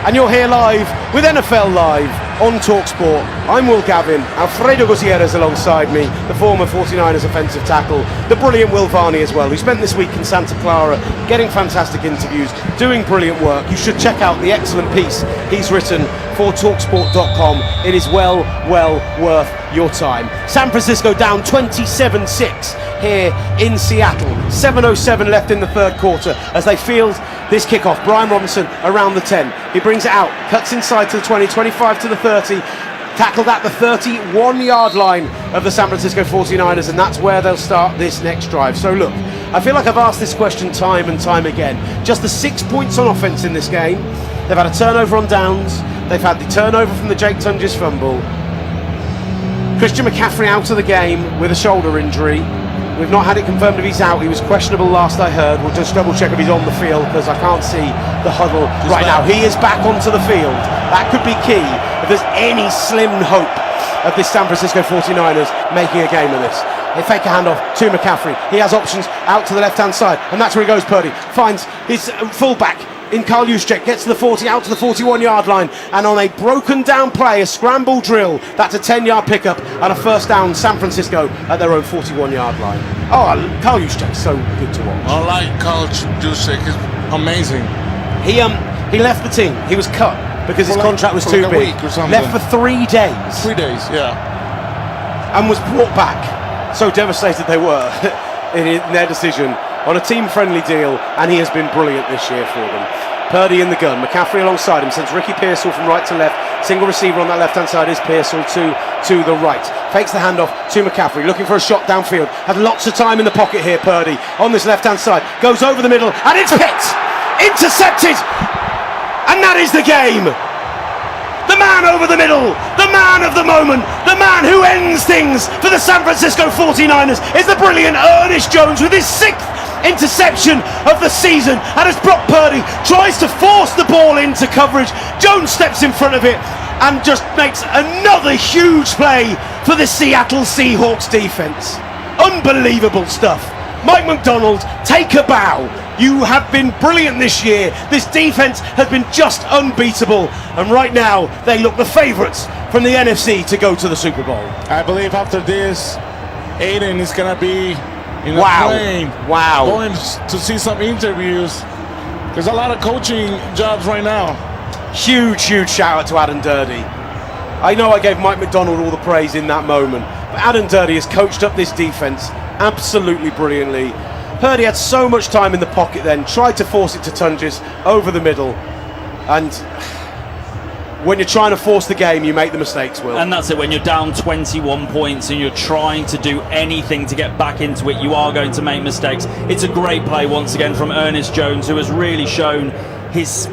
And you're here live with NFL Live on TalkSport. I'm Will Gavin, Alfredo Gutierrez alongside me, the former 49ers offensive tackle, the brilliant Will Varney as well, who spent this week in Santa Clara getting fantastic interviews, doing brilliant work. You should check out the excellent piece he's written for TalkSport.com. It is well worth your time. San Francisco down 27-6 here in Seattle. 7:07 left in the third quarter as they field this kickoff. Brian Robinson around the 10. He brings it out, cuts inside to the 20, 25 to the 30. Tackled at the 31-yard line of the San Francisco 49ers, and that's where they'll start this next drive. So look, I feel like I've asked this question time and time again. Just the 6 points on offense in this game. They've had a turnover on downs. They've had the turnover from the Jake Tunges fumble. Christian McCaffrey out of the game with a shoulder injury. We've not had it confirmed if he's out. He was questionable last I heard. We'll just double check if he's on the field because I can't see the huddle right now. He is back onto the field. That could be key if there's any slim hope of this San Francisco 49ers making a game of this. They fake a handoff to McCaffrey. He has options out to the left-hand side, and that's where he goes. Purdy finds his fullback in Karl Juszczyk, gets to the 40, out to the 41-yard line, and on a broken down play, a scramble drill, that's a 10-yard pickup and a first down, San Francisco at their own 41-yard line. Oh, Karl Juszczyk, so good to watch. I like Karl Juszczyk, he's amazing. He left the team. He was cut because his contract was too big. Left for 3 days. 3 days, yeah. And was brought back. So devastated they were in their decision on a team-friendly deal, and he has been brilliant this year for them. Purdy in the gun, McCaffrey alongside him, sends Ricky Pearsall from right to left. Single receiver on that left-hand side is Pearsall to the right. Fakes the handoff to McCaffrey, looking for a shot downfield. Had lots of time in the pocket here, Purdy, on this left-hand side. Goes over the middle, and it's picked! Intercepted! And that is the game! The man over the middle, the man of the moment, the man who ends things for the San Francisco 49ers is the brilliant Ernest Jones with his 6th interception of the season. And as Brock Purdy tries to force the ball into coverage, Jones steps in front of it and just makes another huge play for the Seattle Seahawks defense. Unbelievable stuff. Mike McDonald, take a bow. You have been brilliant this year. This defense has been just unbeatable, and right now they look the favourites from the NFC to go to the Super Bowl. I believe after this, Aiden is gonna be in a plane. Wow. Going to see some interviews. There's a lot of coaching jobs right now. Huge shout out to Adam Durdy. I know I gave Mike McDonald all the praise in that moment, but Adam Durdy has coached up this defense absolutely brilliantly. Purdy had so much time in the pocket then, tried to force it to Tunges over the middle, and when you're trying to force the game, you make the mistakes, Will. And that's it, when you're down 21 points and you're trying to do anything to get back into it, you are going to make mistakes. It's a great play once again from Ernest Jones, who has really shown this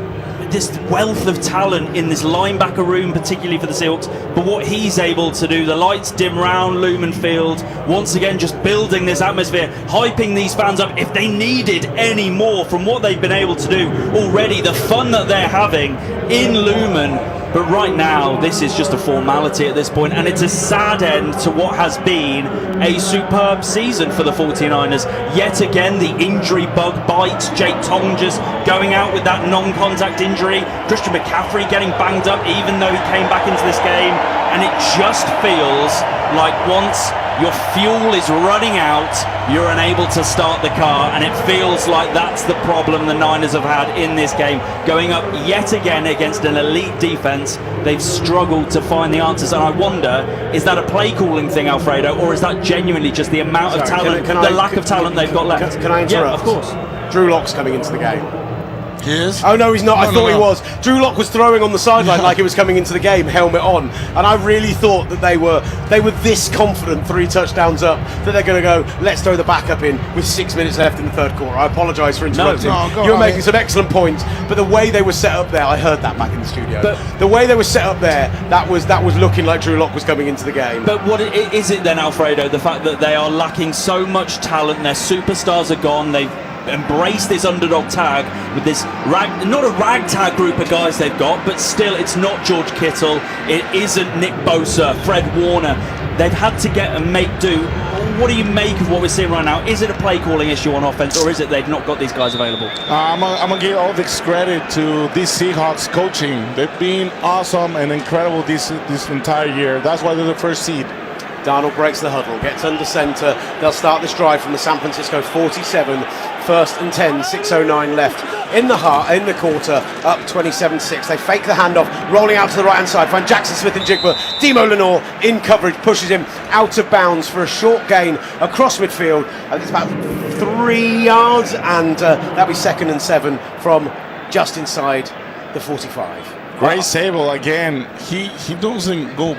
wealth of talent in this linebacker room, particularly for the Seahawks, but what he's able to do, the lights dim round Lumen Field, once again just building this atmosphere, hyping these fans up if they needed any more from what they've been able to do already, the fun that they're having in Lumen. But right now, this is just a formality at this point, and it's a sad end to what has been a superb season for the 49ers. Yet again, the injury bug bites. Jake Tonges going out with that non-contact injury. Christian McCaffrey getting banged up even though he came back into this game. And it just feels like once your fuel is running out, you're unable to start the car, and it feels like that's the problem the Niners have had in this game. Going up yet again against an elite defense, they've struggled to find the answers, and I wonder, is that a play calling thing, Alfredo, or is that genuinely just the amount of talent, the lack of talent they've got left? Can I interrupt? Yeah, of course. Drew Lock's coming into the game. He is? Oh no, he's not. I thought he was. Drew Lock was throwing on the sideline Yeah. like he was coming into the game, helmet on, and I really thought that they were this confident, 3 touchdowns up, that they're going to go, let's throw the backup in with 6 minutes left in the third quarter. I apologise for interrupting. You were making some excellent points, but the way they were set up there, I heard that back in the studio. But the way they were set up there, that was looking like Drew Lock was coming into the game. But what is it then, Alfredo? The fact that they are lacking so much talent, their superstars are gone. They've embraced this underdog tag with this not a ragtag group of guys they've got, but still it's not George Kittle, it isn't Nick Bosa, Fred Warner. They've had to get and make do. What do you make of what we're seeing right now? Is it a play calling issue on offense, or is it they've not got these guys available? I'm gonna give all this credit to this Seahawks coaching. They've been awesome and incredible this entire year. That's why they're the first seed. Darnold breaks the huddle, gets under centre. They'll start this drive from the San Francisco 47. 1st and 10, 6:09 left in the quarter, up 27-6. They fake the handoff, rolling out to the right-hand side, find Jackson Smith and Jigba. Demo Lenore in coverage, pushes him out of bounds for a short gain across midfield. It's about 3 yards, and that'll be 2nd and 7 from just inside the 45. Gray Sable again. He doesn't go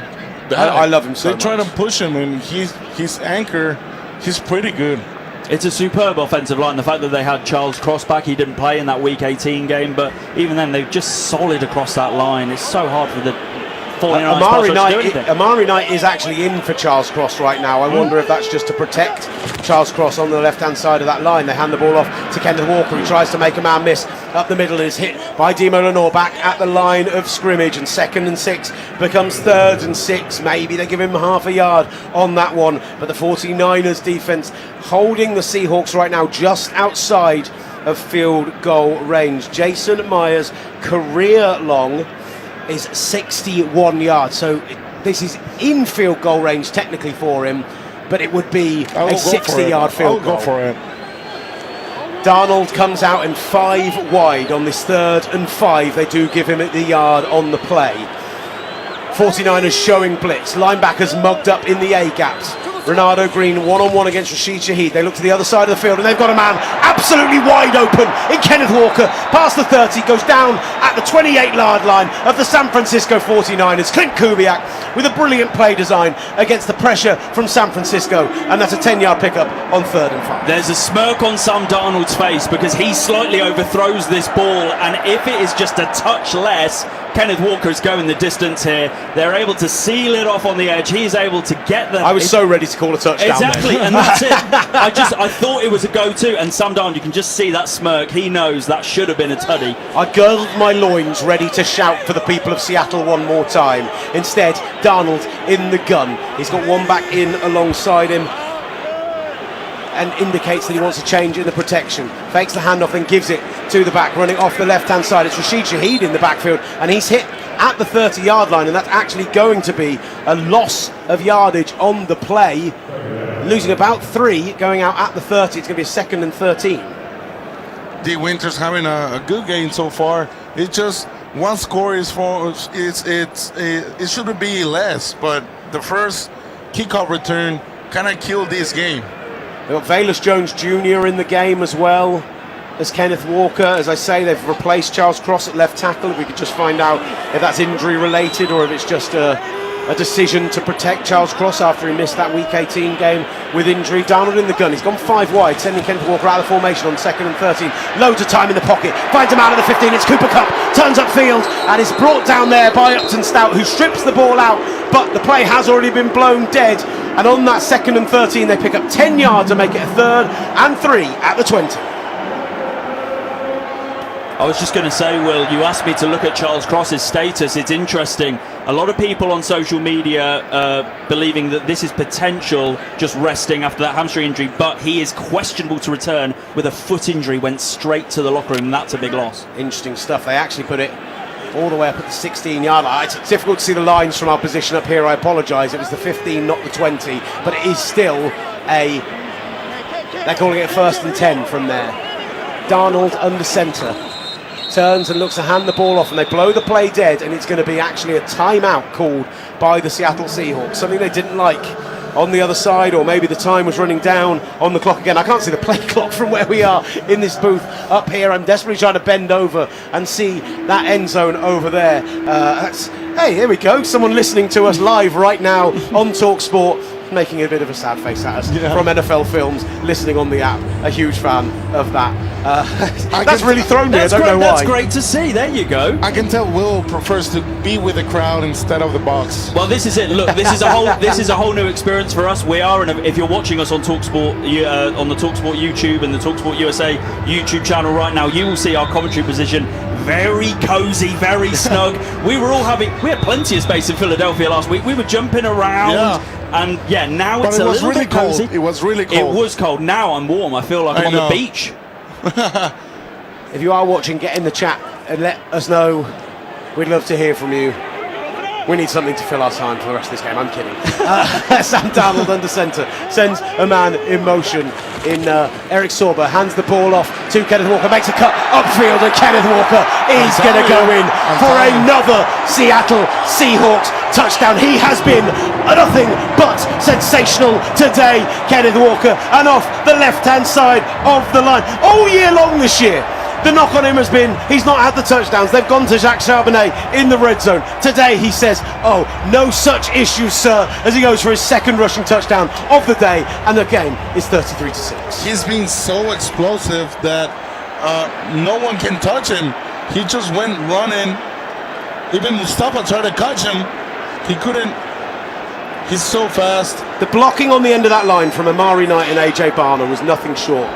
back. I love him so much. They try to push him, and his anchor. He's pretty good. It's a superb offensive line. The fact that they had Charles Cross back, he didn't play in that Week 18 game, but even then they're just solid across that line. It's so hard for the 49ers Amari to do anything. Amari Knight is actually in for Charles Cross right now. I wonder if that's just to protect Charles Cross on the left-hand side of that line. They hand the ball off to Kenneth Walker, who tries to make a man miss up the middle and is hit by Demo Lenore back at the line of scrimmage, and 2nd and 6 becomes 3rd and 6. Maybe they give him half a yard on that one, but the 49ers defense holding the Seahawks right now just outside of field goal range. Jason Myers' career long is 61 yards, so this is in field goal range technically for him, but it would be a 60-yard field goal. I'll go for it. Darnold comes out in 5 wide on this 3rd and 5. They do give him the yard on the play. 49ers showing blitz. Linebackers mugged up in the A-gaps. Renato Green one-on-one against Rashid Shaheed. They look to the other side of the field, and they've got a man absolutely wide open in Kenneth Walker. Past the 30, goes down at the 28-yard line of the San Francisco 49ers. Clint Kubiak with a brilliant play design against the pressure from San Francisco, and that's a 10-yard pickup on 3rd and 5. There's a smirk on Sam Darnold's face because he slightly overthrows this ball, and if it is just a touch less, Kenneth Walker is going the distance here. They're able to seal it off on the edge. He's able to get them. I was so ready to call a touchdown. Exactly, then. and that's it. I thought it was a go-to, and Sam Darnold, you can just see that smirk. He knows that should have been a tutty. I girdled my loins ready to shout for the people of Seattle one more time. Instead, Darnold in the gun. He's got one back in alongside him, and indicates that he wants to change in the protection. Fakes the handoff and gives it to the back, running off the left-hand side. It's Rashid Shaheed in the backfield, and he's hit at the 30-yard line, and that's actually going to be a loss of yardage on the play. Losing about 3, going out at the 30. It's going to be a 2nd and 13. D. Winters having a good game so far. It's just one score is for it shouldn't be less, but the first kickoff return kind of killed this game. They've got Valus Jones Jr. in the game as well as Kenneth Walker. As I say, they've replaced Charles Cross at left tackle. If we could just find out if that's injury related or if it's just a decision to protect Charles Cross after he missed that Week 18 game with injury. Darnold in the gun. He's gone 5 wide, sending Kenneth Walker out of the formation on 2nd and 13. Loads of time in the pocket. Finds him out of the 15. It's Cooper Kupp. Turns upfield and is brought down there by Upton Stout, who strips the ball out. But the play has already been blown dead. And on that 2nd and 13, they pick up 10 yards and make it a 3rd and 3 at the 20. I was just going to say, Will, you asked me to look at Charles Cross's status. It's interesting. A lot of people on social media believing that this is potential, just resting after that hamstring injury, but he is questionable to return with a foot injury, went straight to the locker room, and that's a big loss. Interesting stuff. They actually put it all the way up at the 16-yard line. It's difficult to see the lines from our position up here. I apologise. It was the 15, not the 20, but it is still they're calling it a 1st and 10 from there. Darnold under centre. Turns and looks to hand the ball off, and they blow the play dead, and it's going to be actually a timeout called by the Seattle Seahawks, something they didn't like on the other side, or maybe the time was running down on the clock again. I can't see the play clock from where we are in this booth up here. I'm desperately trying to bend over and see that end zone over there. Hey, here we go. Someone listening to us live right now on TalkSport, making a bit of a sad face at us from NFL Films, listening on the app. A huge fan of that. That's really thrown me. I don't know why. That's great to see. There you go. I can tell Will prefers to be with the crowd instead of the box. Well, this is it. Look, this is a whole new experience for us. We are, if you're watching us on TalkSport, on the TalkSport YouTube and the TalkSport USA YouTube channel right now, you will see our commentary position very cozy, very snug. We had plenty of space in Philadelphia last week. We were jumping around. And now it's a little bit cozy. It was really cold. It was cold. Now I'm warm. I feel like I'm on the beach. If you are watching, get in the chat and let us know. We'd love to hear from you. We need something to fill our time for the rest of this game. I'm kidding. Sam Darnold under centre sends a man in motion in Eric Sorber, hands the ball off to Kenneth Walker, makes a cut upfield, and Kenneth Walker is going to go in for another Seattle Seahawks touchdown. He has been nothing but sensational today, Kenneth Walker, and off the left-hand side of the line. All year long this year, the knock on him has been he's not had the touchdowns. They've gone to Jacques Charbonnet in the red zone. Today he says, oh, no such issues, sir, as he goes for his second rushing touchdown of the day, and the game is 33-6. He's been so explosive that no one can touch him. He just went running. Even Mustafa tried to catch him. He couldn't. He's so fast. The blocking on the end of that line from Amari Knight and AJ Barner was nothing short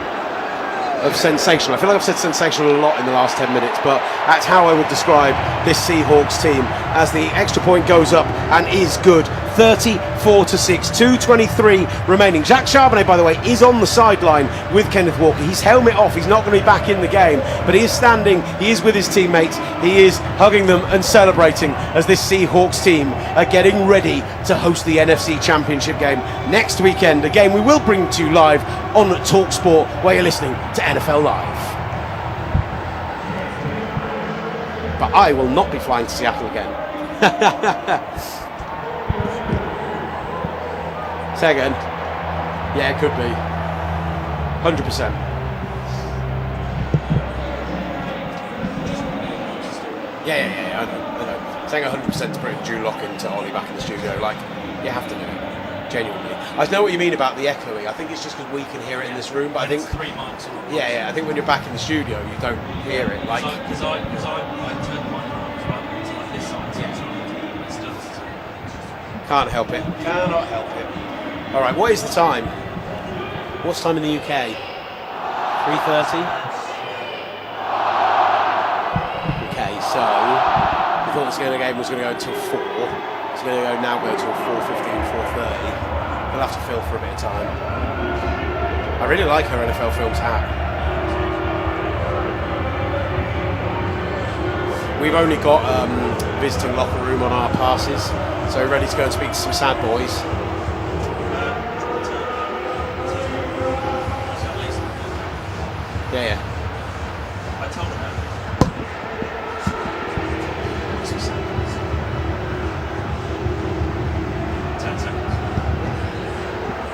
of sensational. I feel like I've said sensational a lot in the last 10 minutes, but that's how I would describe this Seahawks team as the extra point goes up and is good. 34-6, 2:23 remaining. Jacques Charbonnet, by the way, is on the sideline with Kenneth Walker. He's helmet off. He's not going to be back in the game, but he is standing. He is with his teammates. He is hugging them and celebrating as this Seahawks team are getting ready to host the NFC Championship game next weekend. A game we will bring to you live on TalkSport, where you're listening to NFL Live. But I will not be flying to Seattle again. Say again. Yeah, it could be. 100%. Yeah, I know. Saying 100% to bring Drew Lock into Ollie back in the studio, like, you have to do it. Genuinely. I know what you mean about the echoing. I think it's just because we can hear it in this room, but I think... 3 mics. Yeah, I think when you're back in the studio, you don't hear it. Like, Because I turned my mic right to like this side. Yeah. It's just... Can't help it. Cannot help it. All right, what is the time? What's time in the UK? 3:30? Okay, so we thought this game was going to go until 4. It's going to now go until 4:15, 4:30. We'll have to fill for a bit of time. I really like her NFL Films hat. We've only got visiting locker room on our passes, so we're ready to go and speak to some sad boys. Yeah. I told her that.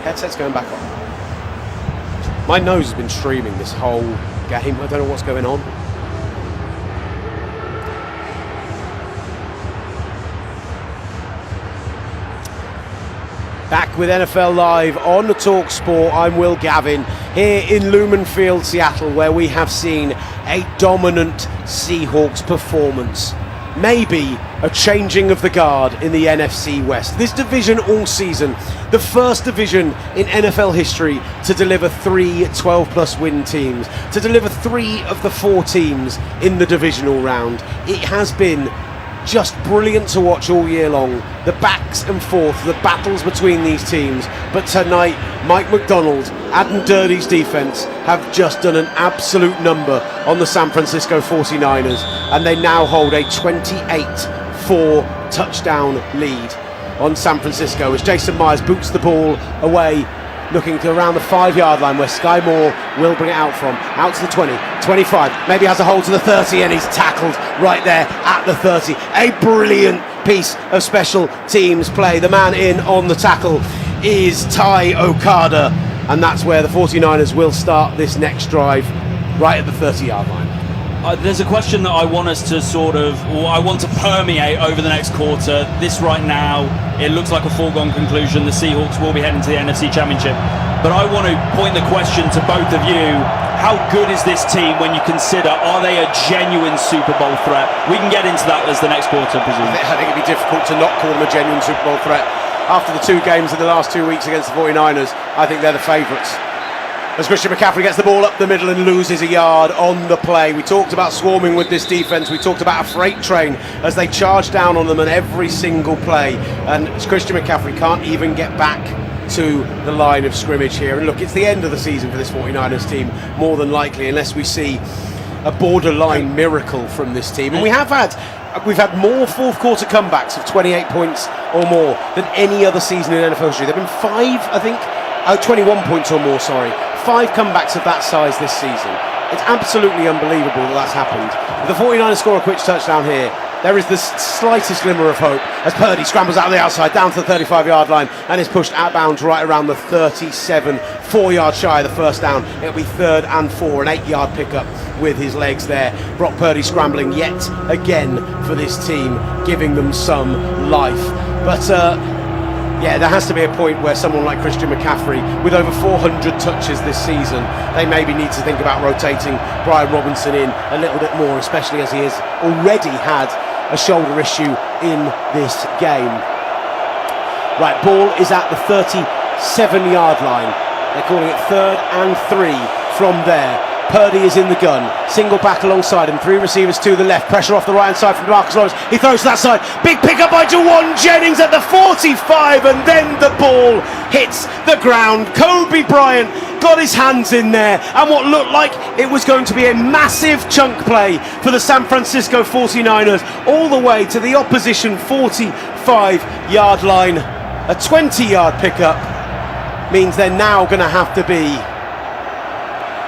Headset's going back on. My nose has been streaming this whole game. I don't know what's going on. Back with NFL Live on the TalkSport. I'm Will Gavin here in Lumen Field, Seattle, where we have seen a dominant Seahawks performance. Maybe a changing of the guard in the NFC West. This division all season, the first division in NFL history to deliver 3 12-plus win teams, to deliver 3 of the 4 teams in the divisional round. It has been just brilliant to watch all year long. The backs and forth, the battles between these teams. But tonight, Mike McDonald, Adam Dirty's defense have just done an absolute number on the San Francisco 49ers, and they now hold a 28-4 touchdown lead on San Francisco as Jason Myers boots the ball away, looking to around the 5-yard line where Sky Moore will bring it out from. Out to the 20, 25, maybe has a hold to the 30, and he's tackled right there at the 30. A brilliant piece of special teams play. The man in on the tackle is Ty Okada, and that's where the 49ers will start this next drive, right at the 30-yard line. There's a question that I want us to I want to permeate over the next quarter. This right now, it looks like a foregone conclusion. The Seahawks will be heading to the NFC Championship. But I want to point the question to both of you. How good is this team when you consider, are they a genuine Super Bowl threat? We can get into that as the next quarter, presumably. I think it'd be difficult to not call them a genuine Super Bowl threat. After the 2 games in the last 2 weeks against the 49ers, I think they're the favourites. As Christian McCaffrey gets the ball up the middle and loses a yard on the play. We talked about swarming with this defence. We talked about a freight train as they charge down on them on every single play. And Christian McCaffrey can't even get back to the line of scrimmage here. And look, it's the end of the season for this 49ers team, more than likely, unless we see a borderline miracle from this team. And we've had more fourth quarter comebacks of 28 points or more than any other season in NFL history. There have been 5, I think, 21 points or more, sorry. 5 comebacks of that size this season. It's absolutely unbelievable that that's happened. If the 49ers score a quick touchdown here, there is the slightest glimmer of hope as Purdy scrambles out of the outside down to the 35-yard line and is pushed outbounds right around the 37, 4 yards shy of the first down. It'll be 3rd and 4, an 8-yard pickup with his legs there. Brock Purdy scrambling yet again for this team, giving them some life. But yeah, there has to be a point where someone like Christian McCaffrey, with over 400 touches this season, they maybe need to think about rotating Brian Robinson in a little bit more, especially as he has already had a shoulder issue in this game. Right, ball is at the 37-yard line. They're calling it 3rd and 3 from there. Purdy is in the gun, single back alongside him, 3 receivers to the left, pressure off the right hand side from Marcus Lawrence, he throws to that side, big pickup by Jawan Jennings at the 45, and then the ball hits the ground. Kobe Bryant got his hands in there, and what looked like it was going to be a massive chunk play for the San Francisco 49ers, all the way to the opposition 45-yard line. A 20-yard pickup means they're now going to have to be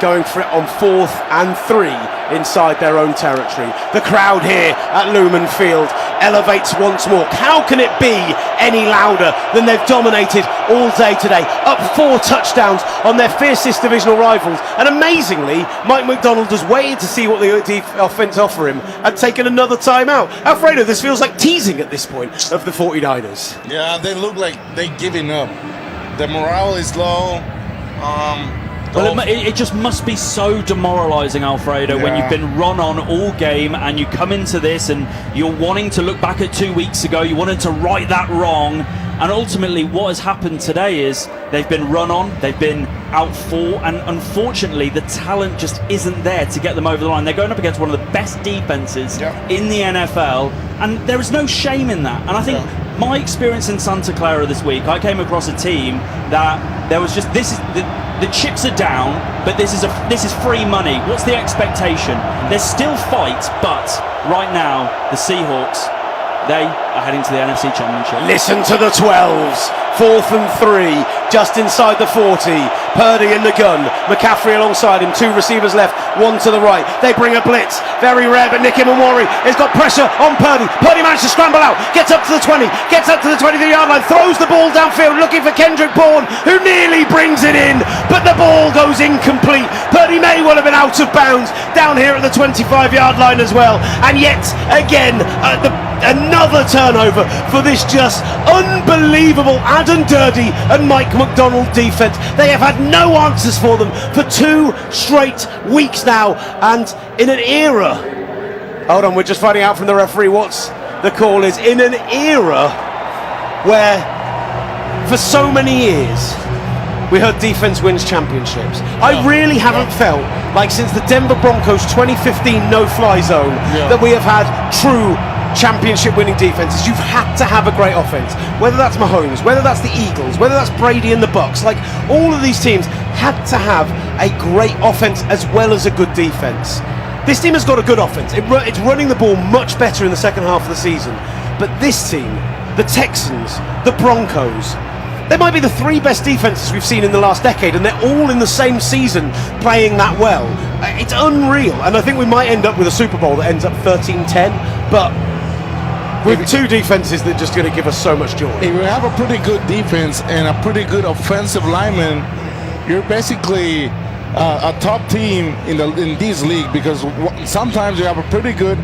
going for it on 4th and 3 inside their own territory. The crowd here at Lumen Field elevates once more. How can it be any louder than they've dominated all day today? Up 4 touchdowns on their fiercest divisional rivals. And amazingly, Mike McDonald has waited to see what the offense offer him and taken another timeout. Alfredo, this feels like teasing at this point of the 49ers. Yeah, they look like they're giving up. The morale is low. Well, it just must be so demoralising, Alfredo, when you've been run on all game and you come into this and you're wanting to look back at 2 weeks ago, you wanted to right that wrong, and ultimately what has happened today is they've been run on, they've been outfought, and unfortunately the talent just isn't there to get them over the line. They're going up against one of the best defences in the NFL, and there is no shame in that. And I think my experience in Santa Clara this week, I came across a team that there was just, the chips are down, but this is free money. What's the expectation? There's still fight, but right now the Seahawks, they are heading to the NFC Championship. Listen to the 12s. 4th and 3, just inside the 40. Purdy in the gun. McCaffrey alongside him. 2 receivers left, 1 to the right. They bring a blitz. Very rare, but Nick Imamori has got pressure on Purdy. Purdy managed to scramble out. Gets up to the 20. Gets up to the 23-yard line. Throws the ball downfield looking for Kendrick Bourne, who nearly brings it in, but the ball goes incomplete. Purdy may well have been out of bounds down here at the 25-yard line as well. And yet again, another turnover for this just unbelievable Adam Dirty and Mike McDonald defense. They have had no answers for them for 2 straight weeks now, and in an era, hold on, we're just finding out from the referee what's the call is, in an era where for so many years we heard defense wins championships. I really haven't felt like since the Denver Broncos 2015 no-fly zone that we have had true championship winning defenses. You've had to have a great offense, whether that's Mahomes, whether that's the Eagles, whether that's Brady and the Bucks. Like, all of these teams had to have a great offense as well as a good defense. This team has got a good offense. It's running the ball much better in the second half of the season, but this team, the Texans, the Broncos, they might be the 3 best defenses we've seen in the last decade, and they're all in the same season playing that well. It's unreal, and I think we might end up with a Super Bowl that ends up 13-10, but with two defenses that are just going to give us so much joy. If you have a pretty good defense and a pretty good offensive lineman, you're basically a top team in this league, because sometimes you have a pretty good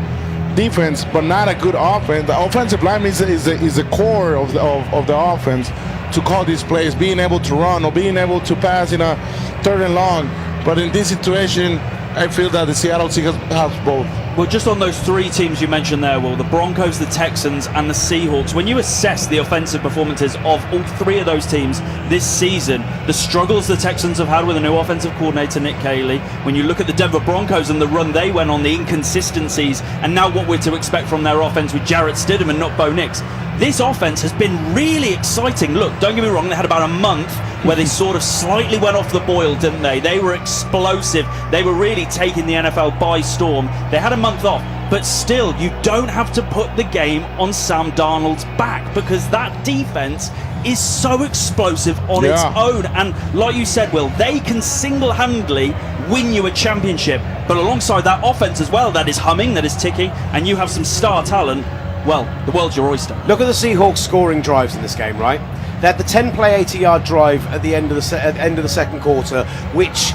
defense but not a good offense. The offensive lineman is the core of the offense to call these plays, being able to run or being able to pass in a third and long. But in this situation, I feel that the Seattle Seahawks have both. Well, just on those three teams you mentioned there, Will, the Broncos, the Texans, and the Seahawks, when you assess the offensive performances of all three of those teams this season, the struggles the Texans have had with a new offensive coordinator, Nick Caley, when you look at the Denver Broncos and the run they went on, the inconsistencies, and now what we're to expect from their offense with Jarrett Stidham and not Bo Nix, this offense has been really exciting. Look, don't get me wrong, they had about a month where they sort of slightly went off the boil, didn't they? They were explosive. They were really taking the NFL by storm. They had a month off, but still, you don't have to put the game on Sam Darnold's back, because that defense is so explosive on its own. And like you said, Will, they can single-handedly win you a championship. But alongside that offense as well, that is humming, that is ticking, and you have some star talent, well, the world's your oyster. Look at the Seahawks scoring drives in this game, right? They had the 10-play, 80-yard drive at the end of the second quarter, which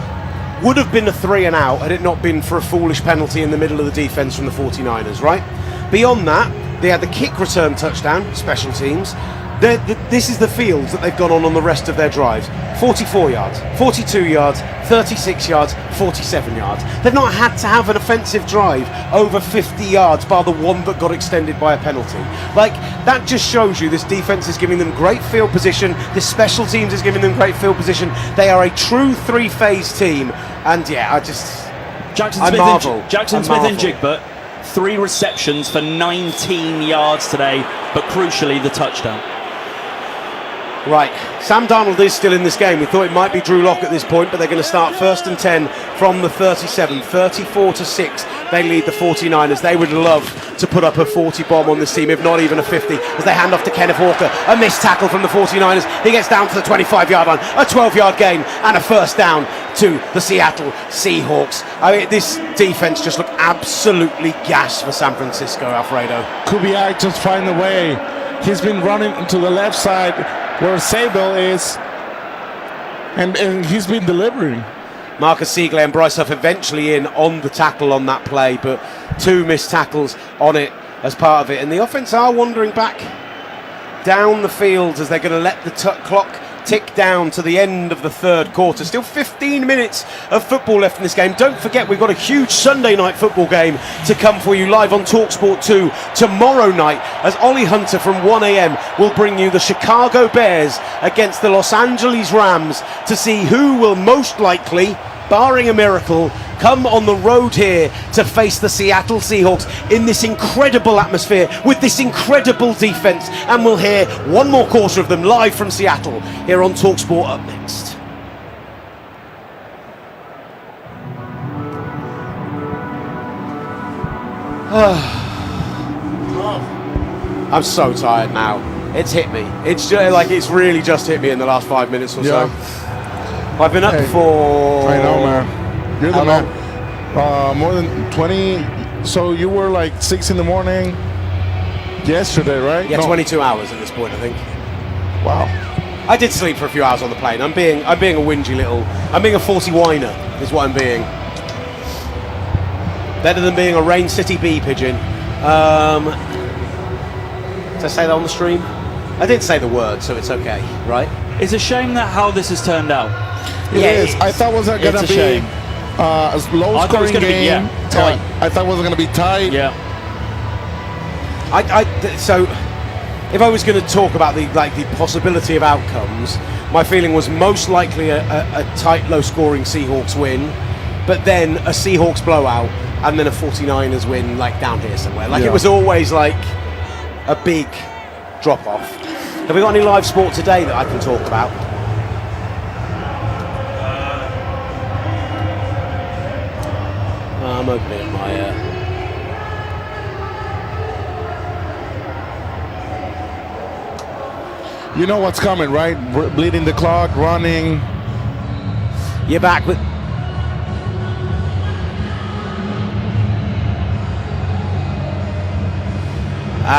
would have been a 3-and-out had it not been for a foolish penalty in the middle of the defense from the 49ers, right? Beyond that, they had the kick return touchdown, special teams. This is the fields that they've gone on the rest of their drives. 44 yards, 42 yards, 36 yards, 47 yards. They've not had to have an offensive drive over 50 yards, bar the one that got extended by a penalty. Like, that just shows you this defense is giving them great field position, this special teams is giving them great field position. They are a true three-phase team, and yeah, Jackson Smith and Jigba, 3 receptions for 19 yards today, but crucially the touchdown. Right, Sam Darnold is still in this game. We thought it might be Drew Lock at this point, but they're going to start 1st and 10 from the 37. 34-6, they lead the 49ers. They would love to put up a 40 bomb on this team, if not even a 50, as they hand off to Kenneth Walker. A missed tackle from the 49ers. He gets down to the 25-yard line, a 12-yard gain, and a first down to the Seattle Seahawks. I mean, this defense just looked absolutely gassed for San Francisco, Alfredo. Kubiak just find a way. He's been running to the left side where Sable is, and he's been delivering. Marcus Siegler and Bryce Huff eventually in on the tackle on that play, but 2 missed tackles on it as part of it. And the offense are wandering back down the field as they're going to let the clock tick down to the end of the third quarter. Still 15 minutes of football left in this game. Don't forget, we've got a huge Sunday night football game to come for you live on TalkSport 2 tomorrow night, as Ollie Hunter from 1 a.m. will bring you the Chicago Bears against the Los Angeles Rams to see who will most likely, barring a miracle, come on the road here to face the Seattle Seahawks in this incredible atmosphere with this incredible defense. And we'll hear one more quarter of them live from Seattle here on TalkSport up next. I'm so tired now. It's hit me. It's just, like, it's really just hit me in the last 5 minutes or so. I've been up for... I know, man. You're the man. More than 20. So you were like 6 in the morning yesterday, right? Yeah, 22 hours at this point, I think. Wow. I did sleep for a few hours on the plane. I'm being a whingy little... I'm being a 40 whiner, is what I'm being. Better than being a Rain City bee pigeon. Did I say that on the stream? I did say the word, so it's okay, right? It's a shame that how this has turned out. It is. I thought it was going to be a low-scoring game. Tight. I thought it was going to be tight. Yeah. So, if I was going to talk about the possibility of outcomes, my feeling was most likely a tight, low-scoring Seahawks win, but then a Seahawks blowout, and then a 49ers win, like down here somewhere. It was always like a big drop-off. Have we got any live sport today that I can talk about? I'm opening my... You know what's coming, right? Bleeding the clock, running. You're back with...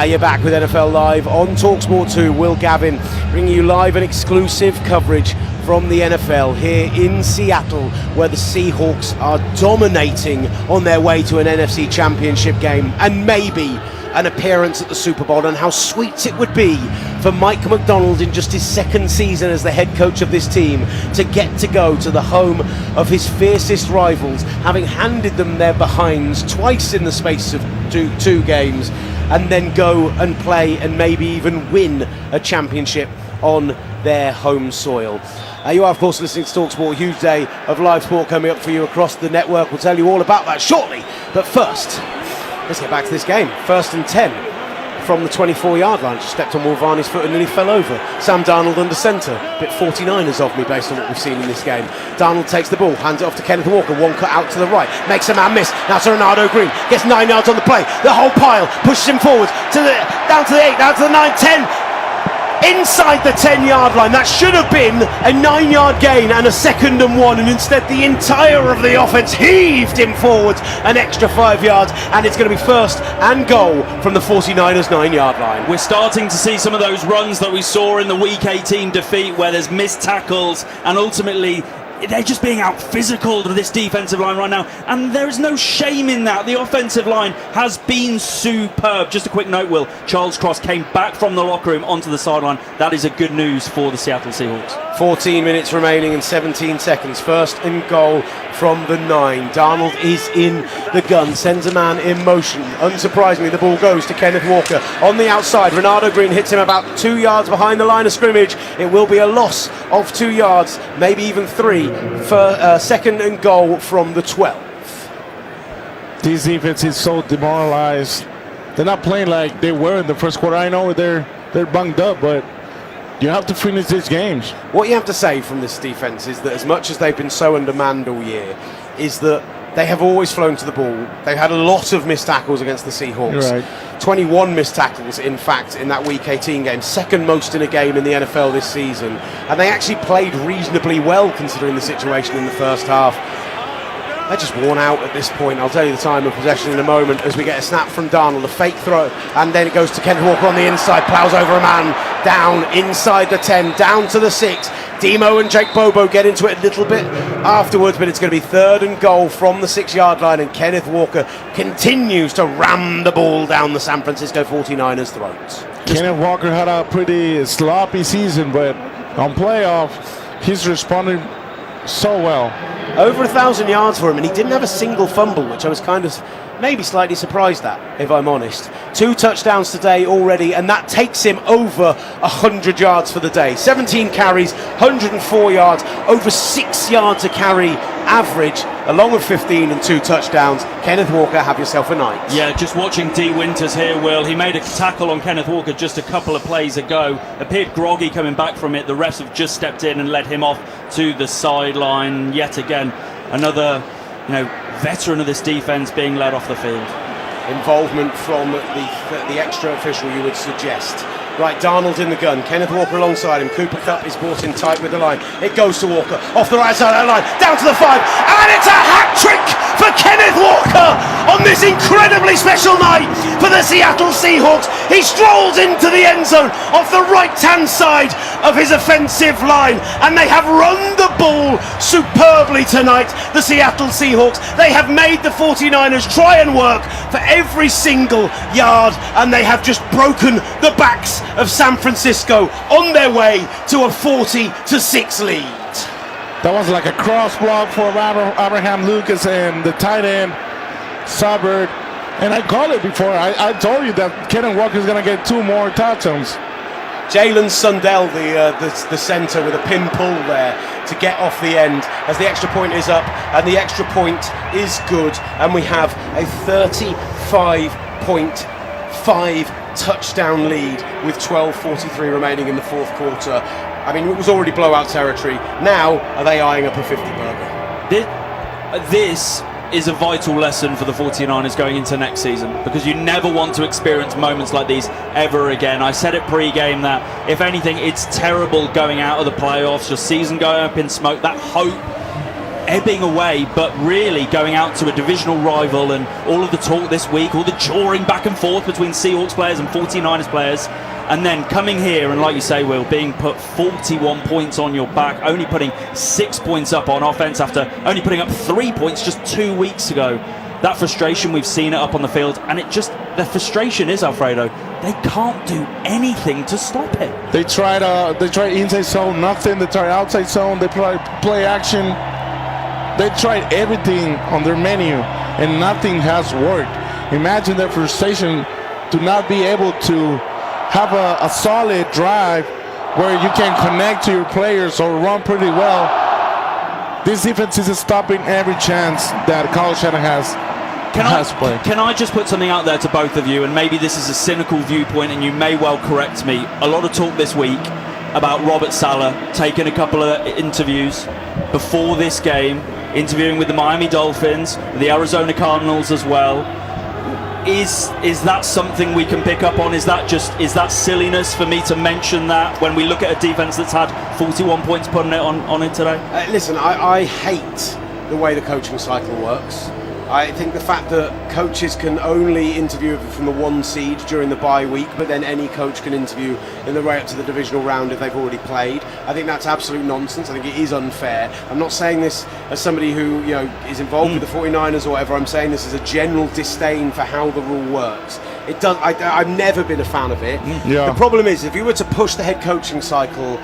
You're back with NFL Live on TalkSport 2. Will Gavin bringing you live and exclusive coverage from the NFL here in Seattle, where the Seahawks are dominating on their way to an NFC Championship game and maybe an appearance at the Super Bowl. And how sweet it would be for Mike McDonald in just his second season as the head coach of this team to get to go to the home of his fiercest rivals, having handed them their behinds twice in the space of two games, and then go and play and maybe even win a championship on their home soil. You are, of course, listening to TalkSport. A huge day of live sport coming up for you across the network. We'll tell you all about that shortly. But first, let's get back to this game. 1st and 10 from the 24-yard line. Just stepped on Will Varney's foot and nearly fell over. Sam Darnold under centre. Bit 49ers of me based on what we've seen in this game. Darnold takes the ball, hands it off to Kenneth Walker. One cut out to the right. Makes a man miss. Now to Renardo Green. Gets 9 yards on the play. The whole pile pushes him forward down to the 8, down to the 9, 10. Inside the 10-yard line. That should have been a 9-yard gain and a 2nd and 1, and instead the entire of the offense heaved him forward an extra 5 yards, and it's going to be 1st and goal from the 49ers 9-yard line. We're starting to see some of those runs that we saw in the Week 18 defeat, where there's missed tackles and ultimately they're just being out physical to this defensive line right now, and there is no shame in that. The offensive line has been superb. Just a quick note, Will, Charles Cross came back from the locker room onto the sideline. That is a good news for the Seattle Seahawks. 14 minutes remaining and 17 seconds. 1st and goal from the 9. Darnold is in the gun, sends a man in motion. Unsurprisingly, the ball goes to Kenneth Walker on the outside. Renardo Green hits him about 2 yards behind the line of scrimmage. It will be a loss of 2 yards, maybe even 3, for 2nd and goal from the 12. This defense is so demoralized. They're not playing like they were in the first quarter. I know they're bunged up, but you have to finish these games. What you have to say from this defense is that as much as they've been so undermanned all year, is that they have always flown to the ball. They've had a lot of missed tackles against the Seahawks. Right. 21 missed tackles, in fact, in that Week 18 game. 2nd most in a game in the NFL this season. And they actually played reasonably well considering the situation in the first half. They're just worn out at this point. I'll tell you the time of possession in a moment as we get a snap from Darnold, a fake throw, and then it goes to Kenneth Walker on the inside, plows over a man, down inside the 10, down to the 6. Demo and Jake Bobo get into it a little bit afterwards, but it's going to be 3rd and goal from the 6-yard line, and Kenneth Walker continues to ram the ball down the San Francisco 49ers' throats. Kenneth Walker had a pretty sloppy season, but on playoff, he's responding so well. Over 1,000 yards for him, and he didn't have a single fumble, which I was kind of maybe slightly surprised at, if I'm honest. 2 touchdowns today already, and that takes him over 100 yards for the day. 17 carries, 104 yards, over 6 yards a carry average, along with 15 and 2 touchdowns. Kenneth Walker, have yourself a night. Yeah, just watching D. Winters here, Will. He made a tackle on Kenneth Walker just a couple of plays ago. Appeared groggy coming back from it. The refs have just stepped in and led him off to the sideline yet again. Another, veteran of this defense being led off the field. Involvement from the extra official, you would suggest. Right, Darnold in the gun, Kenneth Walker alongside him. Cooper Kupp is brought in tight with the line. It goes to Walker, off the right side of the line, down to the 5, and it's a hat trick for Kenneth Walker on this incredibly special night for the Seattle Seahawks. He strolls into the end zone off the right-hand side of his offensive line, and they have run the ball superbly tonight, the Seattle Seahawks. They have made the 49ers try and work for every single yard, and they have just broken the backs of San Francisco on their way to a 40-6 lead. That was like a cross block for Abraham Lucas and the tight end, Suburb. And I called it before. I told you that Kenneth Walker is going to get 2 more touchdowns. Jalen Sundell, the centre, with a pin pull there to get off the end as the extra point is up, and the extra point is good, and we have a 35.5 touchdown lead with 12:43 remaining in the 4th quarter. I mean, it was already blowout territory. Now, are they eyeing up a 50-burger? This is a vital lesson for the 49ers going into next season, because you never want to experience moments like these ever again. I said it pre-game that, if anything, it's terrible going out of the playoffs, your season going up in smoke. That hope ebbing away, but really going out to a divisional rival, and all of the talk this week, all the jawing back and forth between Seahawks players and 49ers players, and then coming here and, like you say, Will, being put 41 points on your back, only putting 6 points up on offense after only putting up 3 points just 2 weeks ago. That frustration, we've seen it up on the field, and the frustration is, Alfredo, they can't do anything to stop it. They tried inside zone, nothing. They tried outside zone. They tried play action. They tried everything on their menu, and nothing has worked. Imagine their frustration to not be able to have a solid drive where you can connect to your players or run pretty well. This defense is stopping every chance that Kyle Shanahan has played. Can I just put something out there to both of you, and maybe this is a cynical viewpoint and you may well correct me. A lot of talk this week about Robert Saleh taking a couple of interviews before this game, interviewing with the Miami Dolphins, the Arizona Cardinals as well. Is that something we can pick up on? Is that silliness for me to mention that when we look at a defense that's had 41 points put on it today? Listen, I hate the way the coaching cycle works. I think the fact that coaches can only interview from the 1 seed during the bye week, but then any coach can interview in the way up to the divisional round if they've already played. I think that's absolute nonsense. I think it is unfair. I'm not saying this as somebody who is involved with the 49ers or whatever. I'm saying this as a general disdain for how the rule works. It does. I've never been a fan of it. Yeah. The problem is, if you were to push the head coaching cycle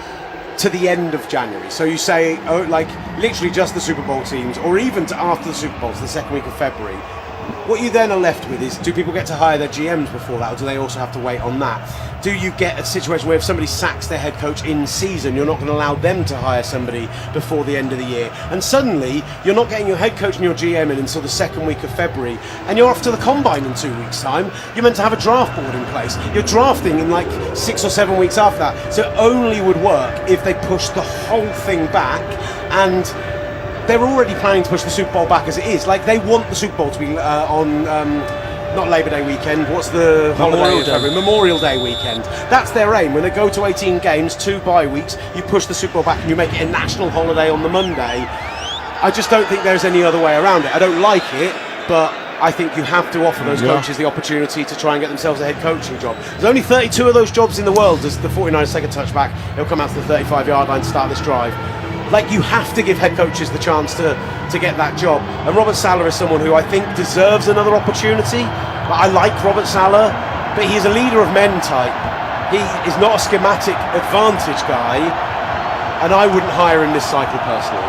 to the end of January, so you say literally just the Super Bowl teams, or even to after the Super Bowl, so the second week of February, what you then are left with is, do people get to hire their GMs before that, or do they also have to wait on that? Do you get a situation where if somebody sacks their head coach in season, you're not going to allow them to hire somebody before the end of the year, and suddenly you're not getting your head coach and your GM in until the second week of February, and you're off to the combine in 2 weeks' time. You're meant to have a draft board in place. You're drafting in 6 or 7 weeks after that. So it only would work if they pushed the whole thing back, and they're already planning to push the Super Bowl back as it is. They want the Super Bowl to be on not Labor Day weekend. What's the holiday in February? Memorial Day weekend. That's their aim. When they go to 18 games, 2 bye weeks, you push the Super Bowl back and you make it a national holiday on the Monday. I just don't think there's any other way around it. I don't like it, but I think you have to offer those coaches the opportunity to try and get themselves a head coaching job. There's only 32 of those jobs in the world. As the 49ers take a touchback, they'll come out to the 35-yard line to start this drive. You have to give head coaches the chance to get that job. And Robert Saleh is someone who I think deserves another opportunity. I like Robert Saleh, but he's a leader of men type. He is not a schematic advantage guy, and I wouldn't hire him this cycle personally.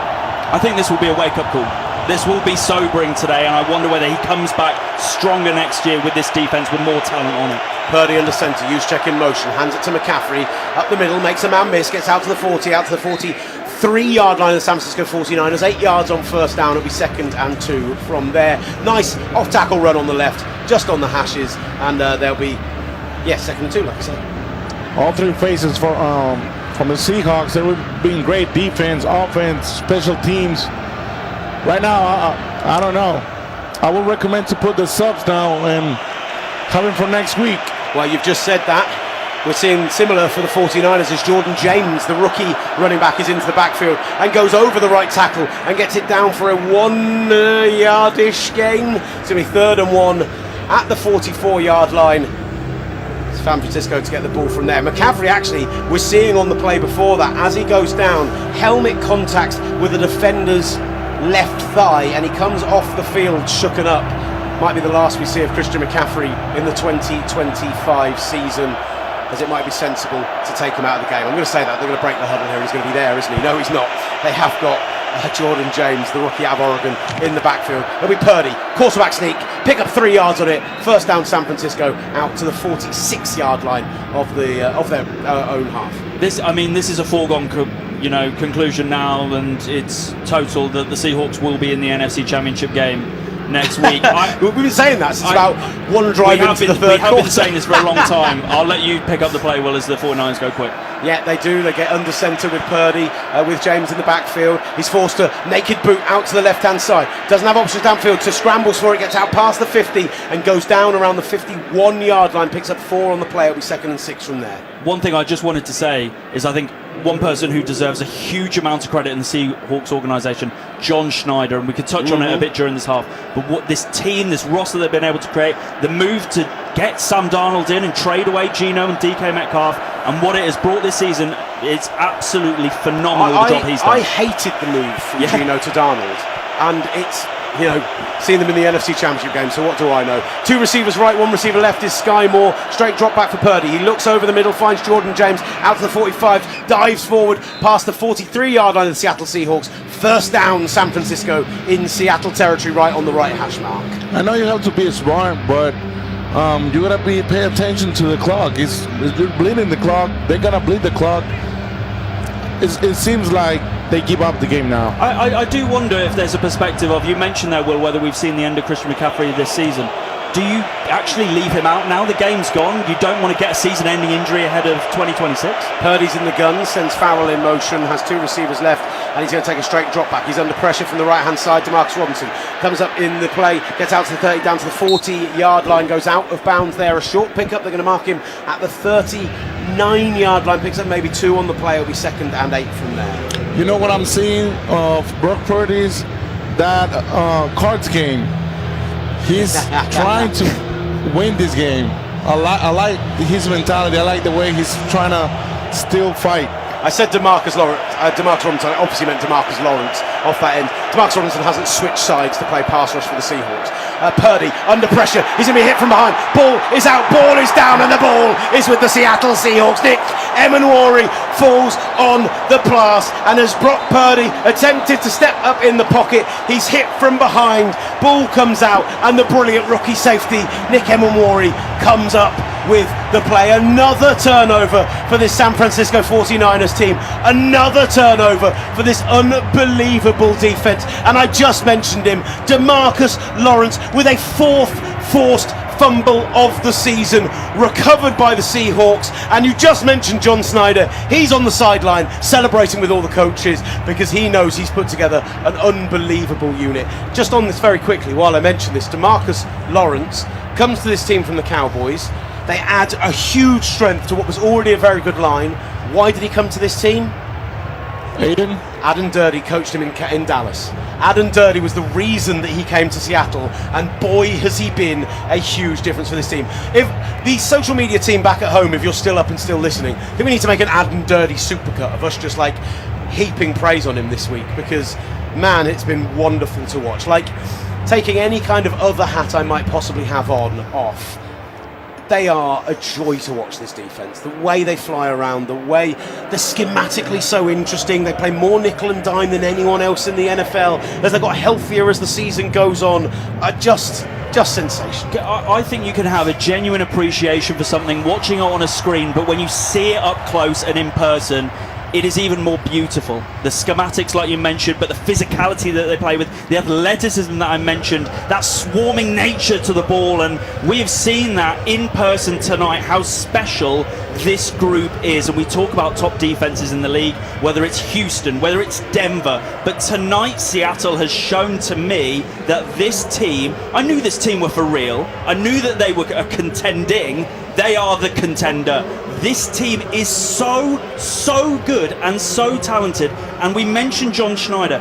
I think this will be a wake-up call. This will be sobering today, and I wonder whether he comes back stronger next year with this defense with more talent on it. Purdy under centre, use check in motion, hands it to McCaffrey, up the middle, makes a man miss, gets out to the 40, out to the 43-yard line of the San Francisco 49ers, 8 yards on first down. It'll be 2nd and 2 from there. Nice off-tackle run on the left, just on the hashes, and there'll be, 2nd and 2, like I said. All 3 phases from the Seahawks. They've been great defense, offense, special teams. Right now, I don't know. I would recommend to put the subs down and have him for next week. Well, you've just said that. We're seeing similar for the 49ers as Jordan James, the rookie running back, is into the backfield and goes over the right tackle and gets it down for a 1-yard-ish gain. It's going to be 3rd and 1 at the 44-yard line. It's San Francisco to get the ball from there. McCaffrey, actually, we're seeing on the play before that, as he goes down, helmet contact with the defender's left thigh, and he comes off the field shooken up. Might be the last we see of Christian McCaffrey in the 2025 season, as it might be sensible to take him out of the game. I'm going to say that they're going to break the huddle here. He's going to be there, isn't he? No, he's not. They have got Jordan James, the rookie out of Oregon, in the backfield. It'll be Purdy, quarterback sneak, pick up 3 yards on it. First down, San Francisco, out to the 46-yard line of their own half. This is a foregone conclusion now, and it's total that the Seahawks will be in the NFC Championship game next week. We've been saying that since about one drive into the third quarter. We have been saying this for a long time. I'll let you pick up the play, Will, as the 49ers go quick. Yeah, they do. They get under centre with Purdy, with James in the backfield. He's forced to naked boot out to the left-hand side. Doesn't have options downfield, so scrambles for it, gets out past the 50 and goes down around the 51-yard line, picks up 4 on the play. It'll be 2nd and 6 from there. One thing I just wanted to say is I think one person who deserves a huge amount of credit in the Seahawks organisation, John Schneider, and we could touch on it a bit during this half. But what this team, this roster they've been able to create, the move to get Sam Darnold in and trade away Geno and DK Metcalf, and what it has brought this season, it's absolutely phenomenal, the job he's done. I hated the move from Geno to Darnold, and it's, you know, seen them in the NFC Championship game, so what do I know? 2 receivers right, 1 receiver left is Sky Moore. Straight drop back for Purdy. He looks over the middle, finds Jordan James out to the 45, dives forward past the 43-yard line of the Seattle Seahawks. First down, San Francisco in Seattle territory, right on the right hash mark. I know you have to be smart, but you gotta pay attention to the clock. It's bleeding the clock. They're gonna bleed the clock. It seems like they give up the game now. I do wonder if there's a perspective of, you mentioned there, Will, whether we've seen the end of Christian McCaffrey this season. Do you actually leave him out now? The game's gone. You don't want to get a season-ending injury ahead of 2026? Purdy's in the gun, sends Farrell in motion, has 2 receivers left, and he's going to take a straight drop back. He's under pressure from the right-hand side. DeMarcus Robinson comes up in the play, gets out to the 30, down to the 40-yard line, goes out of bounds there. A short pickup. They're going to mark him at the 39-yard line, picks up maybe 2 on the play. It'll be 2nd and 8 from there. You know what I'm seeing of Brock Purdy's that cards game. He's trying to win this game. I like his mentality. I like the way he's trying to still fight. I said DeMarcus Robinson. I obviously meant DeMarcus Lawrence off that end. DeMarcus Robinson hasn't switched sides to play pass rush for the Seahawks. Purdy under pressure. He's going to be hit from behind. Ball is out. Ball is down, and the ball is with the Seattle Seahawks. Nick Emanwari falls on the pass, and as Brock Purdy attempted to step up in the pocket, he's hit from behind. Ball comes out, and the brilliant rookie safety Nick Emanwari comes up with the play. Another turnover for this San Francisco 49ers team. Another turnover for this unbelievable defense. And I just mentioned him, DeMarcus Lawrence, with a 4th forced fumble of the season, recovered by the Seahawks. And you just mentioned John Schneider. He's on the sideline celebrating with all the coaches because he knows he's put together an unbelievable unit. Just on this very quickly, while I mention this, DeMarcus Lawrence comes to this team from the Cowboys. They add a huge strength to what was already a very good line. Why did he come to this team? Adam Dirty coached him in Dallas. Adam Dirty was the reason that he came to Seattle, and boy has he been a huge difference for this team. If the social media team back at home, if you're still up and still listening, I think we need to make an Adam Dirty supercut of us just like heaping praise on him this week, because man, it's been wonderful to watch. Like, taking any kind of other hat I might possibly have on off, they are a joy to watch, this defense. The way they fly around, the way they're schematically so interesting. They play more nickel and dime than anyone else in the NFL. As they got healthier as the season goes on, just sensational. I think you can have a genuine appreciation for something watching it on a screen, but when you see it up close and in person, it is even more beautiful. The schematics, like you mentioned, but the physicality that they play with, the athleticism that I mentioned, that swarming nature to the ball, and we have seen that in person tonight, how special this group is. And we talk about top defenses in the league, whether it's Houston, whether it's Denver, but tonight Seattle has shown to me that this team, I knew this team were for real, I knew that they were contending. They are the contender. This team is so good and so talented. And we mentioned John Schneider.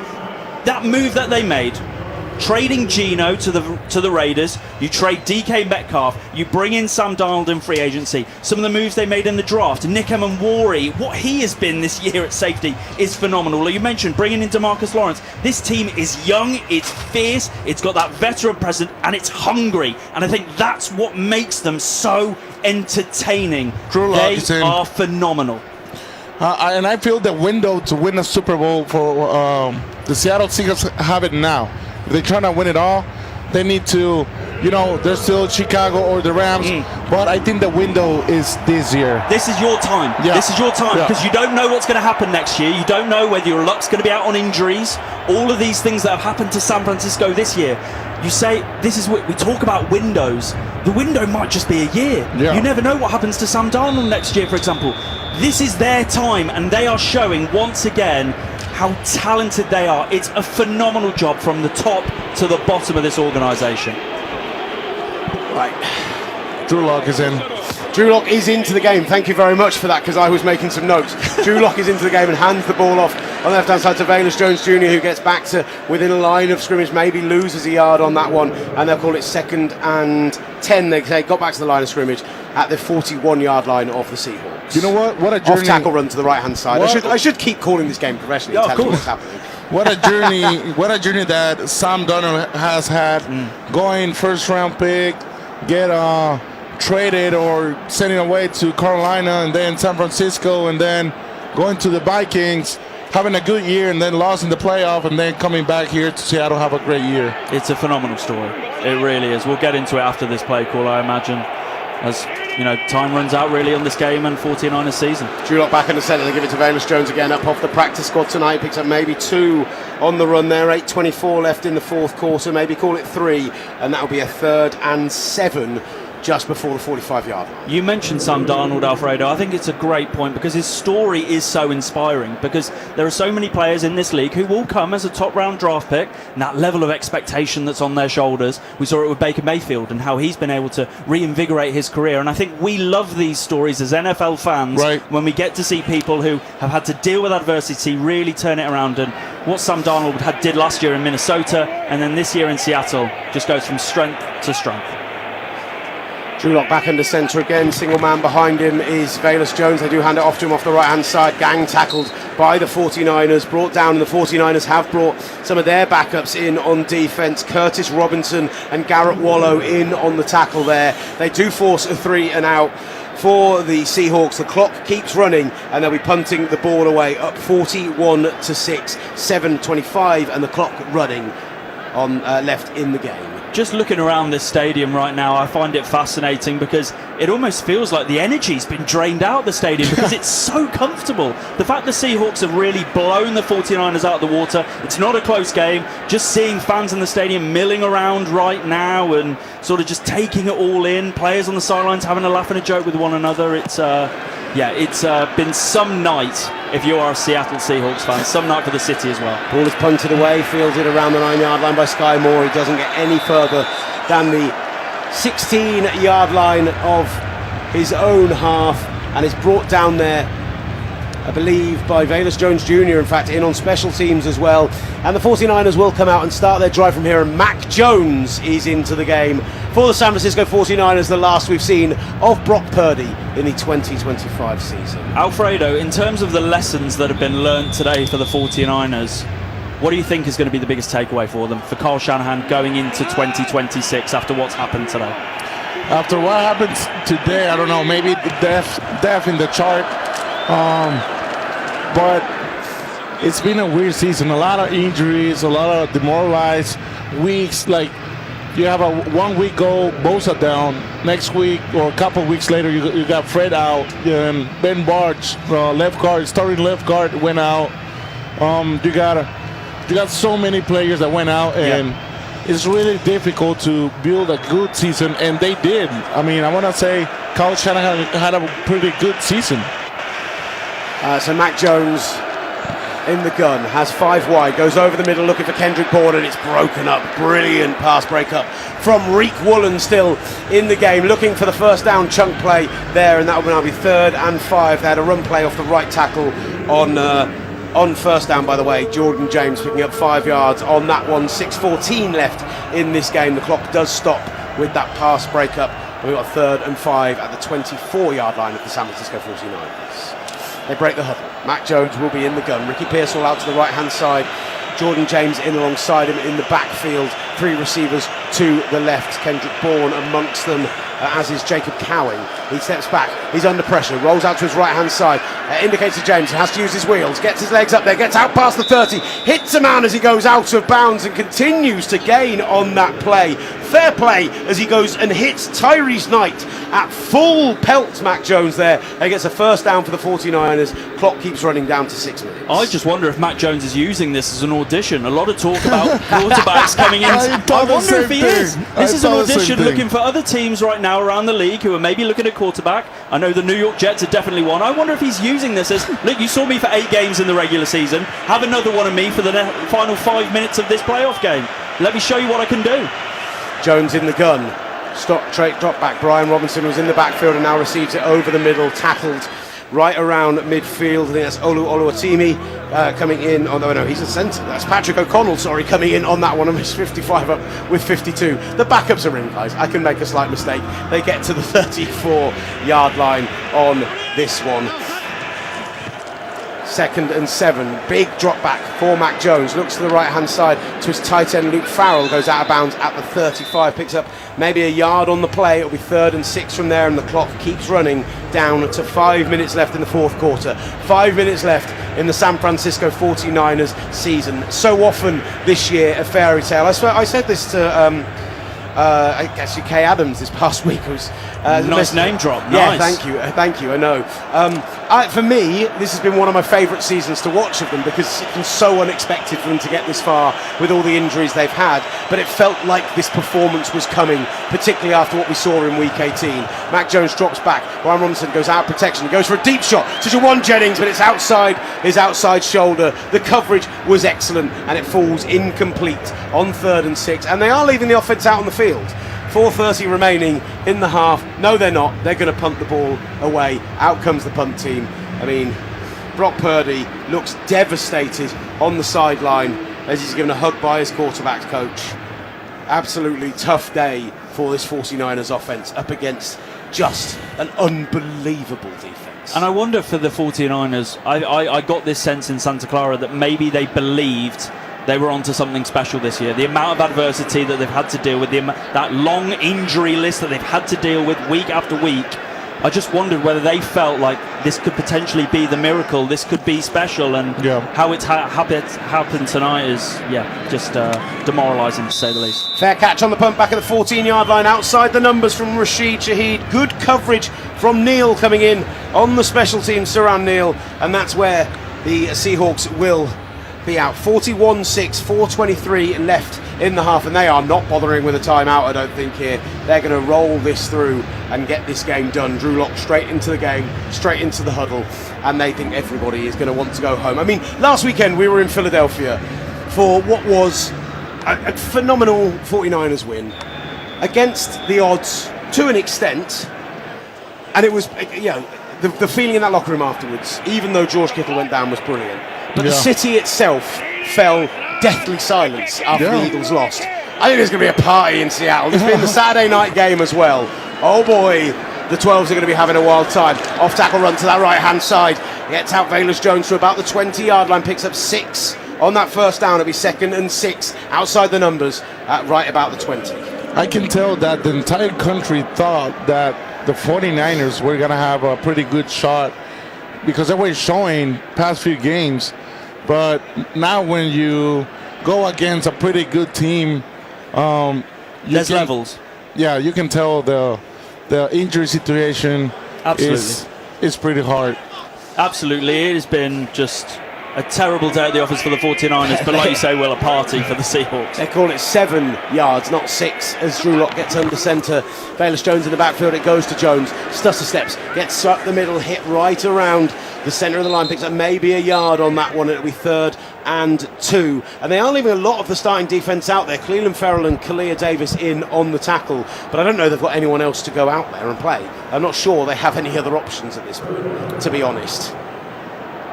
That move that they made, trading Geno to the Raiders, you trade DK Metcalf, you bring in Sam Darnold in free agency. Some of the moves they made in the draft, Nick Emanwari, what he has been this year at safety is phenomenal. Like you mentioned, bringing in DeMarcus Lawrence. This team is young, it's fierce, it's got that veteran presence, and it's hungry. And I think that's what makes them so entertaining. They are phenomenal. And I feel the window to win a Super Bowl for the Seattle Seahawks have it now. If they're trying to win it all, they need to, they're still Chicago or the Rams, but I think the window is this year. This is your time. Yeah. This is your time, because you don't know what's going to happen next year. You don't know whether your luck's going to be out on injuries. All of these things that have happened to San Francisco this year. You say, this is what we talk about, windows. The window might just be a year. Yeah. You never know what happens to Sam Darnold next year, for example. This is their time, and they are showing once again how talented they are. It's a phenomenal job from the top to the bottom of this organisation. Right. Drew Lock is in. Drew Lock is into the game. Thank you very much for that, because I was making some notes. Drew Lock is into the game and hands the ball off on the left-hand side to Valus Jones Jr., who gets back to within a line of scrimmage, maybe loses a yard on that one, and they'll call it 2nd and 10. They say got back to the line of scrimmage at the 41-yard line of the Seahawks. You know what? What a journey. Off tackle run to the right-hand side. I should keep calling this game professionally. Yeah, and of tell you course. what's happening. What a journey! What a journey that Sam Darnold has had. Going first-round pick, get traded or sending away to Carolina, and then San Francisco, and then going to the Vikings, having a good year, and then lost in the playoff, and then coming back here to Seattle, have a great year. It's a phenomenal story. It really is. We'll get into it after this play call, I imagine, as time runs out really on this game and 49ers season. Drew Lock back in the centre. They give it to Valus Jones again, up off the practice squad tonight. Picks up maybe 2 on the run there. 8:24 left in the fourth quarter. Maybe call it 3, and that'll be a 3rd and 7. Just before the 45-yard line. You mentioned Sam Darnold, Alfredo. I think it's a great point because his story is so inspiring, because there are so many players in this league who will come as a top-round draft pick, and that level of expectation that's on their shoulders. We saw it with Baker Mayfield and how he's been able to reinvigorate his career, and I think we love these stories as NFL fans, right, when we get to see people who have had to deal with adversity really turn it around. And what Sam Darnold did last year in Minnesota and then this year in Seattle just goes from strength to strength. Drew Lock back into centre again. Single man behind him is Valus Jones. They do hand it off to him off the right-hand side. Gang tackled by the 49ers. Brought down, and the 49ers have brought some of their backups in on defence. Curtis Robinson and Garrett Wallow in on the tackle there. They do force a 3 and out for the Seahawks. The clock keeps running, and they'll be punting the ball away, up 41-6. 7:25, and the clock running on left in the game. Just looking around this stadium right now, I find it fascinating because it almost feels like the energy's been drained out of the stadium because it's so comfortable. The fact the Seahawks have really blown the 49ers out of the water, it's not a close game. Just seeing fans in the stadium milling around right now and sort of just taking it all in, players on the sidelines having a laugh and a joke with one another. It's been some night if you are a Seattle Seahawks fan, some night for the city as well. Ball is punted away, fielded around the 9-yard line by Sky Moore. He doesn't get any further than the 16-yard line of his own half, and is brought down there, I believe, by Valus Jones Jr., in fact, in on special teams as well. And the 49ers will come out and start their drive from here, and Mac Jones is into the game for the San Francisco 49ers, the last we've seen of Brock Purdy in the 2025 season. Alfredo, in terms of the lessons that have been learnt today for the 49ers, what do you think is going to be the biggest takeaway for them, for Kyle Shanahan going into 2026 after what's happened today? After what happened today, I don't know, maybe death in the chart. But it's been a weird season. A lot of injuries, a lot of demoralized weeks. Like, you have a 1 week go, Bosa down. Next week or a couple weeks later, you got Fred out. And Ben Barch, starting left guard, went out. You got so many players that went out, and it's really difficult to build a good season, and they did. I mean, I want to say Kyle Shanahan had a pretty good season. So Mac Jones in the gun, has 5 wide, goes over the middle looking for Kendrick Bourne, and it's broken up. Brilliant pass breakup from Reek Woolen, still in the game, looking for the first down chunk play there, and that will now be 3rd and 5. They had a run play off the right tackle on first down, by the way. Jordan James picking up 5 yards on that one. 6:14 left in this game. The clock does stop with that pass breakup. We've got 3rd and 5 at the 24-yard line of the San Francisco 49ers. They break the huddle. Mac Jones will be in the gun. Ricky Pearsall out to the right-hand side. Jordan James in alongside him in the backfield. 3 receivers to the left. Kendrick Bourne amongst them, as is Jacob Cowing. He steps back. He's under pressure. Rolls out to his right-hand side. Indicates to James. Has to use his wheels. Gets his legs up there. Gets out past the 30. Hits a man as he goes out of bounds and continues to gain on that play. Fair play as he goes and hits Tyrese Knight at full pelt. Mac Jones there. He gets a first down for the 49ers. Clock keeps running down to 6 minutes. I just wonder if Mac Jones is using this as an audition. A lot of talk about quarterbacks coming in. I wonder if he is. This is an audition looking for other teams right now around the league who are maybe looking at quarterback. I know the New York Jets are definitely one. I wonder if he's using this as, look, you saw me for 8 games in the regular season. Have another one of me for the final 5 minutes of this playoff game. Let me show you what I can do. Jones in the gun. Drop back. Brian Robinson was in the backfield and now receives it over the middle, tackled right around midfield. I think that's Olu Oluwatimi coming in. Oh no, he's a centre. That's Patrick O'Connell, sorry, coming in on that one. I missed 55 up with 52. The backups are in, guys. I can make a slight mistake. They get to the 34-yard line on this one. 2nd and 7. Big drop back for Mac Jones. Looks to the right hand side to his tight end Luke Farrell. Goes out of bounds at the 35. Picks up maybe a yard on the play. It'll be 3rd and 6 from there, and the clock keeps running down to 5 minutes left in the 4th quarter. 5 minutes left in the San Francisco 49ers season. So often this year a fairy tale. I said this to I guess Kay Adams this past week. It was nice name drop. Yeah, Nice. thank you. I know. For me, this has been one of my favourite seasons to watch of them because it's been so unexpected for them to get this far with all the injuries they've had. But it felt like this performance was coming, particularly after what we saw in Week 18. Mac Jones drops back. Brian Robinson goes out of protection. He goes for a deep shot to Jawan Jennings, but it's outside his outside shoulder. The coverage was excellent, and it falls incomplete on 3rd and 6. And they are leaving the offense out on the field. 4:30 remaining in the half. No, they're not. They're going to punt the ball away. Out comes the punt team. I mean, Brock Purdy looks devastated on the sideline as he's given a hug by his quarterback's coach. Absolutely tough day for this 49ers offense up against just an unbelievable defense. And I wonder for the 49ers, I got this sense in Santa Clara that maybe they believed they were onto something special this year. The amount of adversity that they've had to deal with, that long injury list that they've had to deal with week after week. I just wondered whether they felt like this could potentially be the miracle, this could be special, and how it's happened tonight is, just demoralising to say the least. Fair catch on the punt back at the 14-yard line, outside the numbers from Rashid Shaheed. Good coverage from Neal coming in on the special teams, Saran Neal, and that's where the Seahawks will be out. 41-6, 4:23 left in the half, and they are not bothering with a timeout, I don't think, here. They're going to roll this through and get this game done. Drew Lock straight into the game, straight into the huddle, and they think everybody is going to want to go home. I mean, last weekend we were in Philadelphia for what was a phenomenal 49ers win against the odds to an extent, and it was, the feeling in that locker room afterwards, even though George Kittle went down, was brilliant. But the city itself fell deathly silence after the Eagles lost. I think there's going to be a party in Seattle. There's been the Saturday night game as well. Oh boy, the 12s are going to be having a wild time. Off tackle run to that right hand side. Gets out Valus Jones to about the 20-yard line, picks up 6 on that first down. It'll be 2nd and 6 outside the numbers at right about the 20. I can tell that the entire country thought that the 49ers were going to have a pretty good shot because they were showing past few games. But now when you go against a pretty good team, there's levels. Yeah, you can tell the injury situation is pretty hard. Absolutely. It has been just a terrible day at the office for the 49ers, but like you say, a party for the Seahawks. They call it 7 yards, not 6, as Drew Lock gets under centre. Valus Jones in the backfield, it goes to Jones. Stusser steps, gets up the middle, hit right around the centre of the line, picks up maybe a yard on that one. It'll be 3rd and 2. And they are leaving a lot of the starting defence out there. Cleland Ferrell and Kalia Davis in on the tackle, but I don't know they've got anyone else to go out there and play. I'm not sure they have any other options at this point, to be honest.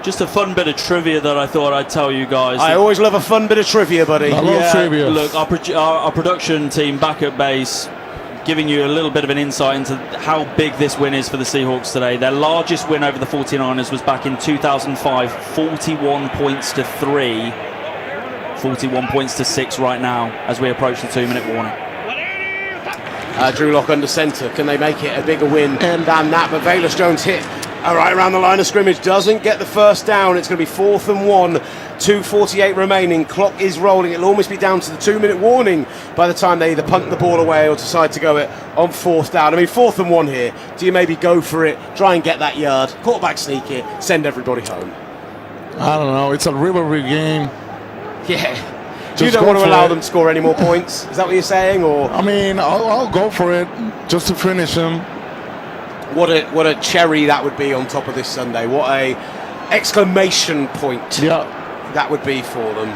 Just a fun bit of trivia that I thought I'd tell you guys. I always love a fun bit of trivia, buddy. I love trivia. Look, our production team back at base giving you a little bit of an insight into how big this win is for the Seahawks today. Their largest win over the 49ers was back in 2005, 41 points to 3, 41 points to 6 right now as we approach the 2-minute warning. Drew Lock under centre. Can they make it a bigger win than that? But Valus Jones hit right around the line of scrimmage, doesn't get the first down. It's going to be 4th and 1, 2:48 remaining. Clock is rolling. It'll almost be down to the 2-minute warning by the time they either punt the ball away or decide to go it on 4th down. I mean, 4th and 1 here. Do you maybe go for it, try and get that yard, quarterback sneak it, send everybody home? I don't know. It's a rivalry game. Yeah. You don't want to allow them to score any more points? Is that what you're saying? Or I mean, I'll go for it just to finish them. What a cherry that would be on top of this Sunday. What a exclamation point that would be for them.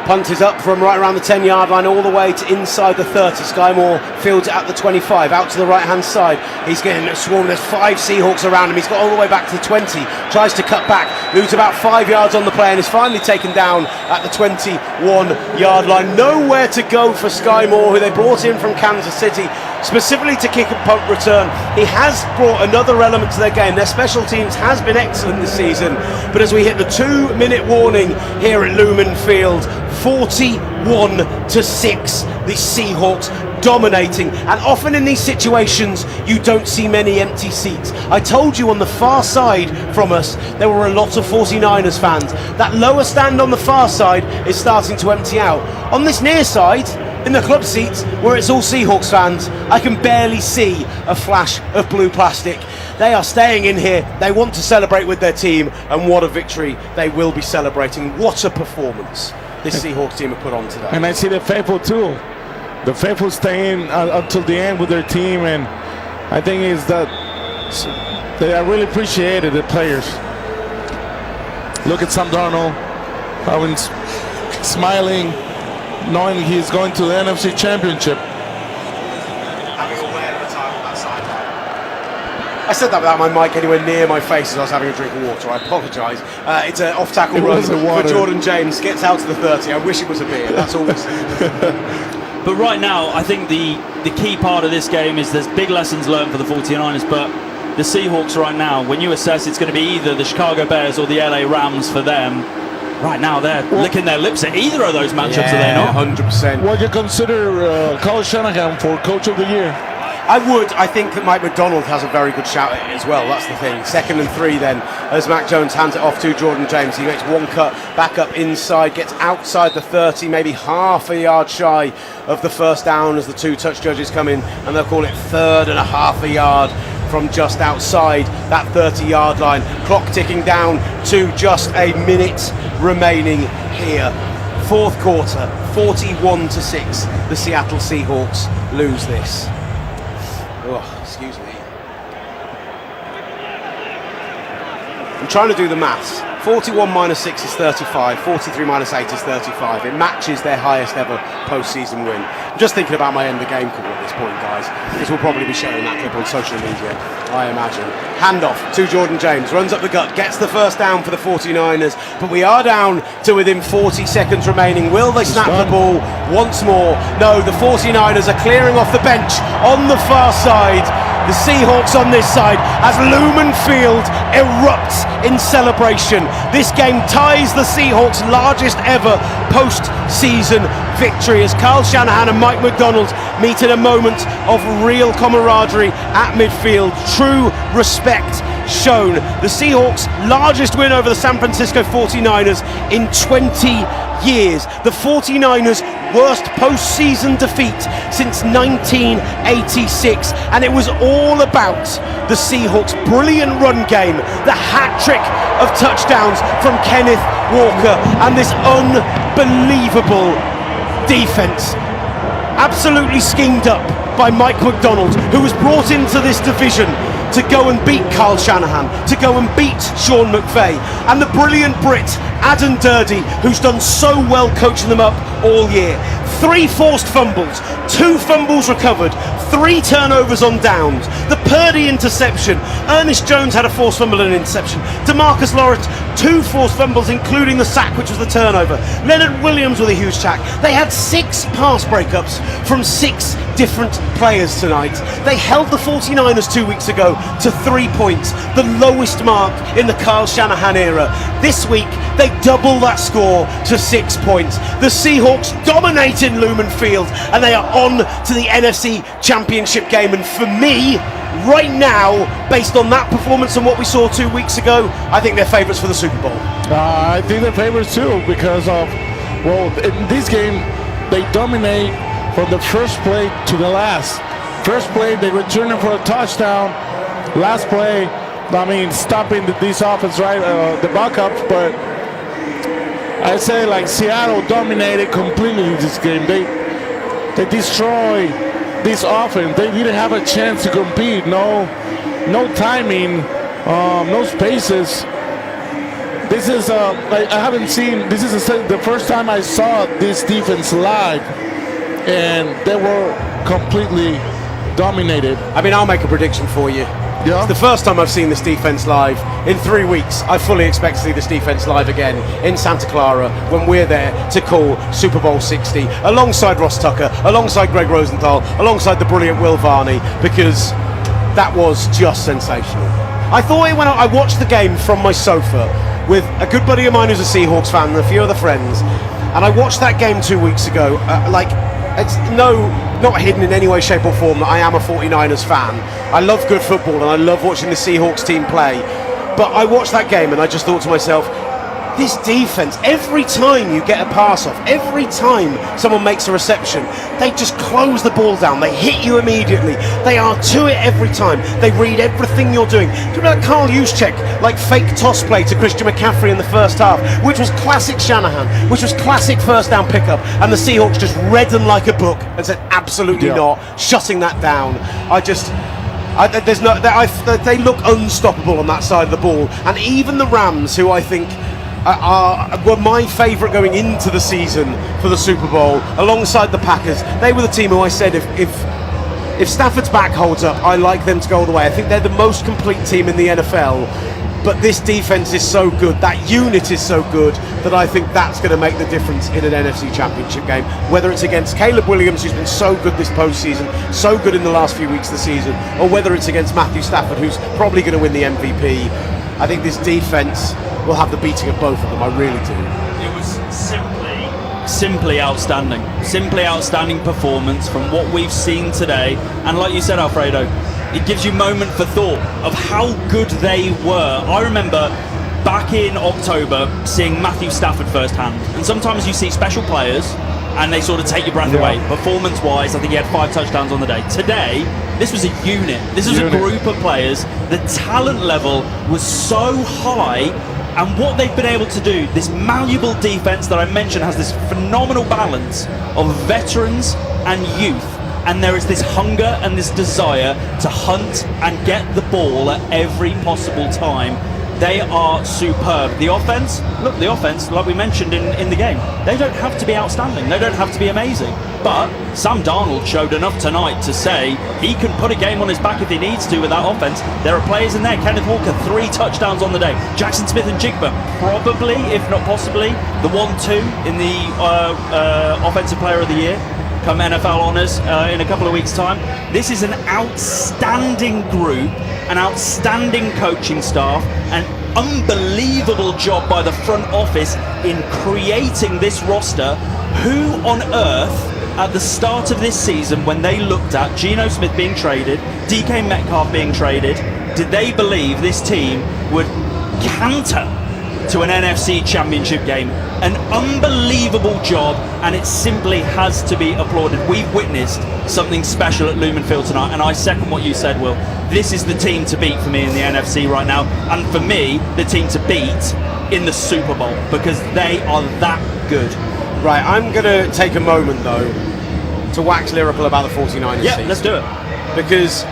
Punt is up from right around the 10-yard line all the way to inside the 30. Sky Moore fields it at the 25, out to the right-hand side. He's getting swarmed. There's 5 Seahawks around him. He's got all the way back to the 20. Tries to cut back, loses about 5 yards on the play, and is finally taken down at the 21-yard line. Nowhere to go for Sky Moore, who they brought in from Kansas City specifically to kick and punt return. He has brought another element to their game. Their special teams has been excellent this season, but as we hit the 2-minute warning here at Lumen Field, 41-6, the Seahawks dominating. And often in these situations you don't see many empty seats. I told you on the far side from us there were a lot of 49ers fans. That lower stand on the far side is starting to empty out. On this near side, in the club seats where it's all Seahawks fans, I can barely see a flash of blue plastic. They are staying in here. They want to celebrate with their team, and what a victory they will be celebrating. What a performance this Seahawks team have put on today. And I see the faithful too. The faithful staying until the end with their team, and I think is that they are really appreciated, the players. Look at Sam Darnold, smiling, knowing he's going to the NFC Championship. I said that without my mic anywhere near my face as I was having a drink of water. I apologise. It's an off-tackle run for Jordan James. Gets out to the 30. I wish it was a beer. That's all this is. But right now, I think the key part of this game is there's big lessons learned for the 49ers, but the Seahawks right now, when you assess it's going to be either the Chicago Bears or the LA Rams for them, right now they're licking their lips at either of those matchups, are they not? 100%. Would you consider Kyle Shanahan for Coach of the Year? I would. I think that Mike McDonald has a very good shout at it as well. That's the thing. 2nd and 3 then, as Mac Jones hands it off to Jordan James. He makes one cut, back up inside, gets outside the 30, maybe half a yard shy of the first down as the 2 touch judges come in, and they'll call it 3rd and a half a yard from just outside that 30-yard line. Clock ticking down to just a minute remaining here. 4th quarter, 41-6. The Seattle Seahawks lose this. Oh, excuse me. I'm trying to do the maths. 41 minus 6 is 35. 43 minus 8 is 35. It matches their highest ever postseason win. I'm just thinking about my end of game call at this point, guys. This will probably be sharing that clip on social media, I imagine. Handoff to Jordan James. Runs up the gut. Gets the first down for the 49ers. But we are down to within 40 seconds remaining. Will they snap the ball once more? No, the 49ers are clearing off the bench on the far side. The Seahawks on this side as Lumen Field erupts in celebration. This game ties the Seahawks' largest ever post-season victory as Kyle Shanahan and Mike McDonald meet in a moment of real camaraderie at midfield. True respect shown. The Seahawks' largest win over the San Francisco 49ers in 20 years. The 49ers' worst postseason defeat since 1986, and it was all about the Seahawks' brilliant run game, the hat-trick of touchdowns from Kenneth Walker, and this unbelievable defense, absolutely schemed up by Mike McDonald, who was brought into this division to go and beat Kyle Shanahan, to go and beat Sean McVay, and the brilliant Brit Adam Durdy, who's done so well coaching them up all year. 3 forced fumbles, 2 fumbles recovered, 3 turnovers on downs, the Purdy interception, Ernest Jones had a forced fumble and an interception, DeMarcus Lawrence 2 forced fumbles including the sack which was the turnover, Leonard Williams with a huge sack. They had 6 pass breakups from 6 different players tonight. They held the 49ers 2 weeks ago to 3 points, the lowest mark in the Kyle Shanahan era. This week they double that score to 6 points. The Seahawks dominated Lumen Field and they are on to the NFC Championship game, and for me right now, based on that performance and what we saw 2 weeks ago, I think they're favourites for the Super Bowl. I think they're favorites too because of, well, in this game they dominate from the first play to the last. First play they return it for a touchdown. Last play, I mean, stopping this offense, right, the backups, but I say like Seattle dominated completely this game. They destroy this offense. They didn't have a chance to compete. No timing, no spaces. This is I haven't seen. This is the first time I saw this defense live, and they were completely dominated. I mean, I'll make a prediction for you. Yeah. It's the first time I've seen this defense live in 3 weeks. I fully expect to see this defense live again in Santa Clara when we're there to call Super Bowl 60 alongside Ross Tucker, alongside Greg Rosenthal, alongside the brilliant Will Varney, because that was just sensational. I thought when I watched the game from my sofa with a good buddy of mine who's a Seahawks fan and a few other friends, and I watched that game 2 weeks ago, it's not hidden in any way, shape or form that I am a 49ers fan. I love good football and I love watching the Seahawks team play. But I watched that game and I just thought to myself, this defense, every time you get a pass off, every time someone makes a reception, they just close the ball down, they hit you immediately, they are to it every time, they read everything you're doing. Do you remember that Carl Juszczyk, like fake toss play to Christian McCaffrey in the first half, which was classic Shanahan, which was classic first down pickup, and the Seahawks just read them like a book and said absolutely not, shutting that down. They look unstoppable on that side of the ball, and even the Rams, who I think were my favourite going into the season for the Super Bowl, alongside the Packers. They were the team who I said if Stafford's back holds up, I like them to go all the way. I think they're the most complete team in the NFL. But this defense is so good, that unit is so good, that I think that's going to make the difference in an NFC Championship game. Whether it's against Caleb Williams, who's been so good this postseason, so good in the last few weeks of the season, or whether it's against Matthew Stafford, who's probably going to win the MVP. I think this defense will have the beating of both of them. I really do. It was simply outstanding. Simply outstanding performance from what we've seen today. And like you said, Alfredo, it gives you moment for thought of how good they were. I remember back in October seeing Matthew Stafford firsthand. And sometimes you see special players and they sort of take your breath away. Performance-wise, I think he had 5 touchdowns on the day. Today, this was a unit. This was a group of players. The talent level was so high, and what they've been able to do, this malleable defense that I mentioned has this phenomenal balance of veterans and youth. And there is this hunger and this desire to hunt and get the ball at every possible time. They are superb. The offense, like we mentioned in the game, they don't have to be outstanding. They don't have to be amazing. But Sam Darnold showed enough tonight to say he can put a game on his back if he needs to with that offense. There are players in there. Kenneth Walker, 3 touchdowns on the day. Jackson Smith and Jigba, probably, if not possibly, the 1-2 in the Offensive Player of the Year come NFL honors in a couple of weeks' time. This is an outstanding group, an outstanding coaching staff, an unbelievable job by the front office in creating this roster. Who on earth at the start of this season, when they looked at Geno Smith being traded, DK Metcalf being traded, did they believe this team would canter to an NFC Championship game? An unbelievable job, and it simply has to be applauded. We've witnessed something special at Lumen Field tonight, and I second what you said, Will. This is the team to beat for me in the NFC right now, and for me, the team to beat in the Super Bowl, because they are that good. Right, I'm going to take a moment, though, to wax lyrical about the 49ers season. Let's do it. Because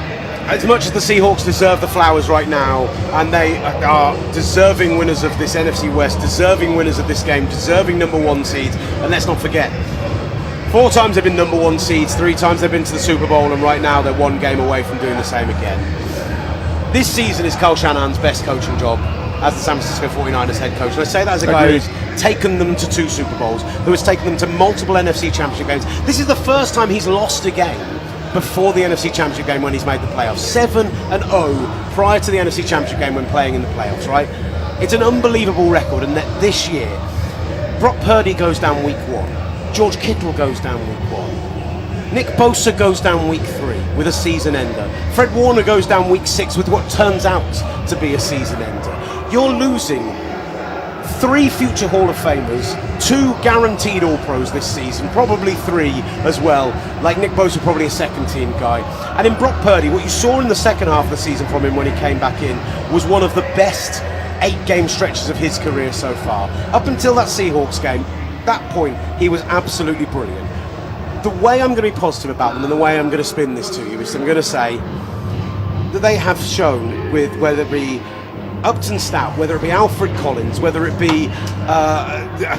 as much as the Seahawks deserve the flowers right now, and they are deserving winners of this NFC West, deserving winners of this game, deserving number 1 seeds, and let's not forget, 4 times they've been number 1 seeds, 3 times they've been to the Super Bowl, and right now they're 1 game away from doing the same again. This season is Kyle Shanahan's best coaching job as the San Francisco 49ers head coach. And I say that as a guy who's taken them to 2 Super Bowls, who has taken them to multiple NFC Championship games. This is the first time he's lost a game before the NFC Championship game when he's made the playoffs. 7-0 prior to the NFC Championship game when playing in the playoffs, right? It's an unbelievable record, and that this year, Brock Purdy goes down week 1. George Kittle goes down week 1. Nick Bosa goes down week 3 with a season ender. Fred Warner goes down week 6 with what turns out to be a season ender. You're losing 3 future Hall of Famers, 2 guaranteed All-Pros this season, probably 3 as well, like Nick Bosa, probably a second-team guy. And in Brock Purdy, what you saw in the second half of the season from him when he came back in was one of the best 8-game stretches of his career so far. Up until that Seahawks game, that point, he was absolutely brilliant. The way I'm going to be positive about them and the way I'm going to spin this to you is I'm going to say that they have shown, with whether it be Upton Stout, whether it be Alfred Collins, whether it be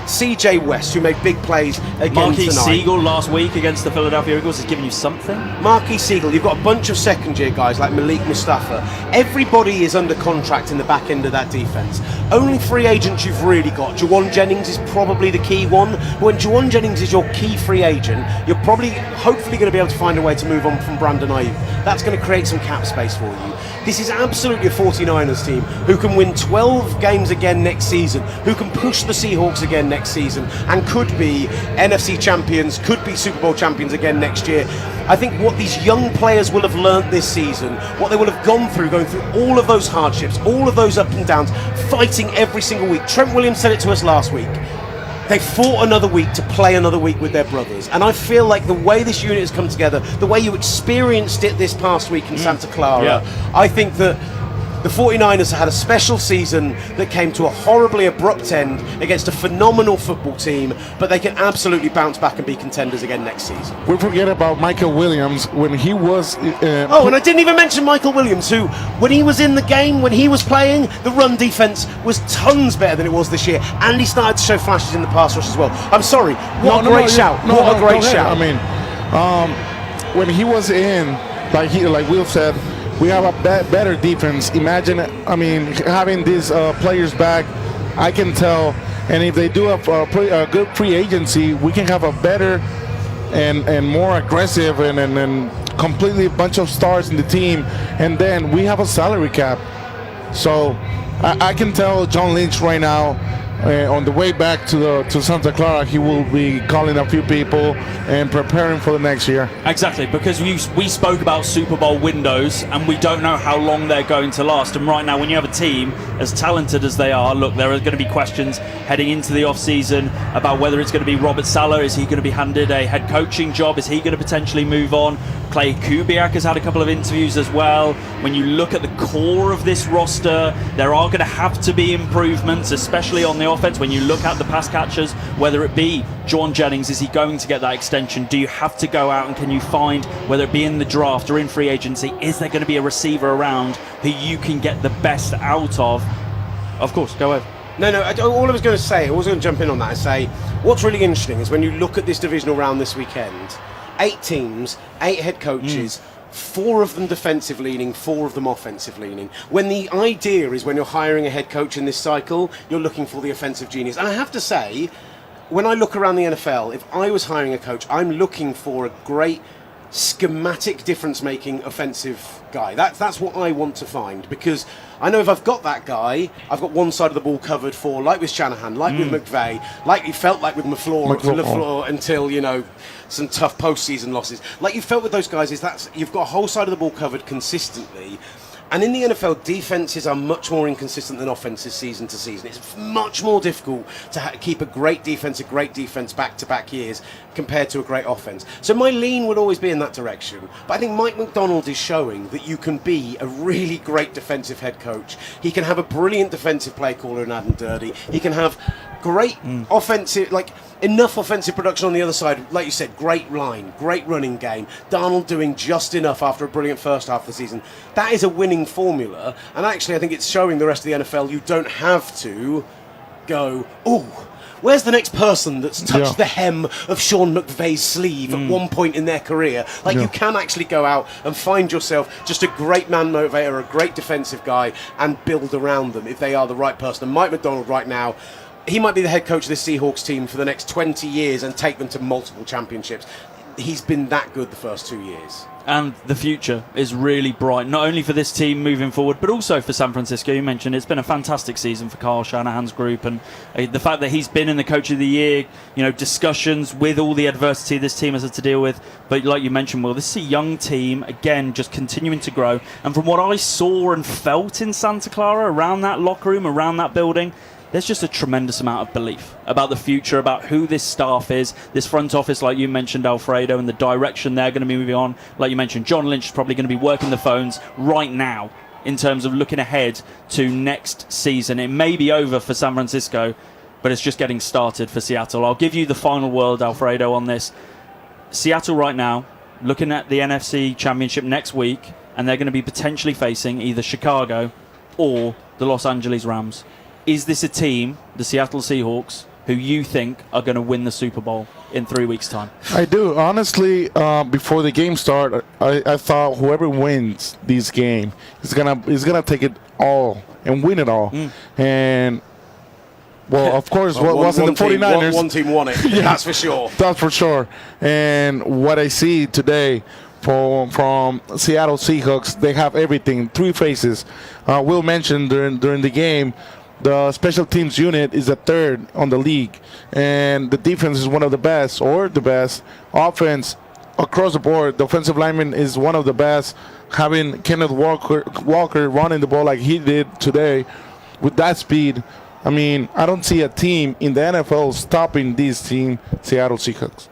CJ West, who made big plays again Marquis tonight. Siegel last week against the Philadelphia Eagles has given you something. Marquis Siegel, you've got a bunch of second-year guys like Malik Mustafa. Everybody is under contract in the back end of that defence. Only free agents you've really got. Juwan Jennings is probably the key one. But when Juwan Jennings is your key free agent, you're hopefully going to be able to find a way to move on from Brandon Ayuk. That's going to create some cap space for you. This is absolutely a 49ers team who can win 12 games again next season, who can push the Seahawks again next season, and could be NFC champions, could be Super Bowl champions again next year. I think what these young players will have learnt this season, what they will have gone through, going through all of those hardships, all of those ups and downs, fighting every single week. Trent Williams said it to us last week. They fought another week to play another week with their brothers. And I feel like the way this unit has come together, the way you experienced it this past week in Santa Clara, I think that the 49ers had a special season that came to a horribly abrupt end against a phenomenal football team, but they can absolutely bounce back and be contenders again next season. We forget about Michael Williams when he was... and I didn't even mention Michael Williams, who, when he was in the game, when he was playing, the run defence was tons better than it was this year, and he started to show flashes in the pass rush as well. I'm sorry, what a great shout. What a great shout. I mean, when he was in, like Will said, we have a better defense. Imagine, having these players back, I can tell. And if they do a good free agency, we can have a better and more aggressive and completely a bunch of stars in the team. And then we have a salary cap. So I can tell John Lynch right now, on the way back to Santa Clara, he will be calling a few people and preparing for the next year. Exactly, because we spoke about Super Bowl windows and we don't know how long they're going to last. And right now, when you have a team as talented as they are, look, there are going to be questions heading into the off-season about whether it's going to be Robert Saleh. Is he going to be handed a head coaching job? Is he going to potentially move on? Clay Kubiak has had a couple of interviews as well. When you look at the core of this roster, there are going to have to be improvements, especially on the offense. When you look at the pass catchers, whether it be Juwan Jennings, is he going to get that extension? Do you have to go out and can you find, whether it be in the draft or in free agency, is there going to be a receiver around who you can get the best out of? Of course, go ahead. No, all I was going to say, I was going to jump in on that and say, what's really interesting is when you look at this divisional round this weekend, 8 teams, 8 head coaches, 4 of them defensive leaning, 4 of them offensive leaning. When the idea is when you're hiring a head coach in this cycle, you're looking for the offensive genius. And I have to say, when I look around the NFL, if I was hiring a coach, I'm looking for a great schematic difference-making offensive guy. That's what I want to find, because I know if I've got that guy, I've got one side of the ball covered for, like with Shanahan, like with McVay, like you felt like with LaFleur until, some tough postseason losses. Like you felt with those guys, you've got a whole side of the ball covered consistently. And in the NFL, defenses are much more inconsistent than offenses season to season. It's much more difficult to keep a great defense back-to-back years compared to a great offense. So my lean would always be in that direction. But I think Mike Macdonald is showing that you can be a really great defensive head coach. He can have a brilliant defensive play caller in Adam Dirty. He can have great offensive, enough offensive production on the other side. Like you said, great line, great running game. Darnold doing just enough after a brilliant first half of the season. That is a winning formula. And actually, I think it's showing the rest of the NFL you don't have to go, where's the next person that's touched the hem of Sean McVay's sleeve at one point in their career? You can actually go out and find yourself just a great man motivator, a great defensive guy, and build around them if they are the right person. And Mike Macdonald right now, he might be the head coach of this Seahawks team for the next 20 years and take them to multiple championships. He's been that good the first 2 years. And the future is really bright, not only for this team moving forward, but also for San Francisco. You mentioned it's been a fantastic season for Kyle Shanahan's group, and the fact that he's been in the Coach of the Year, discussions with all the adversity this team has had to deal with. But like you mentioned, Will, this is a young team, again, just continuing to grow. And from what I saw and felt in Santa Clara, around that locker room, around that building, there's just a tremendous amount of belief about the future, about who this staff is, this front office, like you mentioned, Alfredo, and the direction they're going to be moving on. Like you mentioned, John Lynch is probably going to be working the phones right now in terms of looking ahead to next season. It may be over for San Francisco, but it's just getting started for Seattle. I'll give you the final word, Alfredo, on this. Seattle right now, looking at the NFC Championship next week, and they're going to be potentially facing either Chicago or the Los Angeles Rams. Is this a team, the Seattle Seahawks, who you think are going to win the Super Bowl in 3 weeks' time? I do. Honestly, before the game start, I thought whoever wins this game is gonna take it all and win it all. And well, of course, what wasn't the 49ers? One team won it. Yeah. That's for sure. That's for sure. And what I see today from Seattle Seahawks, they have everything. 3 faces. Will mentioned during the game, the special teams unit is the 3rd on the league, and the defense is one of the best, or the best. Offense across the board, the offensive lineman is one of the best. Having Kenneth Walker running the ball like he did today with that speed, I mean, I don't see a team in the NFL stopping this team, Seattle Seahawks.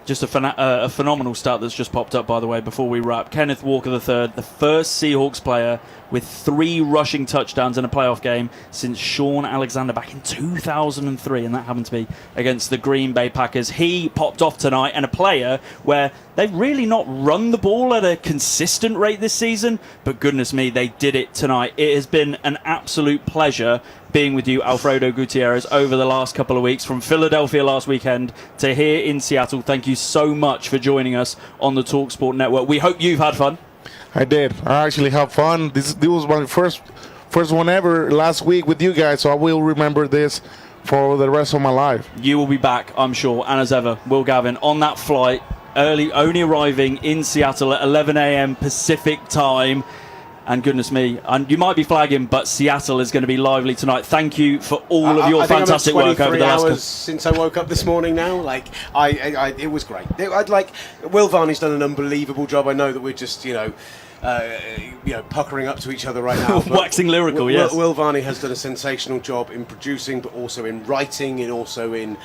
Just a phenomenal stat that's just popped up, by the way, before we wrap. Kenneth Walker III, the first Seahawks player with 3 rushing touchdowns in a playoff game since Shaun Alexander back in 2003, and that happened to be against the Green Bay Packers. He popped off tonight, and a player where they've really not run the ball at a consistent rate this season, but goodness me, they did it tonight. It has been an absolute pleasure being with you, Alfredo Gutierrez, over the last couple of weeks, from Philadelphia last weekend to here in Seattle. Thank you so much for joining us on the TalkSport Network. We hope you've had fun. I did. I actually had fun. This was my first one ever last week with you guys, so I will remember this for the rest of my life. You will be back, I'm sure, and as ever, Will Gavin, on that flight, early, only arriving in Seattle at 11 a.m. Pacific time. And goodness me, and you might be flagging, but Seattle is going to be lively tonight. Thank you for all of your fantastic work over the last hours since I woke up this morning now. Like, it was great. Will Varney's done an unbelievable job. I know that we're just, puckering up to each other right now. Waxing lyrical, yes. Will Varney has done a sensational job in producing, but also in writing, and also in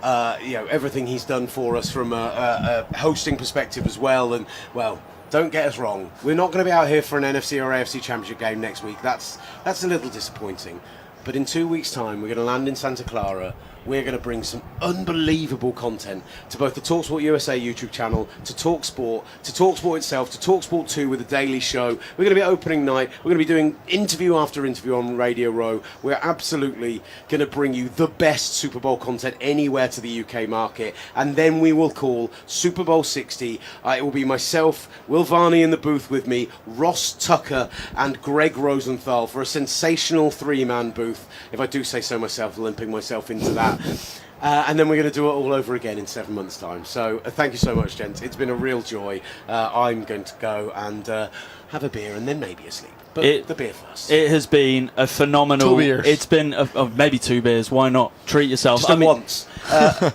everything he's done for us from a hosting perspective as well. And well, don't get us wrong, we're not going to be out here for an NFC or AFC Championship game next week. That's a little disappointing. But in 2 weeks' time, we're going to land in Santa Clara. We're going to bring some unbelievable content to both the TalkSport USA YouTube channel, to TalkSport itself, to TalkSport 2 with the Daily Show. We're going to be opening night. We're going to be doing interview after interview on Radio Row. We're absolutely going to bring you the best Super Bowl content anywhere to the UK market. And then we will call Super Bowl 60. It will be myself, Will Varney in the booth with me, Ross Tucker and Greg Rosenthal for a sensational 3-man booth, if I do say so myself, limping myself into that. And then we're going to do it all over again in 7 months' time. So thank you so much, gents. It's been a real joy. I'm going to go and have a beer and then maybe a sleep. But the beer first. It has been a phenomenal... 2 beers. It's been maybe 2 beers. Why not? Treat yourself. Just once.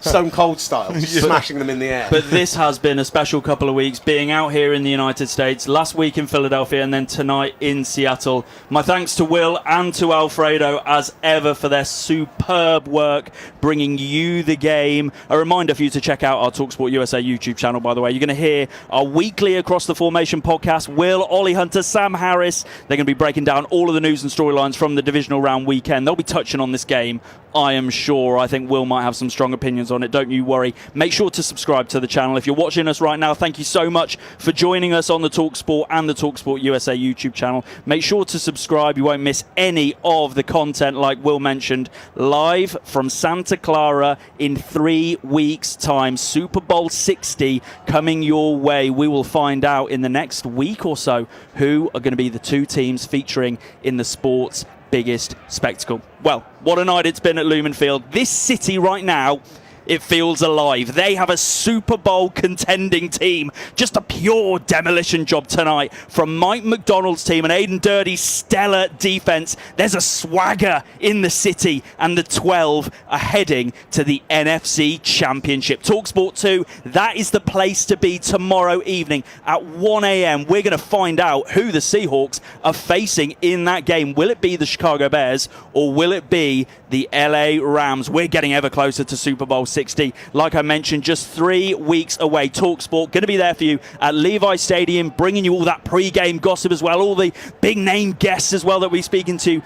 Stone Cold style. Just smashing them in the air. But this has been a special couple of weeks, being out here in the United States, last week in Philadelphia and then tonight in Seattle. My thanks to Will and to Alfredo, as ever, for their superb work bringing you the game. A reminder for you to check out our TalkSport USA YouTube channel, by the way. You're going to hear our weekly Across the Formation podcast. Will, Ollie Hunter, Sam Harris. They're going to be breaking down all of the news and storylines from the divisional round weekend. They'll be touching on this game, I am sure. I think Will might have some strong opinions on it. Don't you worry. Make sure to subscribe to the channel. If you're watching us right now, thank you so much for joining us on the TalkSport and the TalkSport USA YouTube channel. Make sure to subscribe. You won't miss any of the content, like Will mentioned, live from Santa Clara in 3 weeks' time. Super Bowl 60 coming your way. We will find out in the next week or so who are going to be the 2 teams featuring in the sport's biggest spectacle. Well, what a night it's been at Lumen Field. This city right now, it feels alive. They have a Super Bowl contending team. Just a pure demolition job tonight from Mike McDonald's team and Aiden Dirty's stellar defense. There's a swagger in the city, and the 12 are heading to the NFC Championship. TalkSport 2, that is the place to be tomorrow evening at 1 a.m. We're going to find out who the Seahawks are facing in that game. Will it be the Chicago Bears or will it be the LA Rams? We're getting ever closer to Super Bowl 60. Like I mentioned, just 3 weeks away. TalkSport going to be there for you at Levi Stadium, bringing you all that pre-game gossip as well, all the big name guests as well that we're speaking to